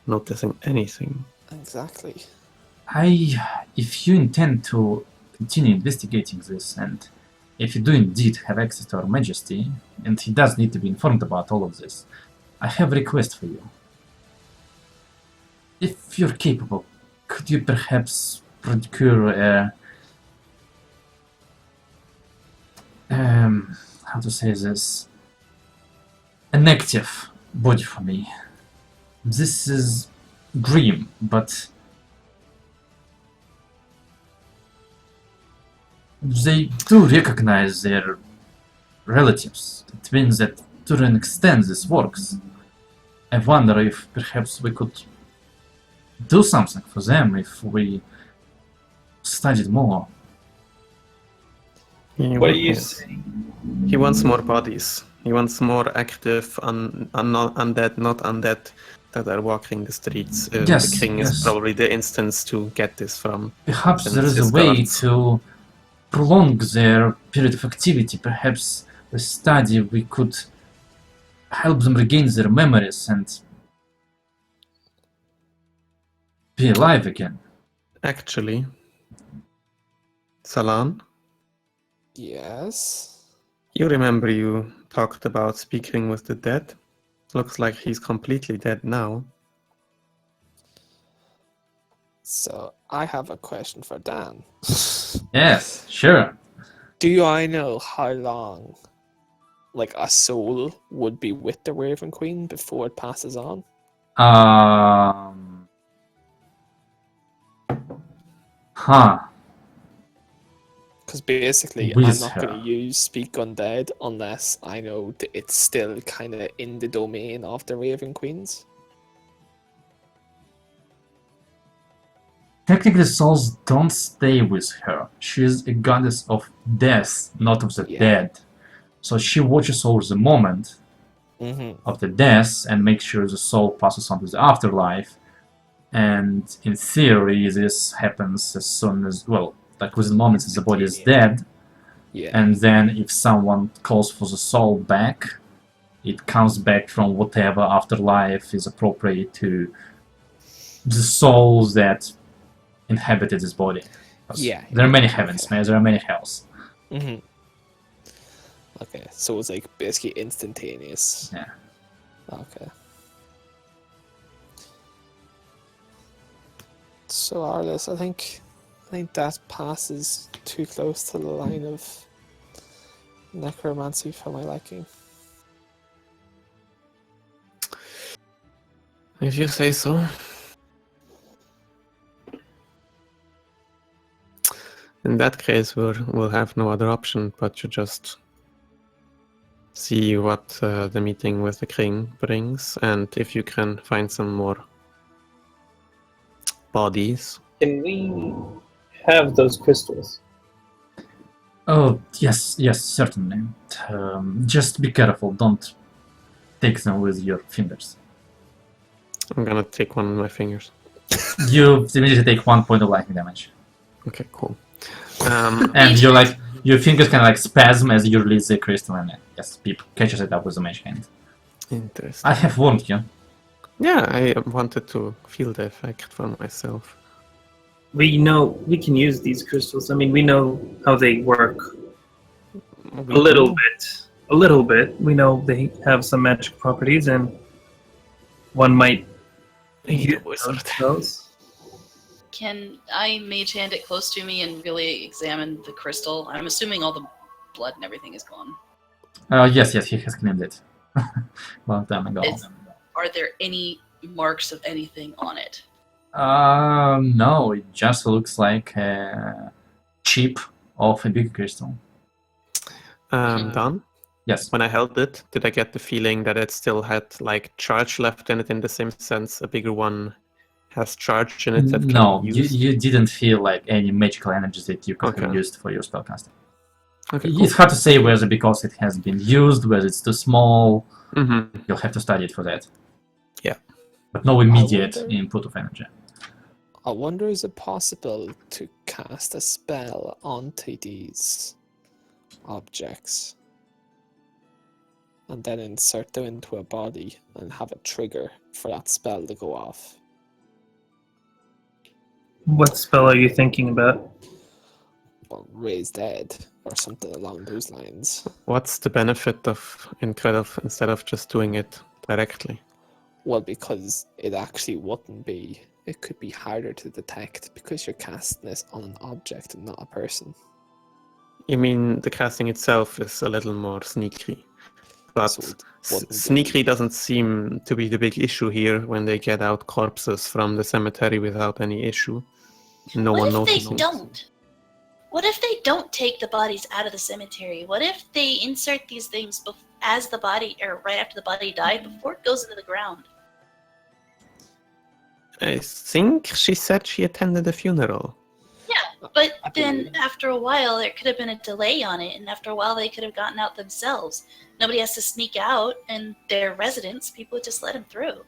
noticing anything. Exactly. If you intend to continue investigating this, and if you do indeed have access to Our Majesty, and he does need to be informed about all of this, I have a request for you. If you're capable, could you perhaps procure a how to say this, an active body for me? This is grim, but they do recognize their relatives. It means that to an extent this works. I wonder if perhaps we could do something for them if we studied more. What are you saying? He wants more bodies. He wants more active, undead, not undead, that are walking the streets. Yes, the king yes. is probably the instance to get this from. Perhaps Since there is his a way gods. to prolong their period of activity. Perhaps with study we could help them regain their memories and be alive again. Actually, Salan, Yes. you remember you talked about speaking with the dead? Looks like he's completely dead now. So I have a question for Dan. Yes, sure. Do I know how long, like, a soul would be with the Raven Queen before it passes on? Huh. Because basically, With I'm not her. going to use Speak Undead unless I know that it's still kind of in the domain of the Raven Queens. Technically, souls don't stay with her. She is a goddess of death, not of the Yeah. dead. So she watches over the moment of the death and makes sure the soul passes on to the afterlife. And in theory, this happens as soon as, well, like within moments as the body is dead. Yeah. And then if someone calls for the soul back, it comes back from whatever afterlife is appropriate to the souls that inhabited this body. 'Cause Yeah, there are many yeah, heavens, okay. man. There are many hells. Okay, so it's like basically instantaneous. Yeah. Okay. So Arliss, I think that passes too close to the line of necromancy for my liking. If you say so. In that case, we'll have no other option but to just see what the meeting with the king brings, and if you can find some more bodies. Can we have those crystals? Oh, yes, certainly. Just be careful. Don't take them with your fingers. I'm gonna take one with my fingers. You immediately take 1 point of lightning damage. Okay, cool. And your fingers kind of like spasm as you release the crystal, and yes, Pip catches it up with the mage hand. Interesting. I have warned you. Yeah, I wanted to feel the effect for myself. We know we can use these crystals. I mean, we know how they work We a little do. bit. A little bit. We know they have some magic properties, and one might Need a use wizard. those. Can I mage hand it close to me and really examine the crystal? I'm assuming all the blood and everything is gone. Yes, he has cleaned it. Long time ago. Are there any marks of anything on it? No, it just looks like a chip of a big crystal. Done? Yes. When I held it, did I get the feeling that it still had like charge left in it in the same sense a bigger one has charge in it that No, can be you, used? you didn't feel like any magical energies that you could have Okay. used for your spellcasting. Okay, It's hard to say whether because it has been used, whether it's too small. Mm-hmm. You'll have to study it for that. Yeah. But no immediate wonder- input of energy. I wonder, is it possible to cast a spell onto these objects and then insert them into a body and have a trigger for that spell to go off? What spell are you thinking about? Or raise dead or something along those lines. What's the benefit of Cradle instead of just doing it directly? Well, because it actually wouldn't be. It could be harder to detect because you're casting this on an object and not a person. You mean the casting itself is a little more sneaky. But So it wouldn't be- sneaky doesn't seem to be the big issue here when they get out corpses from the cemetery without any issue. No one What if notices. they don't? What if they don't take the bodies out of the cemetery? What if they insert these things as the body, or right after the body died, before it goes into the ground? I think she said she attended a funeral. But I then believe- after a while, there could have been a delay on it, and after a while, they could have gotten out themselves. Nobody has to sneak out, and they're residents. People would just let them through.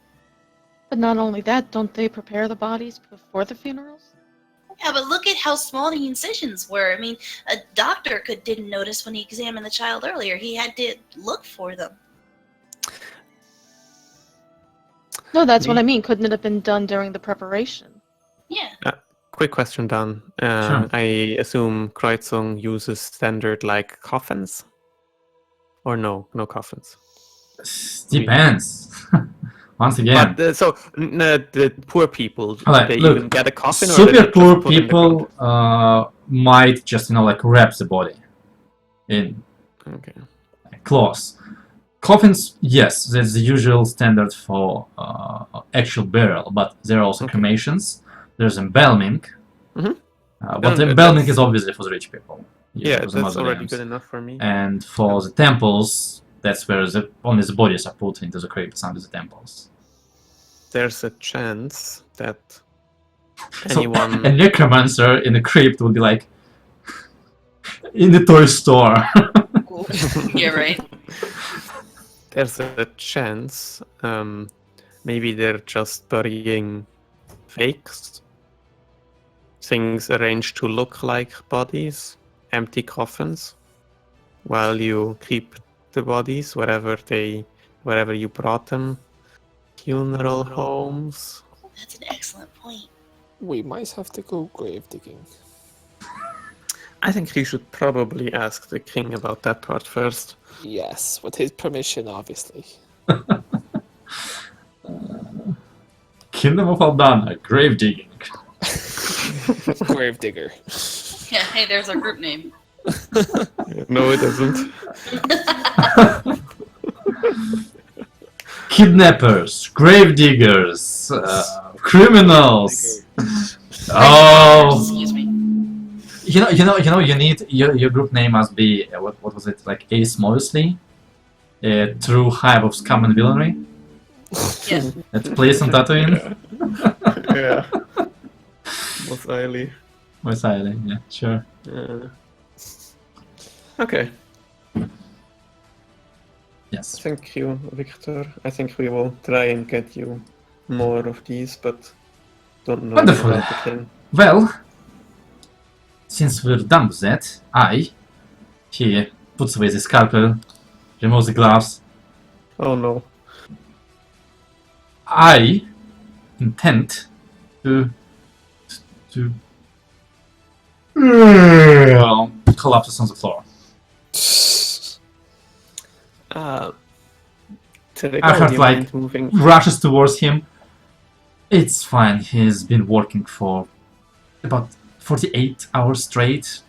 But not only that, don't they prepare the bodies before the funerals? Yeah, but look at how small the incisions were. I mean, a doctor didn't notice when he examined the child earlier. He had to look for them. No, that's what I mean. Couldn't it have been done during the preparation? Yeah. Quick question, Dan. Sure. I assume Kreuzung uses standard like coffins? Or no coffins? Depends. Once again, But the poor people, do Alright, they look, even get a coffin? Or super they just poor put in the people ground? might just like wrap the body in Okay. cloth. Coffins, yes, that's the usual standard for actual burial, but there are also Okay. cremations. There's embalming, Mhm. but the No, embalming that's- is obviously for the rich people. Yeah, for the that's already mausoleums. good enough for me. And for the temples, that's where only the bodies are put into the crypts under the temples. There's a chance that So, anyone... a necromancer in a crypt would be like in the toy store. Yeah, right. There's a chance maybe they're just burying fakes. Things arranged to look like bodies, empty coffins, while you keep the bodies wherever you brought them. Funeral homes. That's an excellent point. We might have to go grave digging. I think you should probably ask the king about that part first. Yes, with his permission, obviously. Kingdom of Aldana, grave digging. Grave digger. Yeah, hey, there's our group name. No, it doesn't. Kidnappers, grave diggers, criminals. Oh, Excuse me. you need your group name must be what was it, like Ace Moisley, true hive of scum and villainy. Yeah. That's place on Tatooine. Yeah. Most highly. West Island, yeah, sure. Okay. Yes. Thank you, Victor. I think we will try and get you more of these, but don't know Wonderful. about the king. Well, since we're done with that, he puts away the scalpel, removes the gloves, Oh no. I intend to collapses on the floor. Trickle, do you like mind moving? rushes towards him. It's fine. He's been working for about 48 hours straight.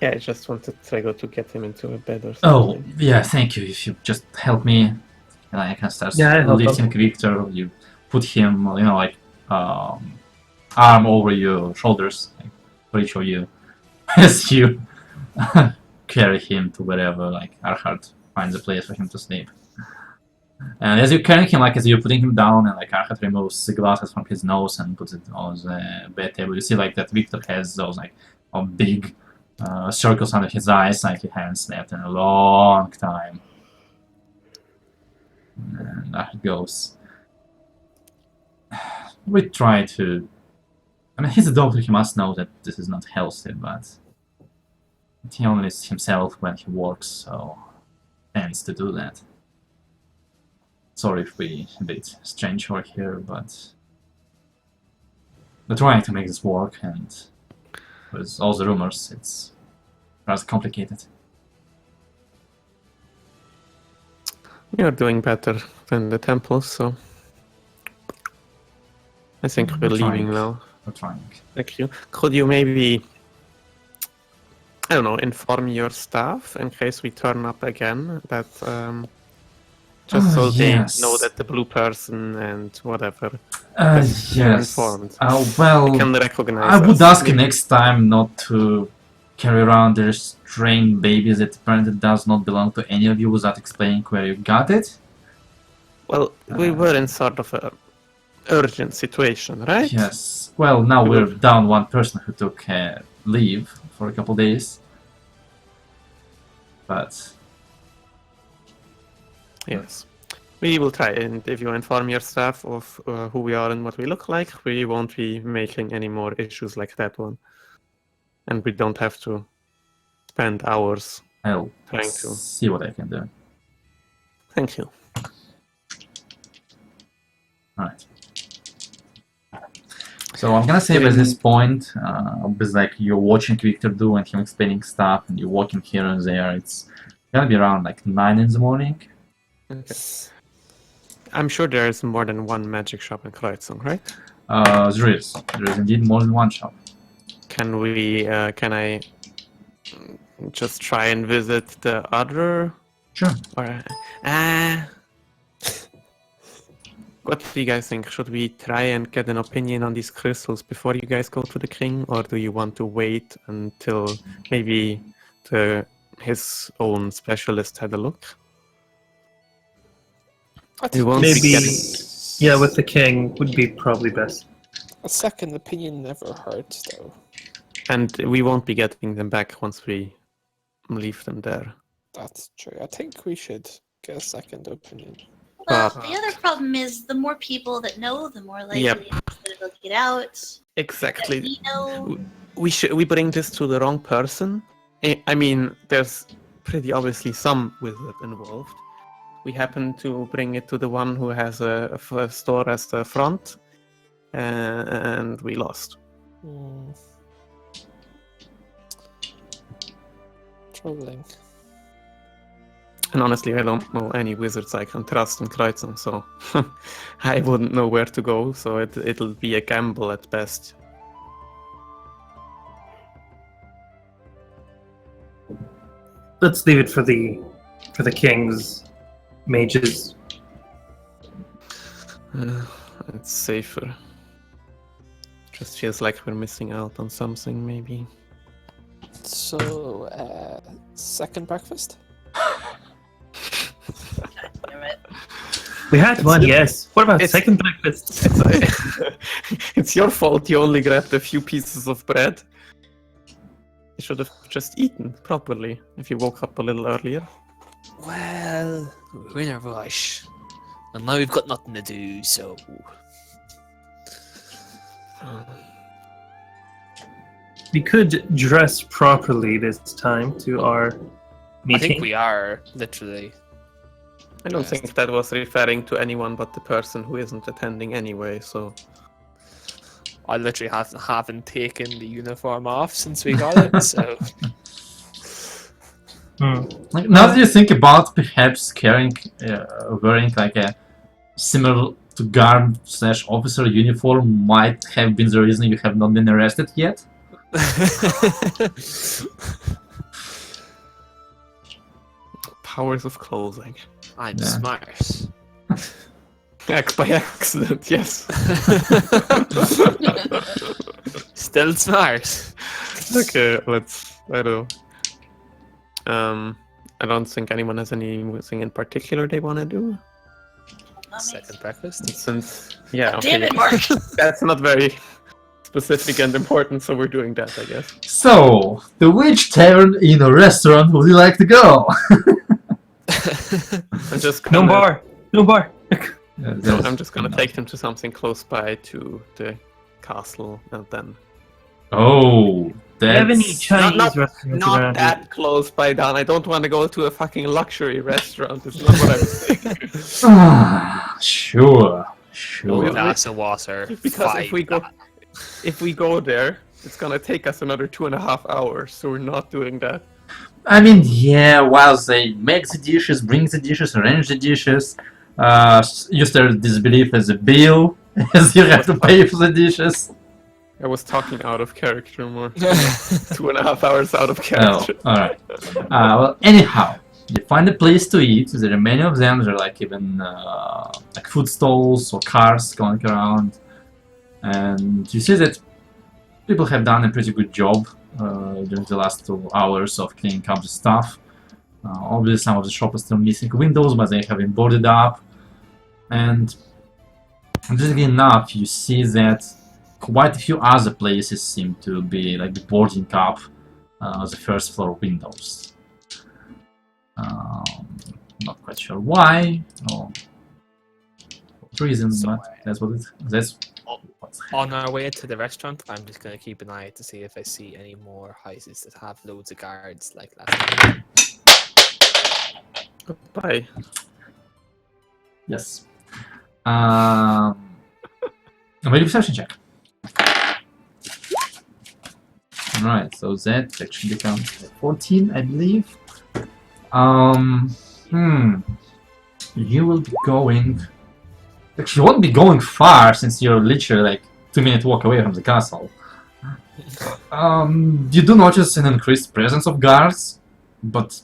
Yeah, I just wanted Trickle to get him into a bed or Oh, something. yeah, thank you. If you just help me, and I can start Yeah, I help lifting him. Victor. You put him, like arm over your shoulders, like, for each of you, as you carry him to wherever, like, Arhart finds a place for him to sleep. And as you're carrying him, like, as you're putting him down, and like Arhat removes the glasses from his nose and puts it on the bed table, you see like that Victor has those like big circles under his eyes, like he hasn't slept in a long time. And Arhat goes. We try to. I mean, he's a doctor. He must know that this is not healthy, but he only is himself when he works, so tends to do that. Sorry if we a bit strange over here, but we're trying to make this work, and with all the rumors, it's rather complicated. You're doing better than the temples, so I think we're leaving trying. now. We're trying. Thank you. Could you maybe, I don't know, inform your staff in case we turn up again? That just so they know that the blue person and whatever. They're Yes. informed. Well, Can recognize I would us. ask next time not to carry around the strange babies that apparently does not belong to any of you without explaining where you got it. Well, we were in sort of a urgent situation, right? Yes. Well, now we're down one person who took leave for a couple days. But yes. We will try, and if you inform your staff of who we are and what we look like, we won't be making any more issues like that one. And we don't have to spend hours I'll trying to. see what I can do. Thank you. Alright. So I'm gonna save at this point, because like you're watching Victor do and him explaining stuff, and you're walking here and there. It's gonna be around like 9 in the morning. Okay. I'm sure there is more than one magic shop in Kreuzung, right? There is indeed more than one shop. Can we? Can I just try and visit the other? Sure. Or what do you guys think? Should we try and get an opinion on these crystals before you guys go to the king, or do you want to wait until maybe his own specialist had a look? I think won't Maybe, get yeah, with the king would be probably best. a second opinion never hurts, though. And we won't be getting them back once we leave them there. That's true. I think we should get a second opinion. Well, the other problem is the more people that know, the more likely Yep. it is that it'll get out. Exactly. We know. We bring this to the wrong person. I mean, there's pretty obviously some wizard involved. We happen to bring it to the one who has a store as the front, and we lost. Troubling. And honestly, I don't know any wizards I can trust in Kreuzung, so I wouldn't know where to go, so it'll be a gamble at best. Let's leave it for the king's mages. It's safer. Just feels like we're missing out on something, maybe. So, second breakfast? Damn it. We had one, yes. What about it's- second breakfast? It's your fault you only grabbed a few pieces of bread. You should have just eaten properly if you woke up a little earlier. Well, we're in a rush. And now we've got nothing to do, so. We could dress properly this time to our meeting. I think we are, literally. I don't think that was referring to anyone but the person who isn't attending anyway, so... I literally haven't taken the uniform off since we got it, so... Like, now that you think about perhaps wearing like a similar to guard / officer uniform might have been the reason you have not been arrested yet. Powers of clothing. I'm Yeah. smart. X by accident, yes. Still smart. Okay, I don't think anyone has anything in particular they want to do. Second breakfast. Since, yeah, okay, Damn it, Mark. that's not very specific and important, so we're doing that, I guess. So, the which tavern in a restaurant would you like to go? I'm just No gonna, bar. No bar. No, I'm just gonna take them to something close by to the castle, and then... Oh, Do you have any that's... Chinese Not- restaurants Not around that close by, Don. I don't want to go to a fucking luxury restaurant. It's not what I was thinking. Sure. Well, Glass of water. Because five if we go there, it's gonna take us another 2.5 hours, so we're not doing that. I mean, yeah, while they make the dishes, bring the dishes, arrange the dishes, you start this belief as a bill, as you have to pay for the dishes. I was talking out of character more. 2.5 hours out of Oh, character. alright. Well, anyhow, you find a place to eat. There are many of them. There are like even like food stalls or cars going around. And you see that people have done a pretty good job during the last 2 hours of cleaning up the stuff. Obviously, some of the shops are still missing windows, but they have been boarded up. And interestingly enough, you see that quite a few other places seem to be like boarding up the first floor windows. Not quite sure why or what reason, but that's what that's what's On our way to the restaurant, I'm just going to keep an eye out to see if I see any more houses that have loads of guards like last time. Bye. Yes. Make a perception check. Alright, so that actually becomes 14, I believe. You will be going... Actually, you won't be going far since you're literally like 2-minute walk away from the castle. You do notice an increased presence of guards, but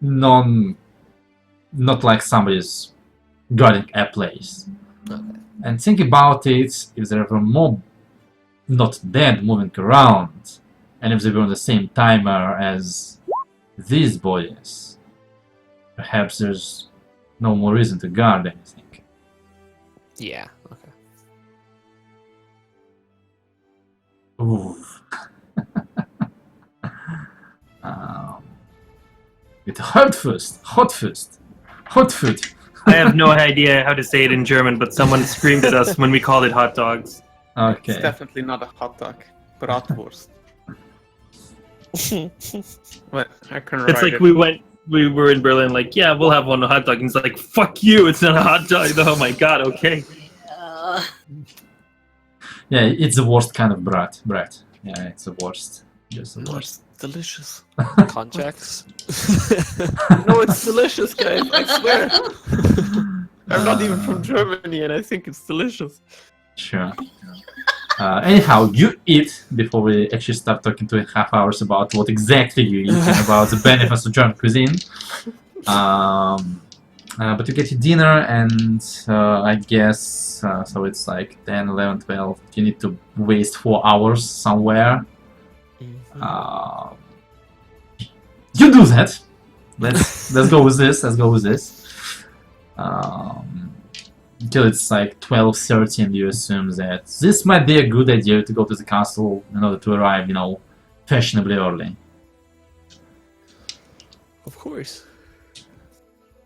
not like somebody's guarding a place. And think about it, if there were more not dead moving around, and if they were on the same timer as these boys, perhaps there's no more reason to guard anything. Yeah, okay. Ooh. With hot food. I have no idea how to say it in German, but someone screamed at us when we called it hot dogs. Okay. It's definitely not a hot dog. Bratwurst. What? I can write It's like it. we were in Berlin, like, yeah, we'll have one hot dog. And he's like, fuck you, it's not a hot dog. Oh my god, okay. Yeah, it's the worst kind of bread. Yeah, it's the worst. Just the No, worst. it's delicious. Contracts. No, it's delicious, guys. I swear. I'm not even from Germany, and I think it's delicious. Sure. Anyhow, you eat before we actually start talking 2.5 hours about what exactly you eat and about the benefits of German cuisine. But you get your dinner, and I guess so it's like 10, 11, 12. You need to waste 4 hours somewhere. You do that. Let's go with this. Until it's like 12:30, and you assume that this might be a good idea to go to the castle in order to arrive, fashionably early. Of course.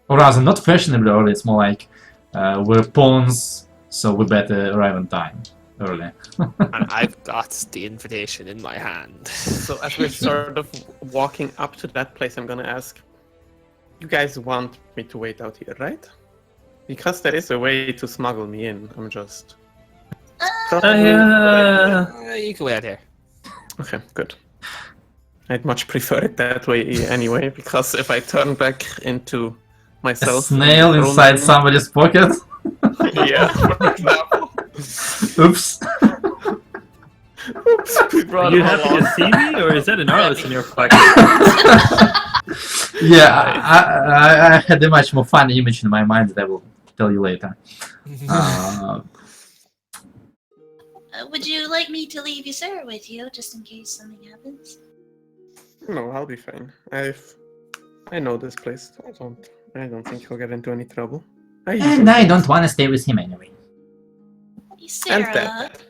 Or rather, not fashionably early. It's more like we're pawns, so we better arrive on time early. And I've got the invitation in my hand. So as we're sort of walking up to that place, I'm gonna ask, You guys want me to wait out here, right? Because there is a way to smuggle me in. I'm just. Uh, You can wait out here. Okay, good. I'd much prefer it that way anyway, because if I turn back into A myself. snail in the inside room- somebody's pocket. Yeah, for example. Oops. We brought Are you him happy along. to see me, or is that an Arliss in your pocket? Yeah, I had a much more fun image in my mind that I will tell you later. would you like me to leave you, sir, with you, just in case something happens? No, I'll be fine. I know this place. I don't think he'll get into any trouble. And I don't want to stay with him anyway. Hey, Sarah. that.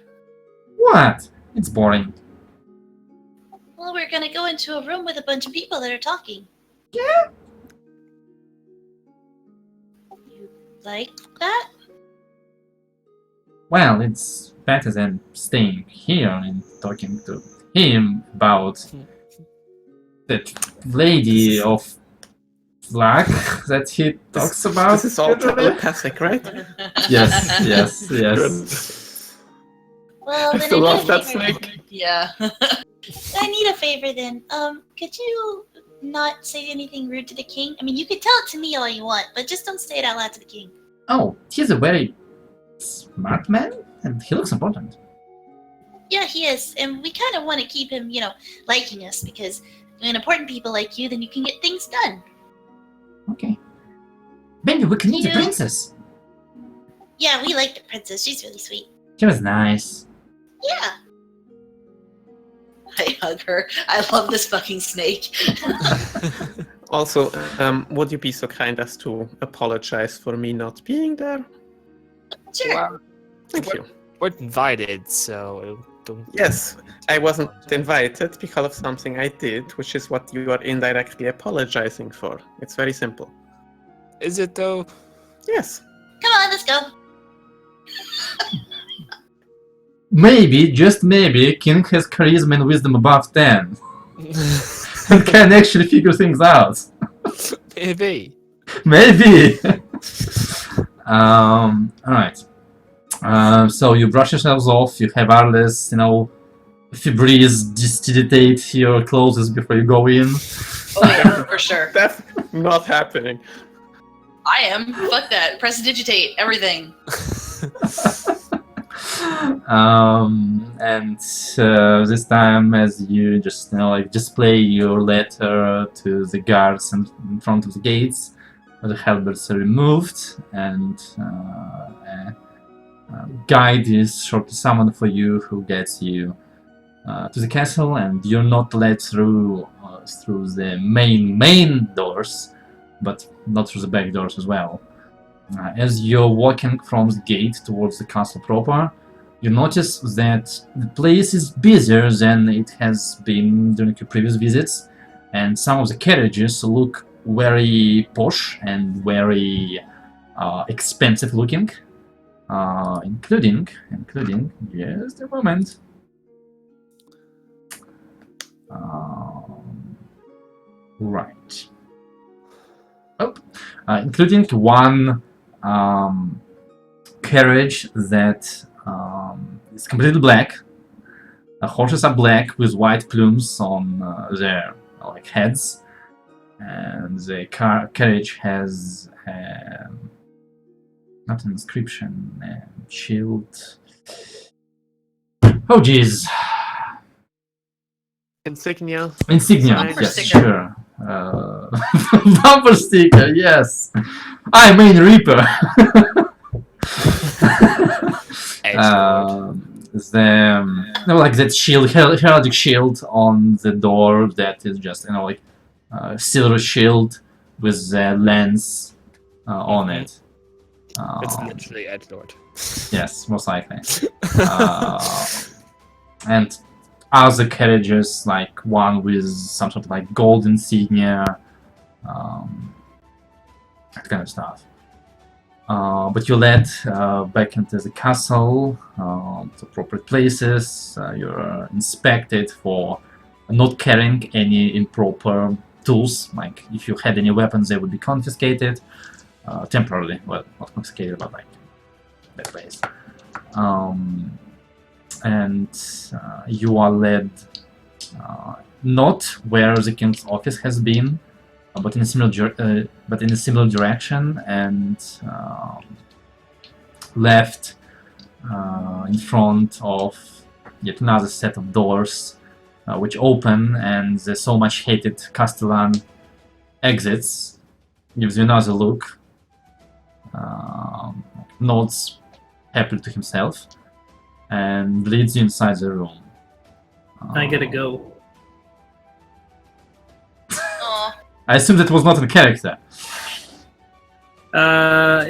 What? It's boring. Well, we're gonna go into a room with a bunch of people that are talking. Yeah. You like that? Well, it's better than staying here and talking to him about that lady of black that he talks about. This is all telepathic, right? Yes, yes, yes. Well, I then still need love a that favor. snake. Yeah. I need a favor then. Could you not say anything rude to the king? I mean, you could tell it to me all you want, but just don't say it out loud to the king. Oh, he's a very smart man, and he looks important. Yeah, he is, and we kind of want to keep him, liking us, because when important people like you, then you can get things done. Okay. Maybe we can meet the You- princess. Yeah, we like the princess. She's really sweet. She was nice. Yeah. I hug her. I love this fucking snake. Also, would you be so kind as to apologize for me not being there? Sure. Well, Thank you. we're invited, so don't. Yes, I wasn't invited because of something I did, which is what you are indirectly apologizing for. It's very simple. Is it though? Yes. Come on, let's go. Maybe, just maybe, King has charisma and wisdom above 10 and can actually figure things out. Maybe. Maybe. Alright. So you brush yourselves off, you have Arles, Febreze distillatate your clothes before you go in. Oh yeah, for sure. That's not happening. I am. Fuck that. Prestidigitate everything. And this time, as you just display your letter to the guards in front of the gates, the halberds are removed, and a guide is shortly summoned for you, who gets you to the castle, and you're not let through the main doors, but not through the back doors as well. As you're walking from the gate towards the castle proper, you notice that the place is busier than it has been during your previous visits, and some of the carriages look very posh and very expensive looking, including just a moment. Right. Including one carriage that is completely black. The horses are black with white plumes on their heads, and the carriage has not an inscription, a shield. Oh jeez. Insignia. Insignia, Bumper yes, sticker. sure. Bumper sticker, yes. I'm Main Reaper. That shield, heraldic shield on the door that is just silver shield with the lens on it. It's literally Edgelord. Yes, most likely. And other carriages, like one with some sort of gold insignia, that kind of stuff. But you're led back into the castle to proper places. You're inspected for not carrying any improper tools, like if you had any weapons, they would be confiscated temporarily. Well, not confiscated, but like that ways. And you are led not where the king's office has been, but in a similar direction, and left in front of yet another set of doors, which open, and the so much hated Castellan exits, gives you another look, nods happily to himself, and leads you inside the room. I gotta go. Aw. I assume that was not in character.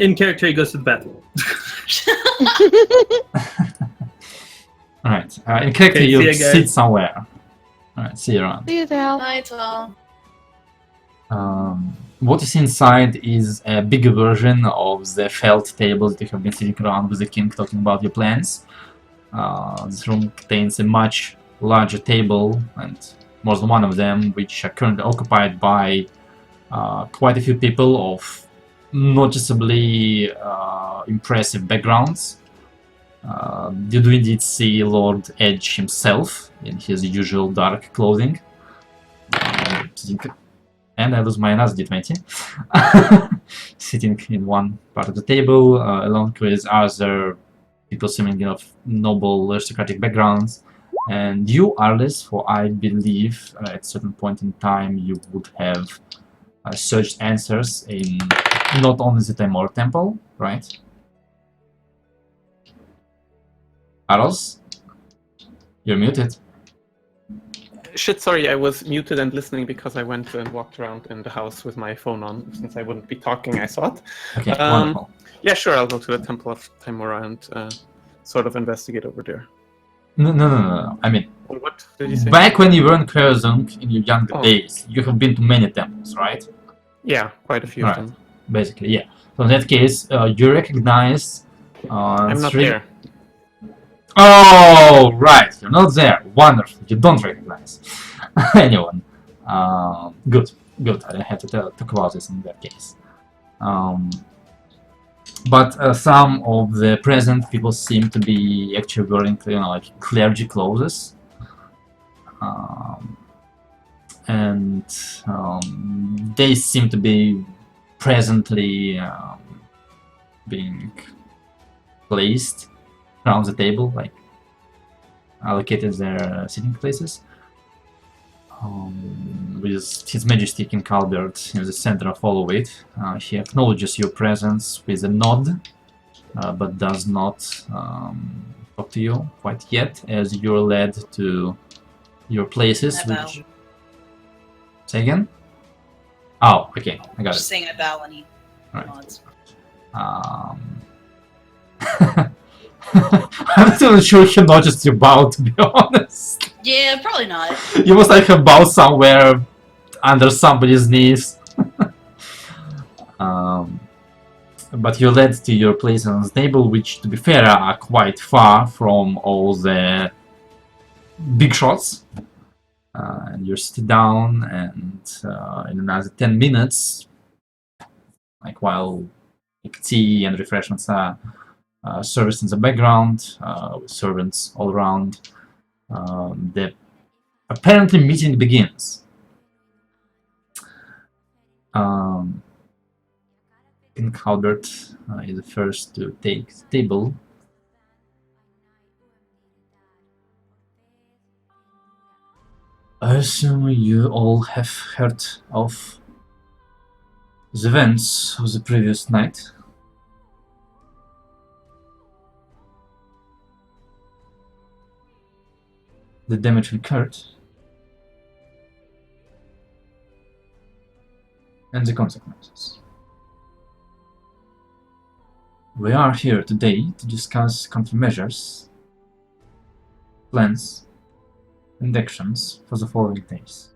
In character, he goes to the bathroom. Alright, in character Okay, see you ya, guys. sit somewhere. Alright, see you around. See you, Al. Night, all. What you see inside is a bigger version of the felt table that you have been sitting around with the king talking about your plans. This room contains a much larger table, and more than one of them, which are currently occupied by quite a few people of noticeably impressive backgrounds. You do indeed see Lord Edge himself in his usual dark clothing. And I lose my another d20. Sitting in one part of the table, along with other people seemingly of noble aristocratic backgrounds. And you, Arlis, for I believe at a certain point in time you would have searched answers in not only the Timor Temple, right? Arlis? You're muted. Shit, sorry, I was muted and listening because I went and walked around in the house with my phone on, since I wouldn't be talking, I thought. Okay, wonderful. Yeah, sure, I'll go to the Temple of Timora and sort of investigate over there. No. I mean, What did you say? back when you were in Kreuzung in your younger Oh. days, you have been to many temples, right? Yeah, quite a few Right. of them. Basically, yeah. So in that case, you recognize... I'm not three... there. Oh, right, you're not there. Wonderful, you don't recognize anyone. Good. I don't have to talk about this in that case. But some of the present people seem to be actually wearing, like clergy clothes. And they seem to be presently being placed around the table, like allocated their sitting places. With His Majesty King Albert in the center of all of it. He acknowledges your presence with a nod, but does not talk to you quite yet, as you're led to your places. I bow. Which... Say again? Oh, okay, I got Just it. saying I bow when he Right. nods. I'm not even sure he noticed you bow, to be honest. Yeah, probably not. You must like have bowed somewhere under somebody's knees. But you're led to your place on the table, which, to be fair, are quite far from all the big shots. And you're sitting down, and in another 10 minutes, like while tea and refreshments are serviced in the background, with servants all around, the apparently meeting begins. King Albert is the first to take the table. I assume you all have heard of the events of the previous night. The damage incurred, and the consequences. We are here today to discuss countermeasures, plans, and actions for the following days.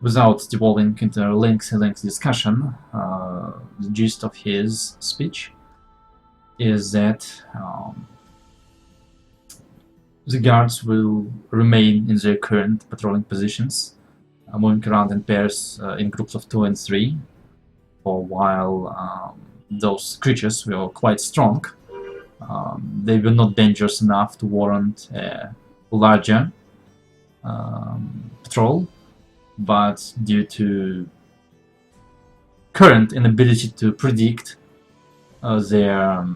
Without devolving into a lengthy discussion, the gist of his speech is that The guards will remain in their current patrolling positions, moving around in pairs in groups of 2 and 3, for while those creatures were quite strong. They were not dangerous enough to warrant a larger patrol, but due to current inability to predict their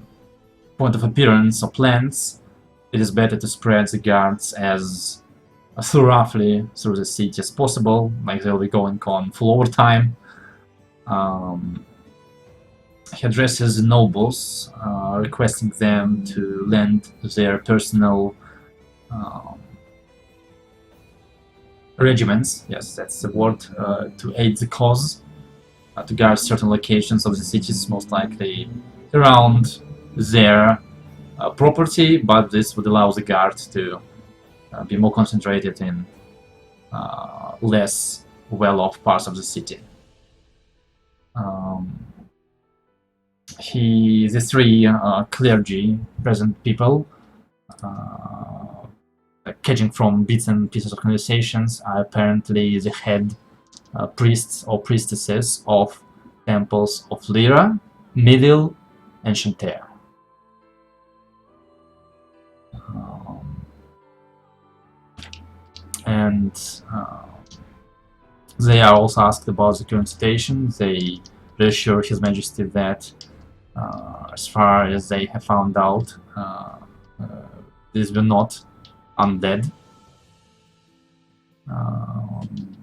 point of appearance or plans, it is better to spread the guards as roughly through the city as possible, like they'll be going on full overtime. He addresses the nobles, requesting them to lend their personal regiments, yes, that's the word, to aid the cause, to guard certain locations of the cities, most likely around their property, but this would allow the guard to be more concentrated in less well-off parts of the city. The 3 clergy present people, catching from bits and pieces of conversations, are apparently the head priests or priestesses of temples of Lyra, Midil, and Shantae. They are also asked about the current situation. They reassure His Majesty that, as far as they have found out, these were not undead.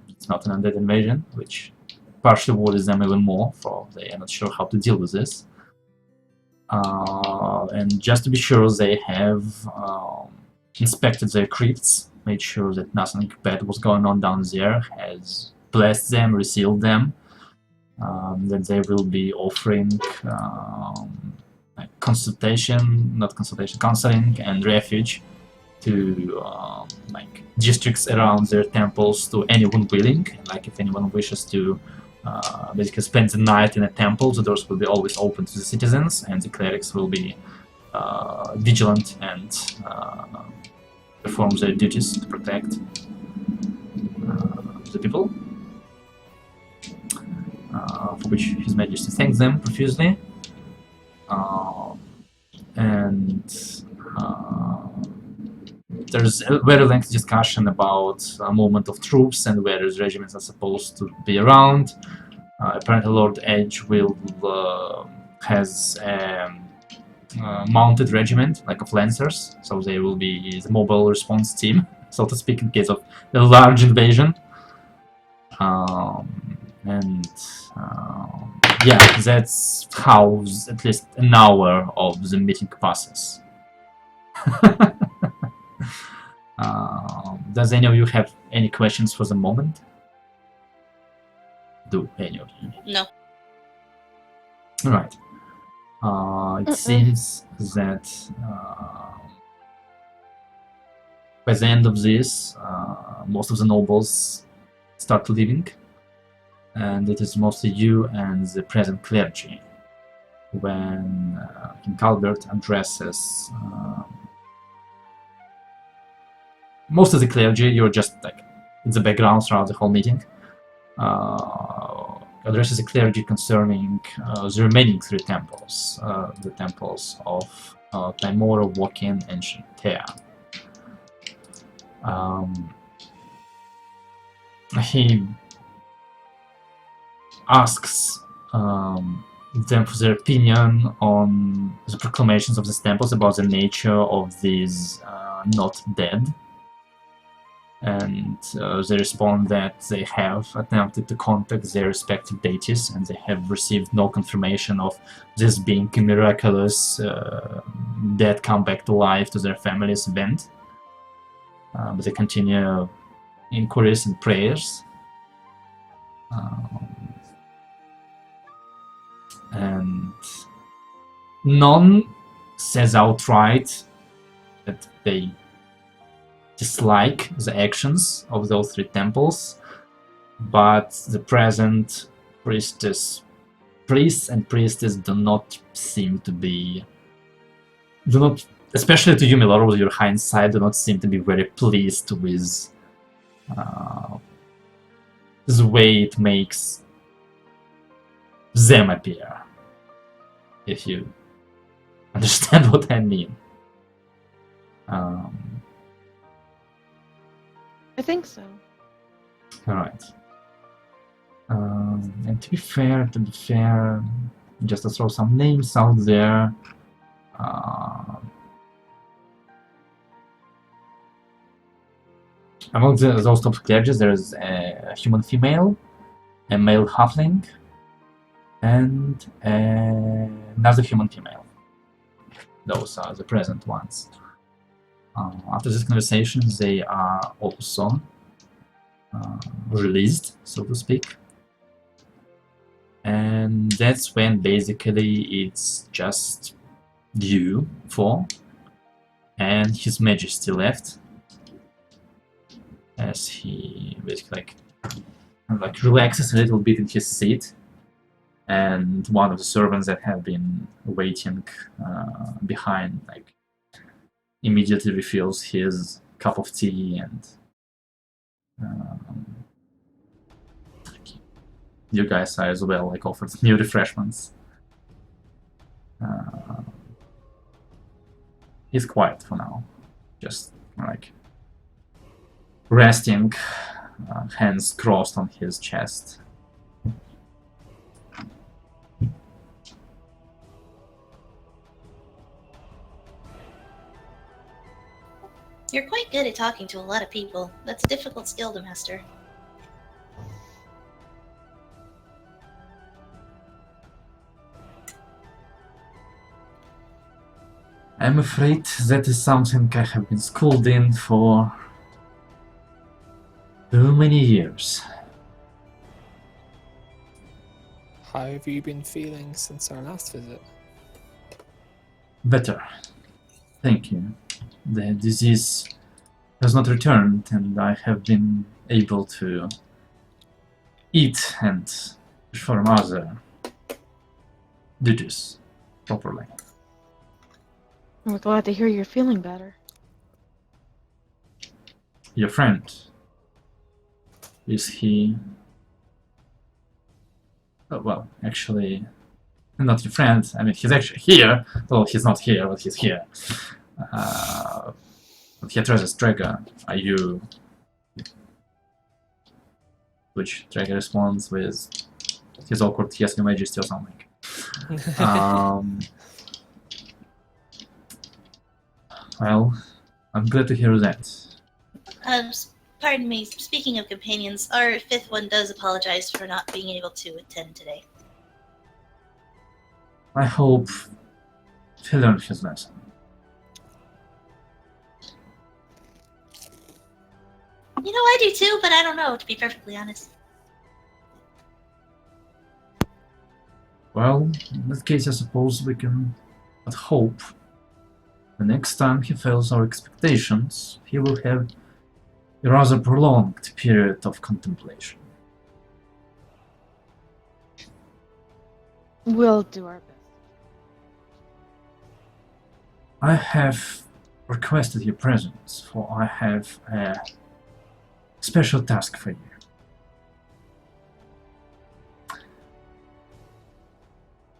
It's not an undead invasion, which partially worries them even more, for they are not sure how to deal with this. And just to be sure, they have inspected their crypts, made sure that nothing bad was going on down there, has blessed them, resealed them, that they will be offering counseling and refuge to districts around their temples to anyone willing. Like if anyone wishes to basically spend the night in a temple, the doors will be always open to the citizens, and the clerics will be vigilant and perform their duties to protect the people, for which His Majesty thanks them profusely. There's a very lengthy discussion about a movement of troops and where the regiments are supposed to be around. Apparently Lord Edge has a mounted regiment, like of lancers, so they will be the mobile response team, so to speak, in case of a large invasion. Yeah, that's how at least an hour of the meeting passes. Does any of you have any questions for the moment? Do any of you? No. Alright. It seems that by the end of this, most of the nobles start leaving, and it is mostly you and the present clergy. When King Albert addresses most of the clergy, you're just like in the background throughout the whole meeting. Addresses the clergy concerning the remaining 3 temples, the temples of Tymora, Wokin, and Shantae. He asks them for their opinion on the proclamations of these temples about the nature of these not dead. And they respond that they have attempted to contact their respective deities, and they have received no confirmation of this being a miraculous dead come back to life to their families event. But they continue inquiries and prayers. And none says outright that they dislike the actions of those 3 temples, but the present priests and priestess do not especially to you, Milor, with your hindsight, do not seem to be very pleased with the way it makes them appear. If you understand what I mean. I think so. Alright. And to be fair, just to throw some names out there, among those top clergies, there is a human female, a male halfling, and another human female. Those are the present ones. After this conversation, they are also released, so to speak. And that's when basically it's just you four and His Majesty left, as he basically like relaxes a little bit in his seat, and one of the servants that have been waiting behind like immediately refills his cup of tea and you guys are as well like offered new refreshments. He's quiet for now, just like resting, hands crossed on his chest. You're quite good at talking to a lot of people. That's a difficult skill to master. I'm afraid that is something I have been schooled in for too many years. How have you been feeling since our last visit? Better. Thank you. The disease has not returned, and I have been able to eat and perform other duties properly. We're glad to hear you're feeling better. Your friend, is he... Oh, well, actually, not your friend. I mean, he's actually here. Well, he's not here, but he's here. He addresses Draga. Are you... Which Draga responds with his awkward yes, your majesty or something. Well, I'm glad to hear that. Pardon me, speaking of companions, our fifth one does apologize for not being able to attend today. I hope he learned his lesson. You know, I do too, but I don't know, to be perfectly honest. Well, in that case, I suppose we can but hope the next time he fails our expectations, he will have a rather prolonged period of contemplation. We'll do our best. I have requested your presence, for I have a special task for you.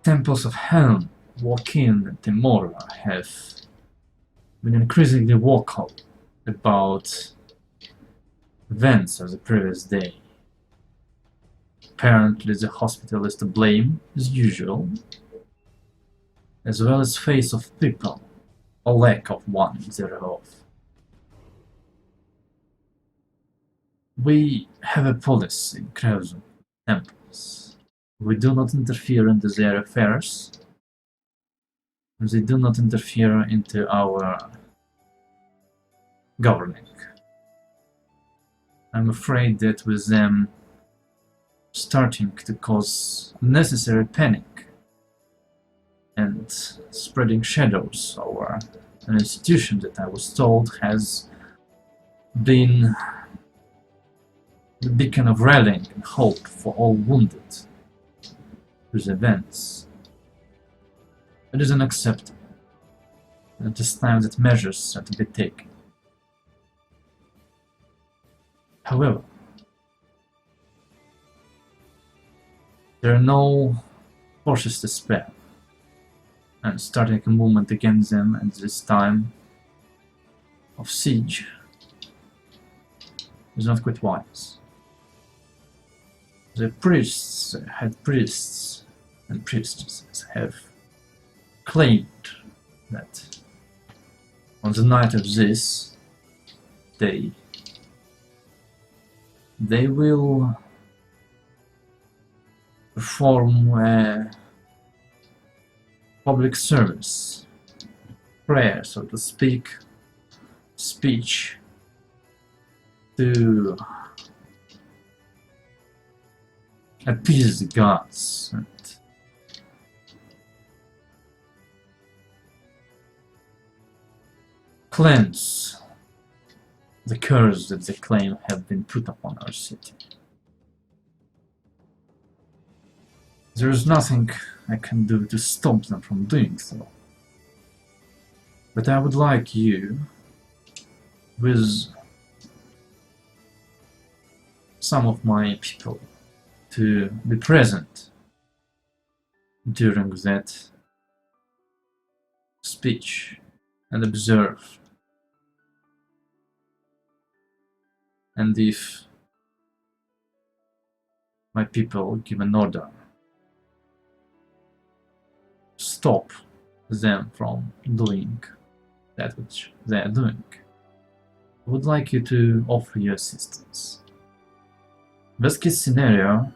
Temples of Helm, Joaquin, and Timora have been increasingly vocal about events of the previous day. Apparently the hospital is to blame, as usual, as well as face of people, or lack of one thereof. We have a policy in Cradle temples. We do not interfere into their affairs. They do not interfere into our governing. I'm afraid that with them starting to cause unnecessary panic and spreading shadows over an institution that I was told has been the beacon of rallying and hope for all wounded these events. It is unacceptable. It is time that measures are to be taken. However, there are no forces to spare, and starting a movement against them at this time of siege is not quite wise. The priests, head priests and priestesses have claimed that on the night of this day they will perform a public service, prayer, so to speak, speech to appease the gods and cleanse the curse that they claim have been put upon our city. There is nothing I can do to stop them from doing so. But I would like you, with some of my people, to be present during that speech and observe. And if my people give an order, stop them from doing that which they are doing. I would like you to offer your assistance. Best case scenario,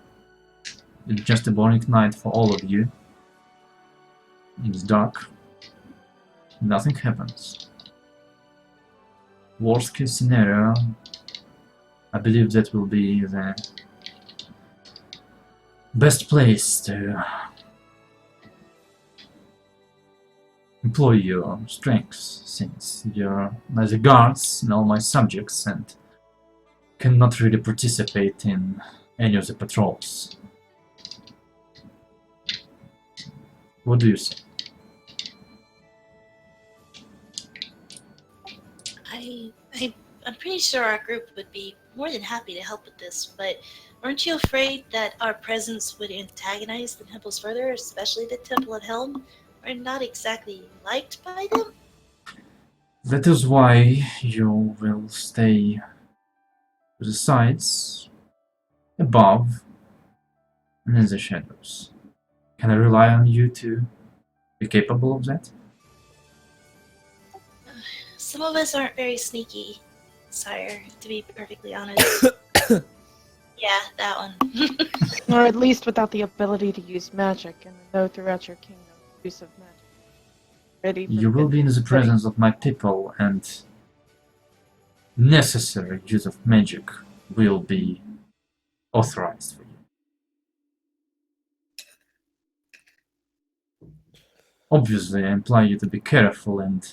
it's just a boring night for all of you. It's dark. Nothing happens. Worst case scenario, I believe that will be the best place to employ your strengths, since you're the guards and all my subjects and cannot really participate in any of the patrols. What do you say? I'm pretty sure our group would be more than happy to help with this, but aren't you afraid that our presence would antagonize the temples further, especially the Temple of Helm? We're not exactly liked by them? That is why you will stay to the sides, above, and in the shadows. Can I rely on you to be capable of that? Some of us aren't very sneaky, sire, to be perfectly honest. Yeah, that one. Or at least without the ability to use magic, and know throughout your kingdom use of magic. Ready for You will be in the defeat. presence of my people, and necessary use of magic will be authorized for you. Obviously, I imply you to be careful, and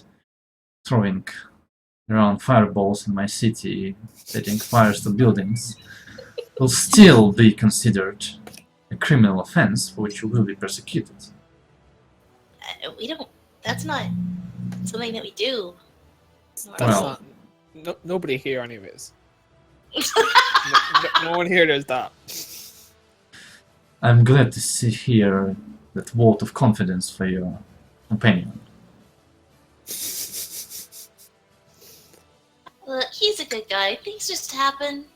throwing around fireballs in my city, setting fires to buildings, will still be considered a criminal offense for which you will be persecuted. We don't. That's not something that we do. That's Well. not. Nobody here, anyways. No one here does that. I'm glad to hear that vote of confidence for your companion. Look, he's a good guy. Things just happen.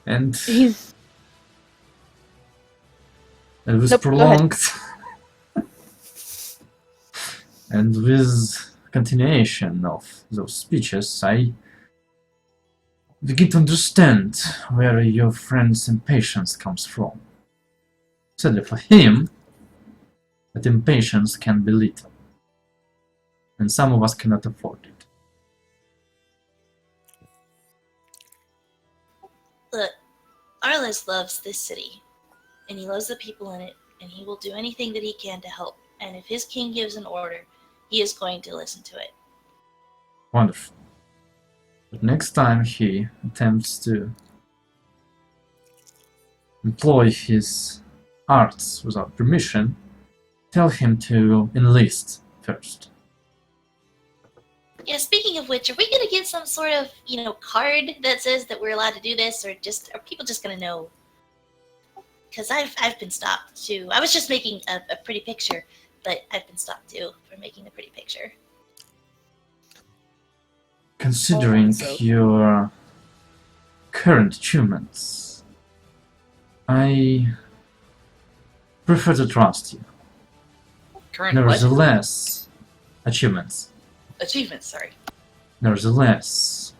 And He's it was Nope, go ahead. prolonged. And with continuation of those speeches, I begin to understand where your friend's impatience comes from. Sadly for him, that impatience can be little, and some of us cannot afford it. Look, Arliss loves this city, and he loves the people in it, and he will do anything that he can to help. And if his king gives an order, he is going to listen to it. Wonderful. But next time he attempts to employ his arts without permission, tell him to enlist first. Yeah, speaking of which, are we gonna get some sort of, card that says that we're allowed to do this, or are people just gonna know? Because I've been stopped too. I was just making a pretty picture, but I've been stopped too for making a pretty picture. Considering so- your current achievements, I prefer to trust you. Current Nevertheless, achievements. achievements? Sorry. Nevertheless,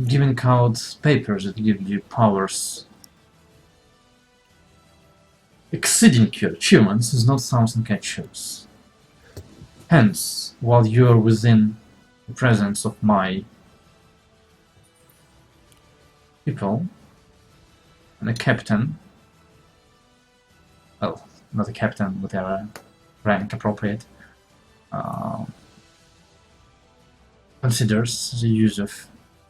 giving out papers that give you powers exceeding your achievements is not something I choose. Hence, while you are within the presence of my people and a captain, well, not a captain, whatever rank appropriate, considers the use of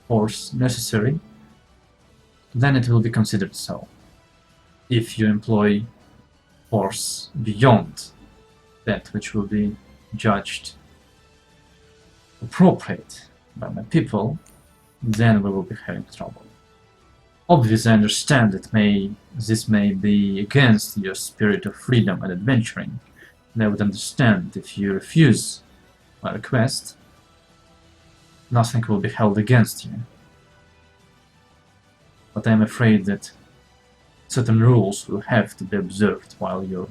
force necessary, then it will be considered so. If you employ force beyond that which will be judged appropriate by my people, then we will be having trouble. Obviously, I understand that this may be against your spirit of freedom and adventuring, and I would understand if you refuse my request, nothing will be held against you. But I am afraid that certain rules will have to be observed while you're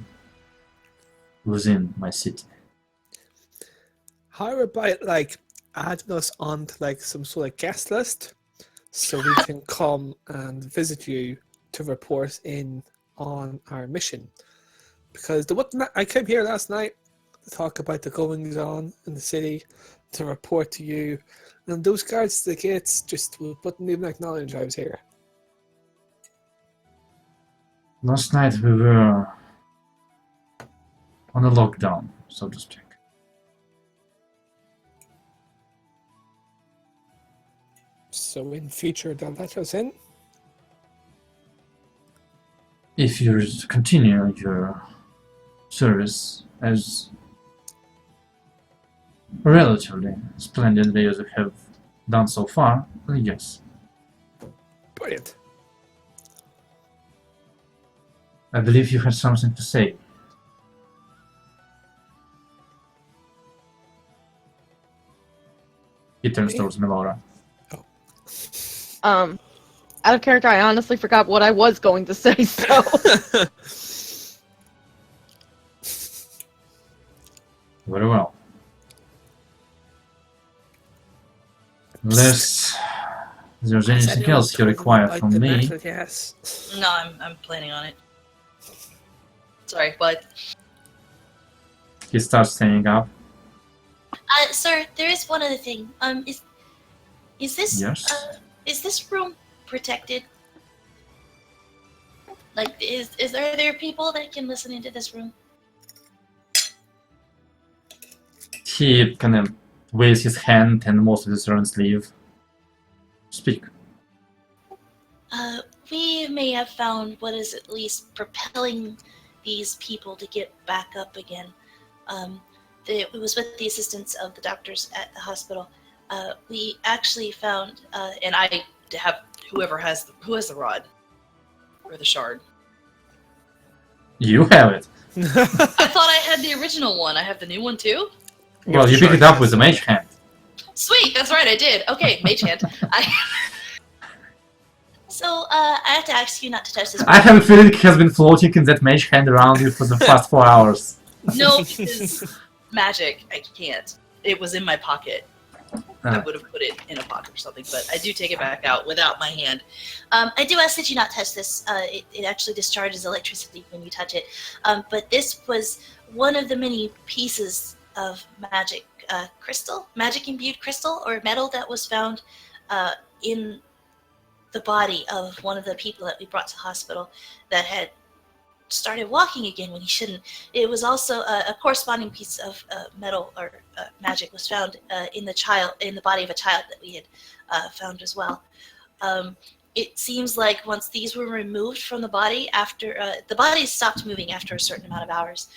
within my city. How about adding us onto some sort of guest list so we can come and visit you to report in on our mission? Because I came here last night to talk about the goings on in the city, to report to you, and those guards at the gates just wouldn't even acknowledge I was here. Last night we were on a lockdown, so to speak. So in future they'll let us in? If you continue your service as relatively splendidly as you have done so far, then yes. Brilliant. I believe you had something to say. He turns towards Melora. Out of character, I honestly forgot what I was going to say, so... Very well. Unless there's anything else you require from me. Yes. No, I'm planning on it. Sorry, what? He starts standing up. Sir, there is one other thing. Is this Yes. Is this room protected? Is there people that can listen into this room? He kind of waves his hand and most of the servants leave. Speak. We may have found what is at least propelling these people to get back up again. It was with the assistance of the doctors at the hospital. We actually found, and I have who has the rod or the shard. You have it. I thought I had the original one. I have the new one too. Well, you picked it up with the mage hand. Sweet, that's right, I did. Okay, mage hand. So, I have to ask you not to touch this. I have a feeling it has been floating in that mage hand around you for the past 4 hours. No, because magic. I can't. It was in my pocket. I would have put it in a pocket or something, but I do take it back out without my hand. I do ask that you not touch this. It actually discharges electricity when you touch it. But this was one of the many pieces of magic crystal, magic-imbued crystal or metal that was found in the body of one of the people that we brought to hospital that had started walking again when he shouldn't. It was also a corresponding piece of metal or magic was found in the body of a child that we had found as well. It seems like once these were removed from the body after the body stopped moving after a certain amount of hours.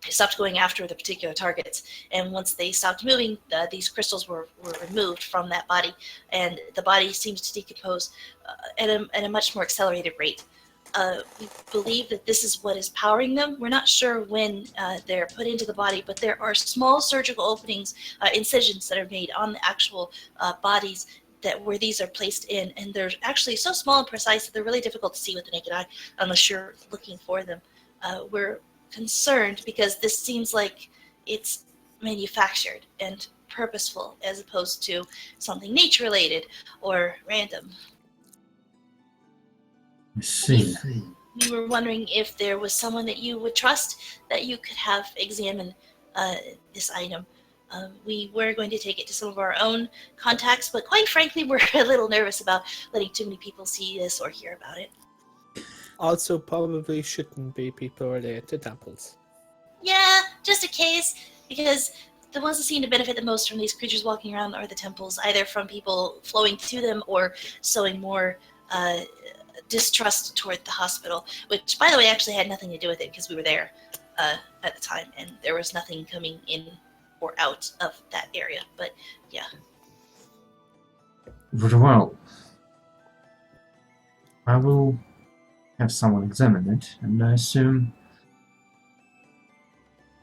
stopped going after the particular targets. And once they stopped moving, these crystals were removed from that body, and the body seems to decompose at a much more accelerated rate. We believe that this is what is powering them. We're not sure when they're put into the body, but there are small surgical openings, incisions that are made on the actual bodies where these are placed in, and they're actually so small and precise that they're really difficult to see with the naked eye unless you're looking for them. We're concerned because this seems like it's manufactured and purposeful as opposed to something nature-related or random. I see. We were wondering if there was someone that you would trust that you could have examine this item. We were going to take it to some of our own contacts, but quite frankly, we're a little nervous about letting too many people see this or hear about it. Also, probably shouldn't be people related to temples. Yeah, just a case, because the ones that seem to benefit the most from these creatures walking around are the temples, either from people flowing to them or sowing more distrust toward the hospital, which, by the way, actually had nothing to do with it because we were there at the time, and there was nothing coming in or out of that area. But yeah. Very well. I will have someone examine it, and I assume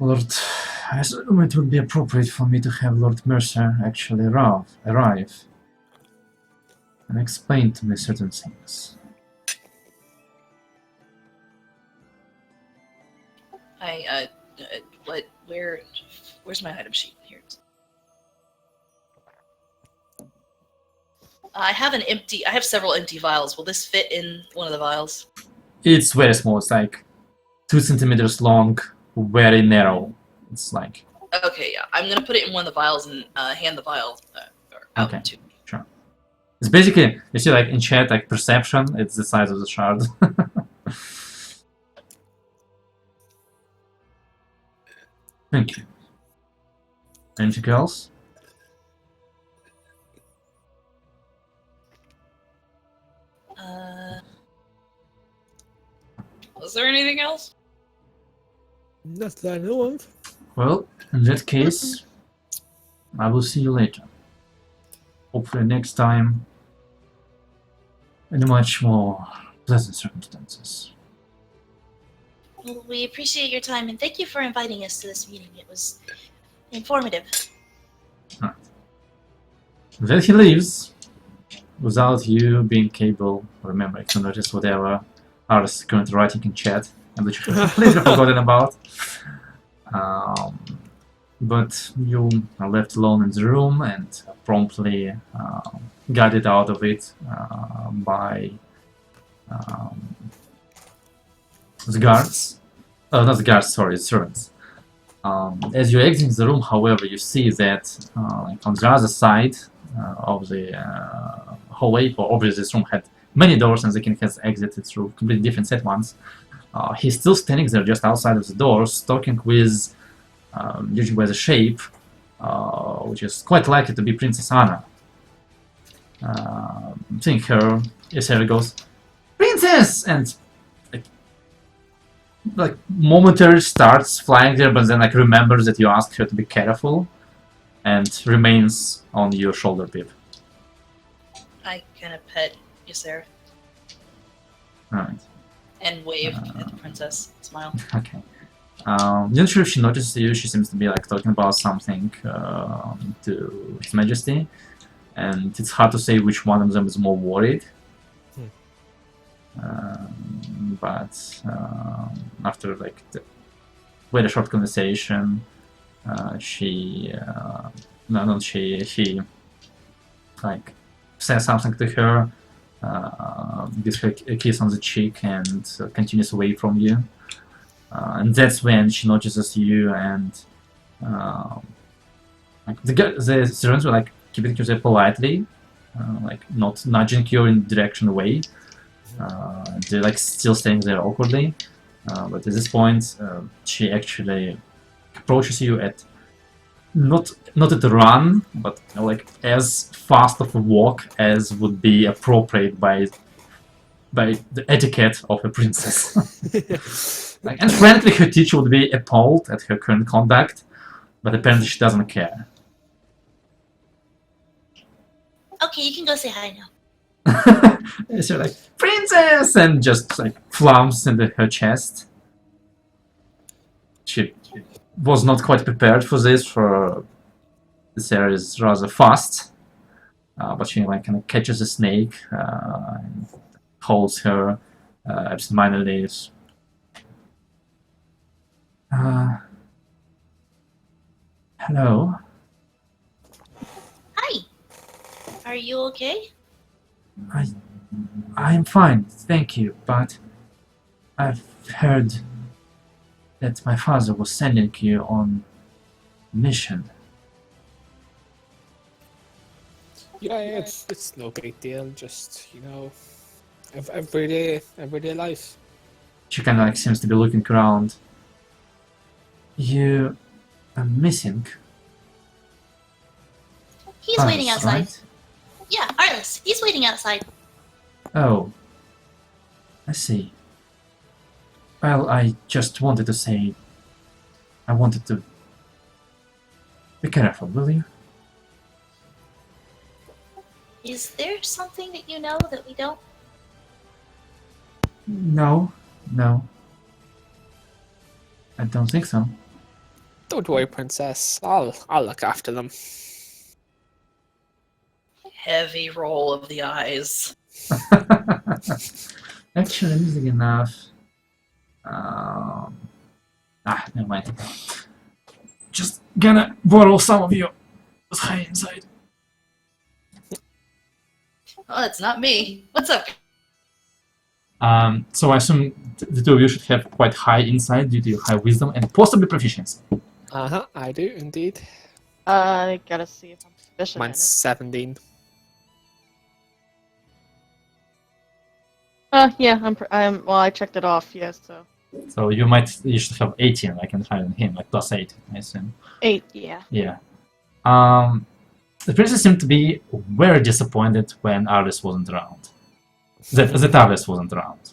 it would be appropriate for me to have Lord Mercer actually arrive and explain to me certain things. Where's my item sheet? Here. I have several empty vials. Will this fit in one of the vials? It's very small. It's like 2 centimeters long, very narrow. It's like... Okay, yeah. I'm gonna put it in one of the vials and hand the vial out Okay. to. Sure. It's basically, you see, like in chat, like perception, it's the size of the shard. Thank you. Anything else? Was there anything else? Not that I know of. Well, in that case, I will see you later. Hopefully next time in much more pleasant circumstances. Well, we appreciate your time and thank you for inviting us to this meeting. It was informative. Right. Then he leaves without you being capable, remembering to notice whatever Ars is currently writing in chat and which you have completely forgotten about. But you are left alone in the room and promptly guided out of it by the guards. Not the guards, sorry, the servants. As you exit the room, however, you see that like on the other side of the hallway, for obviously this room had many doors and the king has exited through completely different set ones. He's still standing there just outside of the doors, talking with, judging by the shape, which is quite likely to be Princess Anna. Seeing her, Isera goes, "Princess!" and like momentarily starts flying there, but then like remembers that you asked her to be careful and remains on your shoulder, Pip. I kind of pet Ysera Alright. and wave at the princess. Smile. Okay. Not sure if she notices you. She seems to be like talking about something to His Majesty, and it's hard to say which one of them is more worried. But after like the very short conversation, she like says something to her, gives her a kiss on the cheek, and continues away from you. And that's when she notices you, and like the servants were like keeping you there politely, like not nudging you in the direction away. They're like still staying there awkwardly, but at this point, she actually approaches you at not at a run, but like as fast of a walk as would be appropriate by by the etiquette of a princess. And frankly, her teacher would be appalled at her current conduct, but apparently she doesn't care. Okay, you can go say hi now. And she's like, princess! And just like flumps into her chest. She was not quite prepared for this, for this area is rather fast. But she like kind of catches a snake and holds her absentmindedly. Hello. Hi. Are you okay? I'm fine, thank you, but I've heard that my father was sending you on a mission. Yeah, it's no big deal. Just everyday life. She kind of like seems to be looking around. You are missing. He's Arlis, waiting outside. right? Yeah, Arlis. He's waiting outside. Oh, I see. Well, I just wanted to say, I wanted to be careful, will you? Is there something that you know that we don't? No. I don't think so. Don't worry, princess. I'll look after them. Heavy roll of the eyes. Actually, amusing enough. Never mind. Just gonna borrow some of you. High inside. Oh, it's not me. What's up? So I assume the two of you should have quite high insight due to your high wisdom and possibly proficiency. I do indeed. I gotta see if I'm proficient in Mine's 17. it. Yeah, well, I checked it off, yes, so. So you should have 18, like and higher than him, like plus 8, I assume. 8, yeah. Yeah. The princess seemed to be very disappointed when Arlis wasn't around. That Arlis wasn't around.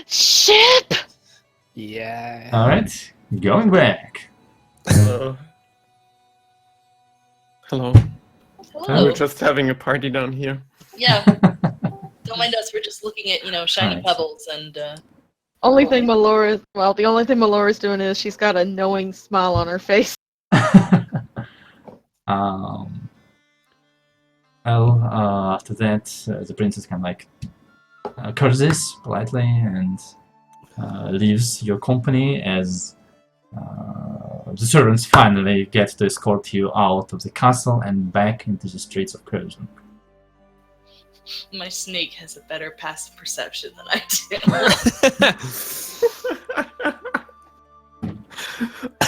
Ship! Yeah. Alright, going back. Hello. Hello. We're just having a party down here. Yeah. Don't mind us. We're just looking at, shiny Nice. pebbles and. the only thing Melora's doing is she's got a knowing smile on her face. After that, the princess kind of like curses politely and leaves your company as the servants finally get to escort you out of the castle and back into the streets of Cradle. My snake has a better passive perception than I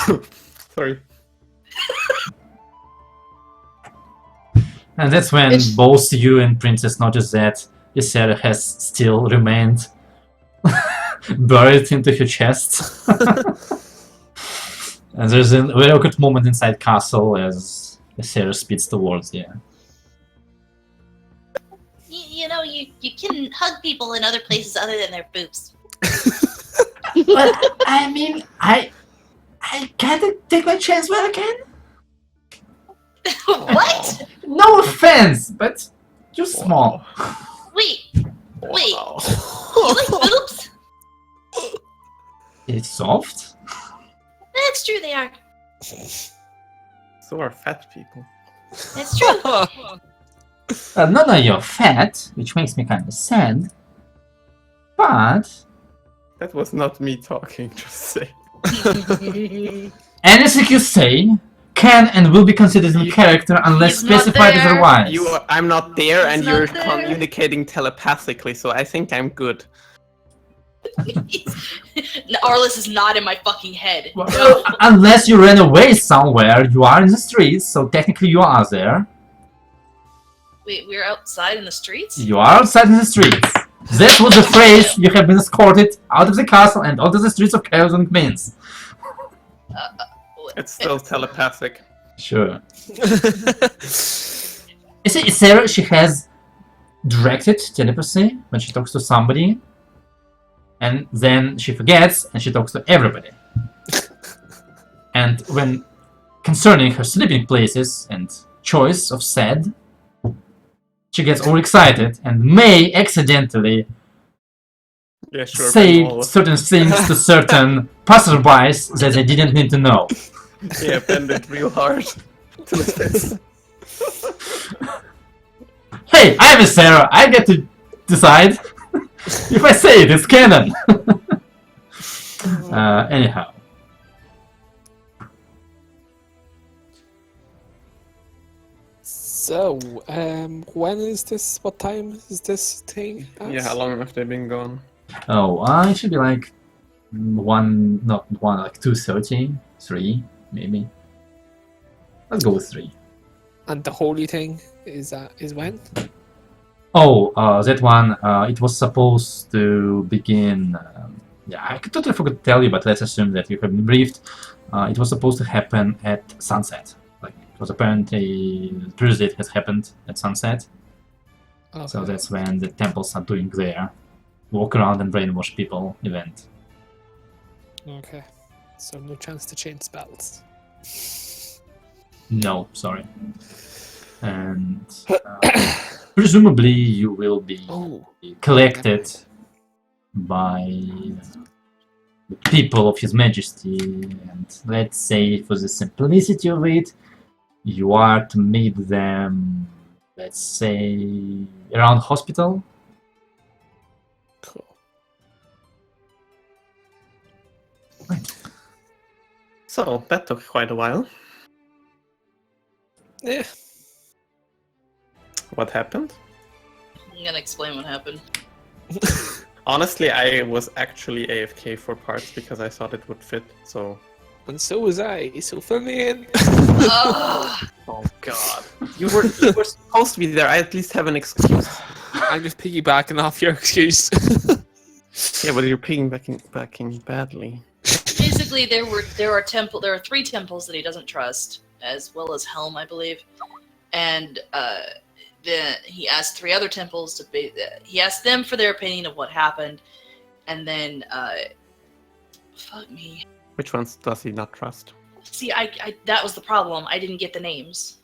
do. Sorry. And that's when both you and Princess notice that Ysera has still remained buried into her chest. And there's a very awkward moment inside castle as Ysera speeds towards you. You can hug people in other places other than their boobs. Well, I mean, I gotta take my chance where I can. What? No offense, but you're small. Wait. You like boobs? It's soft. That's true, they are. So are fat people. That's true. No, you're fat, which makes me kind of sad. But That was not me talking, just say. anything you say can and will be considered in character unless He's not specified there. otherwise. I'm not there, and He's you're not there. communicating telepathically, so I think I'm good. Arlis is not in my fucking head. Well, unless you ran away somewhere, you are in the streets, so technically you are there. Wait, we're outside in the streets? You are outside in the streets. That was the phrase you have been escorted out of the castle and onto the streets of Caledon means. It's still telepathic. Sure. You see, Sarah, she has directed telepathy when she talks to somebody, and then she forgets and she talks to everybody. And when concerning her sleeping places and choice of said, she gets overexcited and may accidentally Yeah, sure. say Ben will- certain things to certain passerbys that they didn't need to know. Yeah, bend it real hard. Till it fits. Hey, I'm a Sarah. I get to decide. If I say it, it's canon. Anyhow. So, when is this? What time is this thing? Yeah, how long have they been gone? Oh, it should be like 2:30, 3 maybe. Let's go with 3. And the holy thing is when? Oh, that one, it was supposed to begin. Yeah, I totally forgot to tell you, but let's assume that you have been briefed. It was supposed to happen at sunset. Like, it was apparently Thursday it has happened at sunset. Okay. So that's when the temples are doing their walk around and brainwash people event. Okay. So no chance to change spells. No, sorry. And presumably you will be Oh. collected by the people of His Majesty, and let's say for the simplicity of it, you are to meet them, let's say, around hospital. Cool. So, that took quite a while. Yeah. What happened? I'm gonna explain what happened. Honestly, I was actually AFK for parts because I thought it would fit, so... And so was I. So fill me in. Ugh. Oh god. You were supposed to be there. I at least have an excuse. I'm just piggybacking off your excuse. Yeah, but you're piggybacking badly. Basically, there are 3 temples that he doesn't trust, as well as Helm, I believe. And then he asked 3 other temples to he asked them for their opinion of what happened, and then fuck me. Which ones does he not trust? See, I that was the problem. I didn't get the names.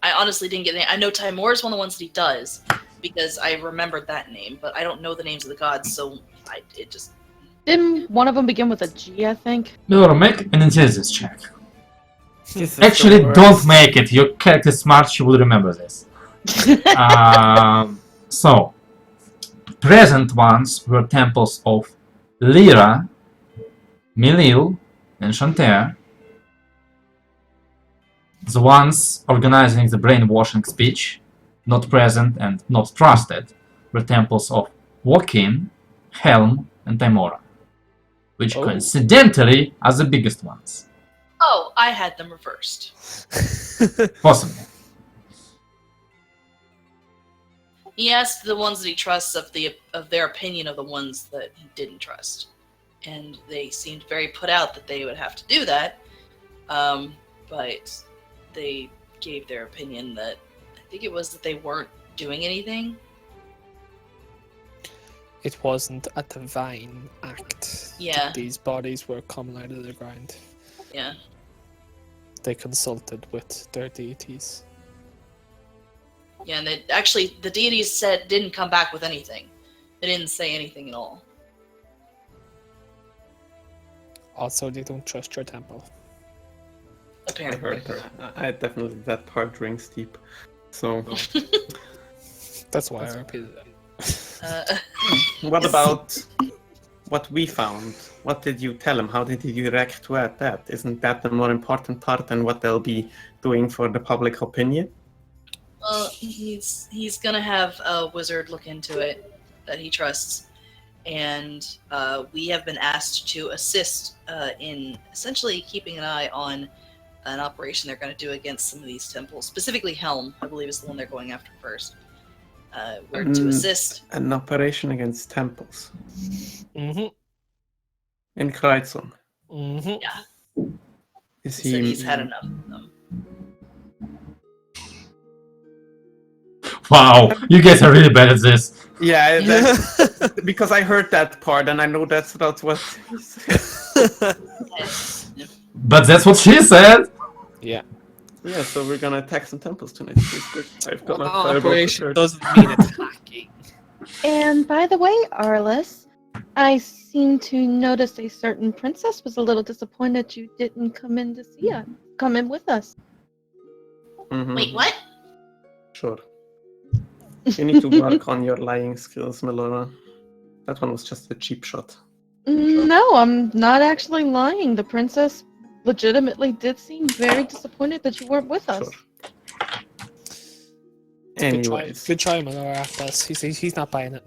I honestly didn't get the name. I know Timur is one of the ones that he does, because I remembered that name, but I don't know the names of the gods, so it just... Didn't one of them begin with a G, I think? Laura, make an intelligence check. This is Actually, the worst. don't make it. Your character is smart, she will remember this. So, present ones were temples of Lyra, Milil, and Shantae. The ones organizing the brainwashing speech, not present and not trusted, were temples of Wokin, Helm, and Timora, which Oh. coincidentally are the biggest ones. Oh, I had them reversed. Possibly. He asked the ones that he trusts of their opinion of the ones that he didn't trust, and they seemed very put out that they would have to do that. But they gave their opinion that I think it was that they weren't doing anything. It wasn't a divine act. Yeah. That these bodies were coming out of the ground. Yeah. They consulted with their deities. Yeah, and the deities didn't come back with anything. They didn't say anything at all. Also, they don't trust your temple. I Apparently. heard that. I definitely, that part rings deep. So, That's why I repeated it. what about what we found? What did you tell him? How did you react to that? Isn't that the more important part than what they'll be doing for the public opinion? Well, he's gonna have a wizard look into it that he trusts, and we have been asked to assist in essentially keeping an eye on an operation they're going to do against some of these temples. Specifically, Helm, I believe, is the one they're going after first. We're to assist. An operation against temples Mm-hmm. in Cradle. Mm-hmm. Yeah, Is he said he? he's had enough of them. Wow, you guys are really bad at this. Yeah, that, because I heard that part and I know that's not what he said. But that's what she said. Yeah. Yeah, so we're gonna attack some temples tonight. It's good. I've got my Well, fireball operation prepared. doesn't mean attacking. And by the way, Arliss, I seem to notice a certain princess was a little disappointed you didn't come in to see us. Come in with us. Mhm. Wait, what? Sure. You need to work on your lying skills, Melora. That one was just a cheap shot. No, I'm not actually lying. The princess legitimately did seem very disappointed that you weren't with us. Sure. Anyways. Good try, Manora. He's not buying it.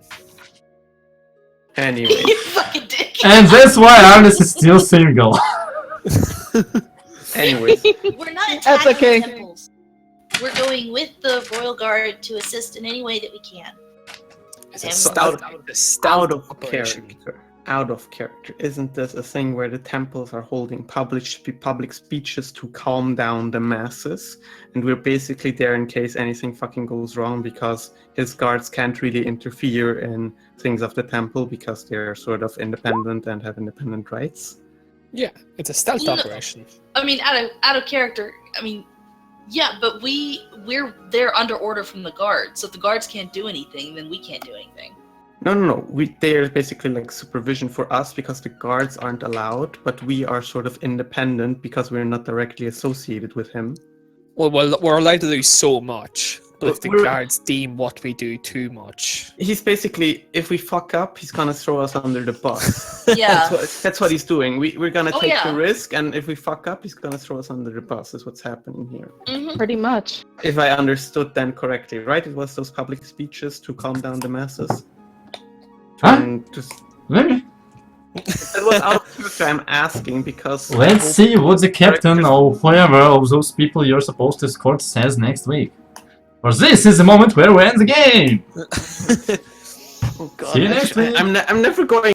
Anyways. You fucking dick. And that's why Arliss is still single. Anyways. We're not attacking That's okay. the temples. We're going with the royal guard to assist in any way that we can. It's a And- stealth, Out of operation. character. Out of character. Isn't this a thing where the temples are holding public speeches to calm down the masses? And we're basically there in case anything fucking goes wrong because his guards can't really interfere in things of the temple because they're sort of independent and have independent rights. Yeah, it's a stealth No. operation. I mean, out of character. I mean, yeah, but we're there under order from the guard. So if the guards can't do anything, then we can't do anything. No. They're basically like supervision for us because the guards aren't allowed, but we are sort of independent because we're not directly associated with him. Well, we're allowed to do so much, but if the We're- guards deem what we do too much, He's basically, if we fuck up, he's gonna throw us under the bus. Yeah. That's what he's doing. We're gonna Oh, take yeah. the risk, and if we fuck up, he's gonna throw us under the bus. Is what's happening here. Mm-hmm. Pretty much. If I understood then correctly, right? It was those public speeches to calm down the masses. Huh? And just Maybe. it was out of character. I'm asking because Let's see what the captain or whoever of those people you're supposed to escort says next week. For this is the moment where we end the game! Oh God, See you next week. I'm never going